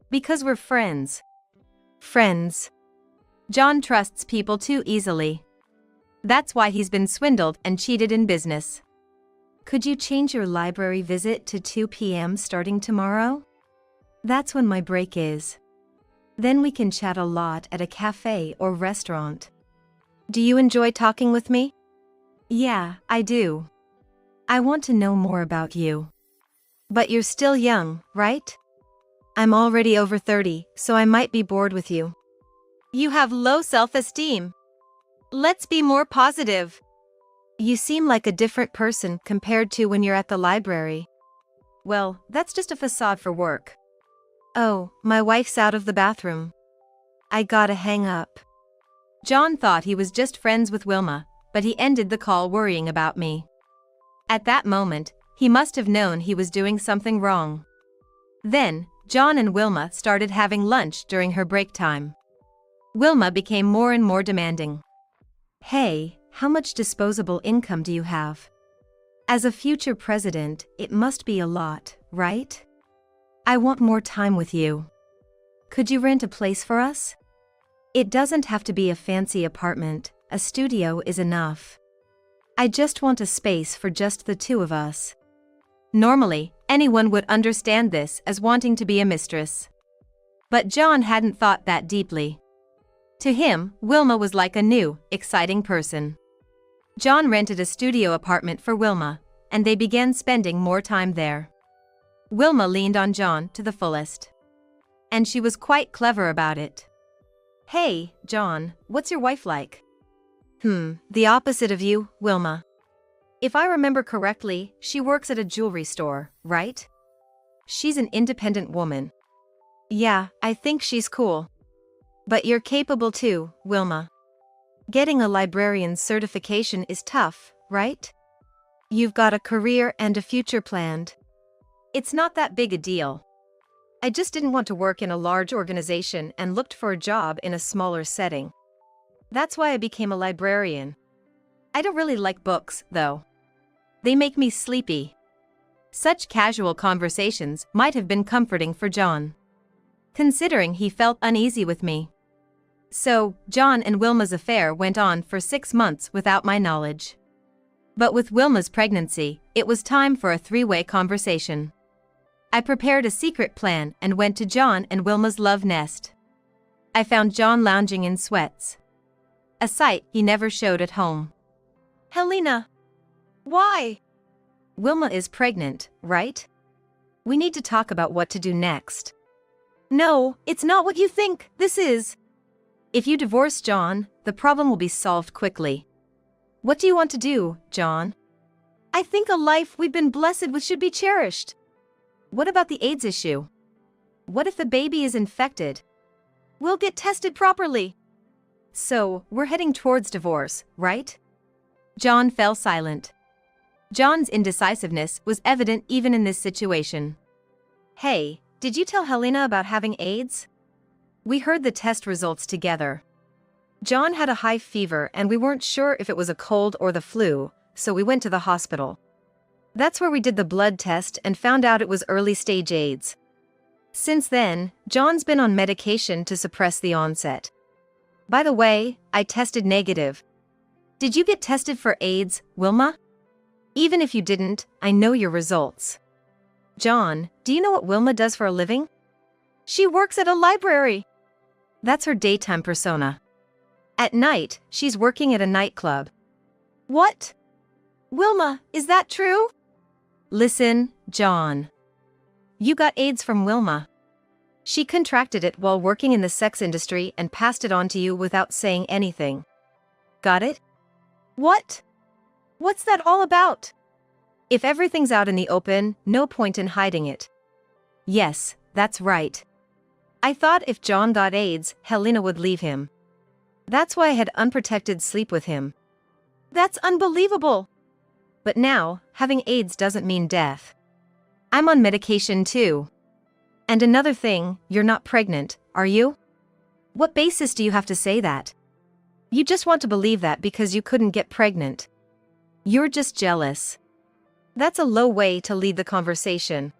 Because we're friends.
Friends.
John trusts people too easily. That's why he's been swindled and cheated in business. Could you change your library visit to 2 p.m. starting tomorrow? That's when my break is. Then we can chat a lot at a cafe or restaurant.
Do you enjoy talking with me?
Yeah, I do. I want to know more about you.
But you're still young, right? I'm already over 30, so I might be bored with you.
You have low self-esteem. Let's be more positive.
You seem like a different person compared to when you're at the library.
Well, that's just a facade for work.
Oh, my wife's out of the bathroom. I gotta hang up.
John thought he was just friends with Wilma, but he ended the call worrying about me. At that moment, he must have known he was doing something wrong. Then, John and Wilma started having lunch during her break time. Wilma became more and more demanding. Hey, how much disposable income do you have? As a future president, it must be a lot, right? I want more time with you. Could you rent a place for us? It doesn't have to be a fancy apartment, a studio is enough. I just want a space for just the two of us. Normally, anyone would understand this as wanting to be a mistress. But John hadn't thought that deeply. To him, Wilma was like a new, exciting person. John rented a studio apartment for Wilma, and they began spending more time there. Wilma leaned on John to the fullest. And she was quite clever about it. Hey, John, what's your wife like?
The opposite of you, Wilma.
If I remember correctly, she works at a jewelry store, right? She's an independent woman. Yeah, I think she's cool. But you're capable too, Wilma. Getting a librarian's certification is tough, right? You've got a career and a future planned. It's not that big a deal. I just didn't want to work in a large organization and looked for a job in a smaller setting. That's why I became a librarian. I don't really like books, though. They make me sleepy. Such casual conversations might have been comforting for John, considering he felt uneasy with me. So, John and Wilma's affair went on for 6 months without my knowledge. But with Wilma's pregnancy, it was time for a three-way conversation. I prepared a secret plan and went to John and Wilma's love nest. I found John lounging in sweats, a sight he never showed at home.
Helena. Why?
Wilma is pregnant, right? We need to talk about what to do next.
No, it's not what you think this is.
If you divorce John, the problem will be solved quickly. What do you want to do, John?
I think a life we've been blessed with should be cherished.
What about the AIDS issue? What if the baby is infected?
We'll get tested properly.
So, we're heading towards divorce, right? John fell silent. John's indecisiveness was evident even in this situation. Hey, did you tell Helena about having AIDS? We heard the test results together. John had a high fever and we weren't sure if it was a cold or the flu, so we went to the hospital. That's where we did the blood test and found out it was early-stage AIDS. Since then, John's been on medication to suppress the onset. By the way, I tested negative. Did you get tested for AIDS, Wilma? Even if you didn't, I know your results. John, do you know what Wilma does for a living?
She works at a library.
That's her daytime persona. At night, she's working at a nightclub.
What? Wilma, is that true?
Listen, John. You got AIDS from Wilma. She contracted it while working in the sex industry and passed it on to you without saying anything. Got it?
What? What's that all about?
If everything's out in the open, no point in hiding it. Yes, that's right. I thought if John got AIDS, Helena would leave him. That's why I had unprotected sleep with him.
That's unbelievable.
But now, having AIDS doesn't mean death. I'm on medication too. And another thing, you're not pregnant, are you? What basis do you have to say that? You just want to believe that because you couldn't get pregnant. You're just jealous. That's a low way to lead the conversation.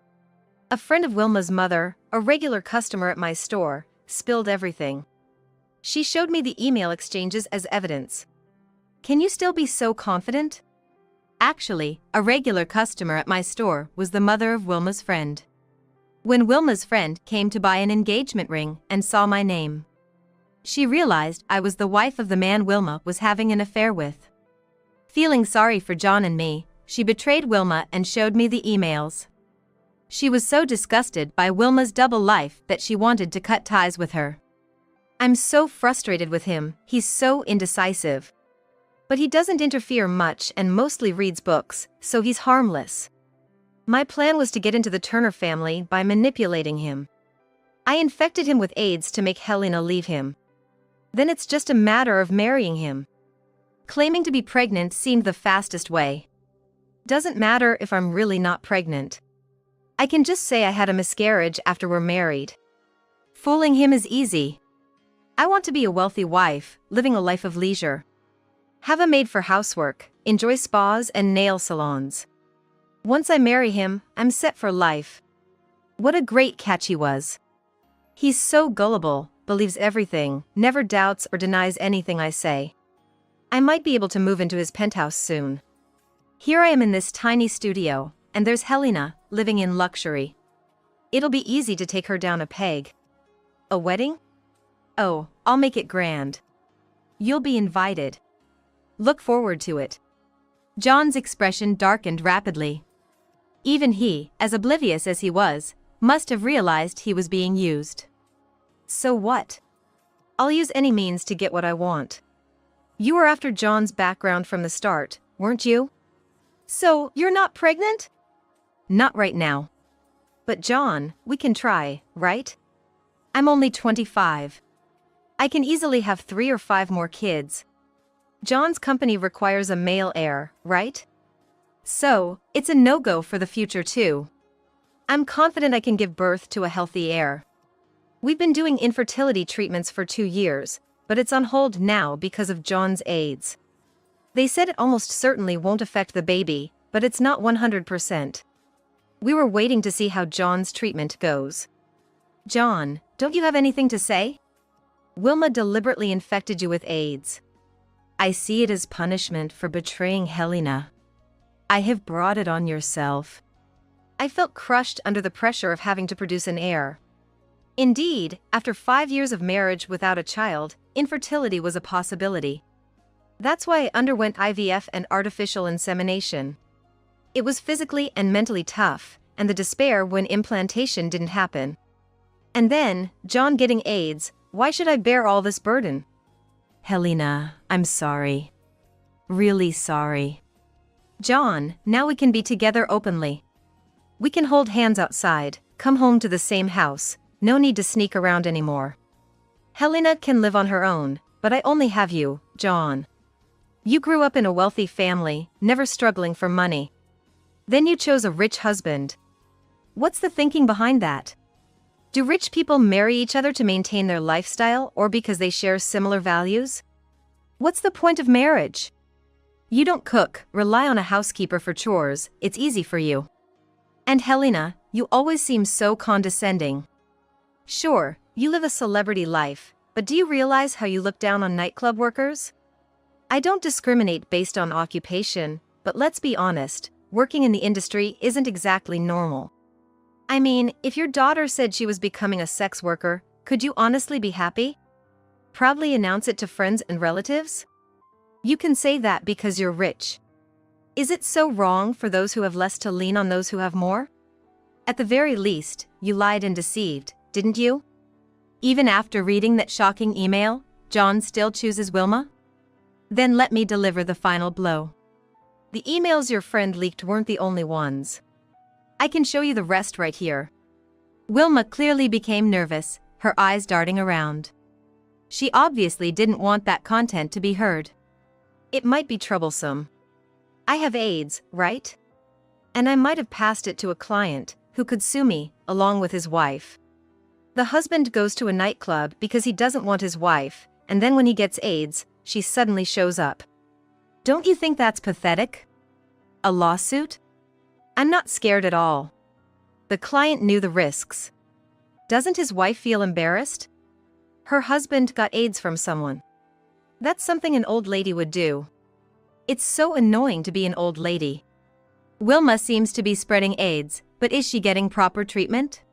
A friend of Wilma's mother, a regular customer at my store, spilled everything. She showed me the email exchanges as evidence. Can you still be so confident? Actually, a regular customer at my store was the mother of Wilma's friend. When Wilma's friend came to buy an engagement ring and saw my name, she realized I was the wife of the man Wilma was having an affair with. Feeling sorry for John and me, she betrayed Wilma and showed me the emails. She was so disgusted by Wilma's double life that she wanted to cut ties with her. I'm so frustrated with him, he's so indecisive. But he doesn't interfere much and mostly reads books, so he's harmless. My plan was to get into the Turner family by manipulating him. I infected him with AIDS to make Helena leave him. Then it's just a matter of marrying him. Claiming to be pregnant seemed the fastest way. Doesn't matter if I'm really not pregnant. I can just say I had a miscarriage after we're married. Fooling him is easy. I want to be a wealthy wife, living a life of leisure. Have a maid for housework, enjoy spas and nail salons. Once I marry him, I'm set for life. What a great catch he was. He's so gullible, believes everything, never doubts or denies anything I say. I might be able to move into his penthouse soon. Here I am in this tiny studio, and there's Helena, living in luxury. It'll be easy to take her down a peg. A wedding? Oh, I'll make it grand. You'll be invited. Look forward to it. John's expression darkened rapidly. Even he, as oblivious as he was, must have realized he was being used. So what? I'll use any means to get what I want. You were after John's background from the start, weren't you?
So, you're not pregnant?
Not right now. But John, we can try, right? I'm only 25. I can easily have 3 or 5 more kids. John's company requires a male heir, right? So, it's a no-go for the future too. I'm confident I can give birth to a healthy heir. We've been doing infertility treatments for 2 years, but it's on hold now because of John's AIDS. They said it almost certainly won't affect the baby, but it's not 100%. We were waiting to see how John's treatment goes. John, don't you have anything to say? Wilma deliberately infected you with AIDS. I see it as punishment for betraying Helena. I have brought it on yourself. I felt crushed under the pressure of having to produce an heir. Indeed, after 5 years of marriage without a child, infertility was a possibility. That's why I underwent IVF and artificial insemination. It was physically and mentally tough, and the despair when implantation didn't happen. And then, John getting AIDS, why should I bear all this burden? Helena, I'm sorry. Really sorry. John, now we can be together openly. We can hold hands outside, come home to the same house, no need to sneak around anymore. Helena can live on her own, but I only have you, John. You grew up in a wealthy family, never struggling for money. Then you chose a rich husband. What's the thinking behind that? Do rich people marry each other to maintain their lifestyle or because they share similar values? What's the point of marriage? You don't cook, rely on a housekeeper for chores, it's easy for you. And Helena, you always seem so condescending. Sure, you live a celebrity life, but do you realize how you look down on nightclub workers? I don't discriminate based on occupation, but let's be honest, working in the industry isn't exactly normal. I mean, if your daughter said she was becoming a sex worker, could you honestly be happy? Proudly announce it to friends and relatives? You can say that because you're rich. Is it so wrong for those who have less to lean on those who have more? At the very least, you lied and deceived, didn't you? Even after reading that shocking email, John still chooses Wilma? Then let me deliver the final blow. The emails your friend leaked weren't the only ones. I can show you the rest right here. Wilma clearly became nervous, her eyes darting around. She obviously didn't want that content to be heard. It might be troublesome. I have AIDS, right? And I might have passed it to a client, who could sue me, along with his wife. The husband goes to a nightclub because he doesn't want his wife, and then when he gets AIDS, she suddenly shows up. Don't you think that's pathetic? A lawsuit? I'm not scared at all. The client knew the risks. Doesn't his wife feel embarrassed? Her husband got AIDS from someone. That's something an old lady would do. It's so annoying to be an old lady. Wilma seems to be spreading AIDS, but is she getting proper treatment?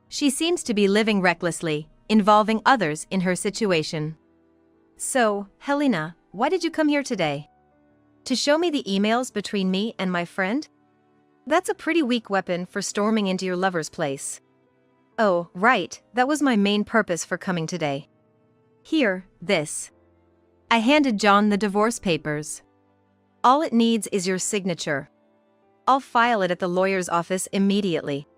She seems to be living recklessly, involving others in her situation. So, Helena, why did you come here today? To show me the emails between me and my friend? That's a pretty weak weapon for storming into your lover's place. Oh, right, that was my main purpose for coming today. Here, this. I handed John the divorce papers. All it needs is your signature. I'll file it at the lawyer's office immediately.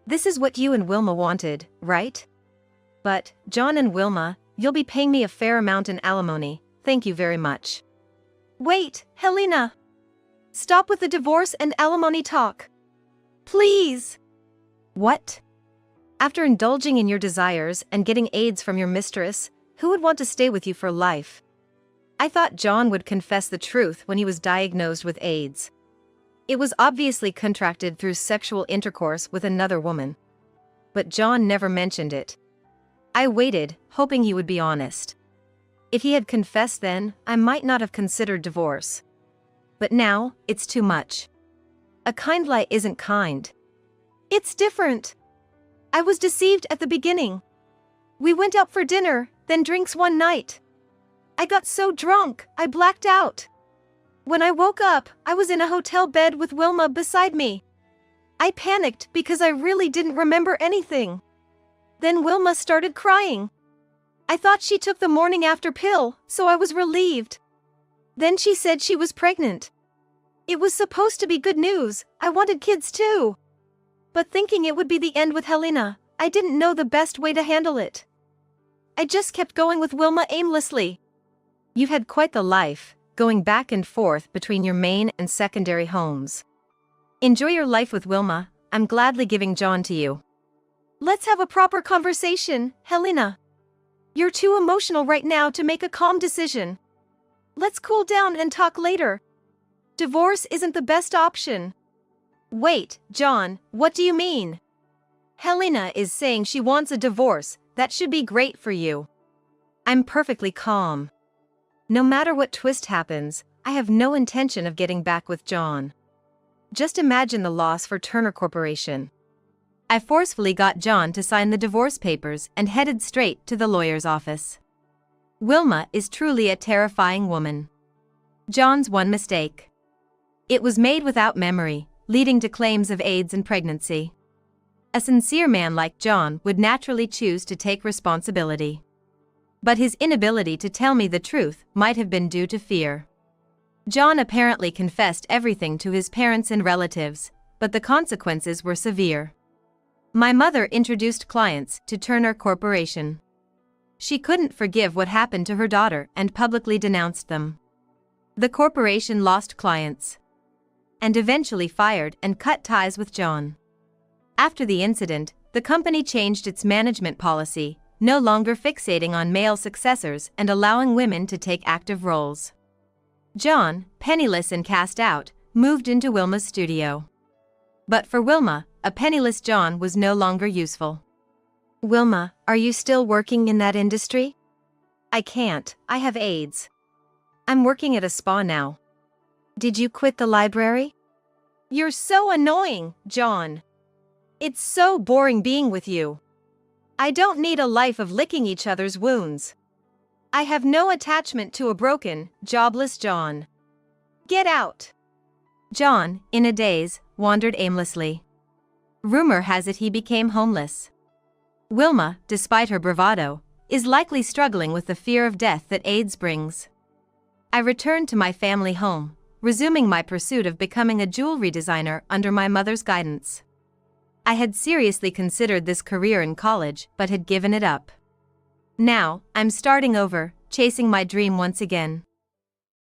This is what you and Wilma wanted, right? But, John and Wilma, you'll be paying me a fair amount in alimony, thank you very much. Wait, Helena! Stop with the divorce and alimony talk. Please! What? After indulging in your desires and getting AIDS from your mistress, who would want to stay with you for life? I thought John would confess the truth when he was diagnosed with AIDS. It was obviously contracted through sexual intercourse with another woman. But John never mentioned it. I waited, hoping he would be honest. If he had confessed then, I might not have considered divorce. But now, it's too much. A kind lie isn't kind. It's different. I was deceived at the beginning. We went out for dinner, then drinks one night. I got so drunk, I blacked out. When I woke up, I was in a hotel bed with Wilma beside me. I panicked because I really didn't remember anything. Then Wilma started crying. I thought she took the morning after pill, so I was relieved. Then she said she was pregnant. It was supposed to be good news, I wanted kids too. But thinking it would be the end with Helena,
I didn't know the best way to handle it. I just kept going with Wilma aimlessly.
You've had quite the life, going back and forth between your main and secondary homes. Enjoy your life with Wilma. I'm gladly giving John to you.
Let's have a proper conversation, Helena. You're too emotional right now to make a calm decision. Let's cool down and talk later. Divorce isn't the best option.
Wait, John, what do you mean?
Helena is saying she wants a divorce. That should be great for you.
I'm perfectly calm. No matter what twist happens, I have no intention of getting back with John. Just imagine the loss for Turner Corporation. I forcefully got John to sign the divorce papers and headed straight to the lawyer's office. Wilma is truly a terrifying woman. John's one mistake. It was made without memory, leading to claims of AIDS and pregnancy. A sincere man like John would naturally choose to take responsibility. But his inability to tell me the truth might have been due to fear. John apparently confessed everything to his parents and relatives, but the consequences were severe. My mother introduced clients to Turner Corporation. She couldn't forgive what happened to her daughter and publicly denounced them. The corporation lost clients and eventually fired and cut ties with John. After the incident, the company changed its management policy, no longer fixating on male successors and allowing women to take active roles. John, penniless and cast out, moved into Wilma's studio. But for Wilma, a penniless John was no longer useful.
Wilma, are you still working in that industry?
I can't, I have AIDS. I'm working at a spa now.
Did you quit the library? You're so annoying, John. It's so boring being with you. I don't need a life of licking each other's wounds. I have no attachment to a broken, jobless John. Get out.
John, in a daze, wandered aimlessly. Rumor has it he became homeless. Wilma, despite her bravado, is likely struggling with the fear of death that AIDS brings. I returned to my family home, resuming my pursuit of becoming a jewelry designer under my mother's guidance. I had seriously considered this career in college but had given it up. Now, I'm starting over, chasing my dream once again.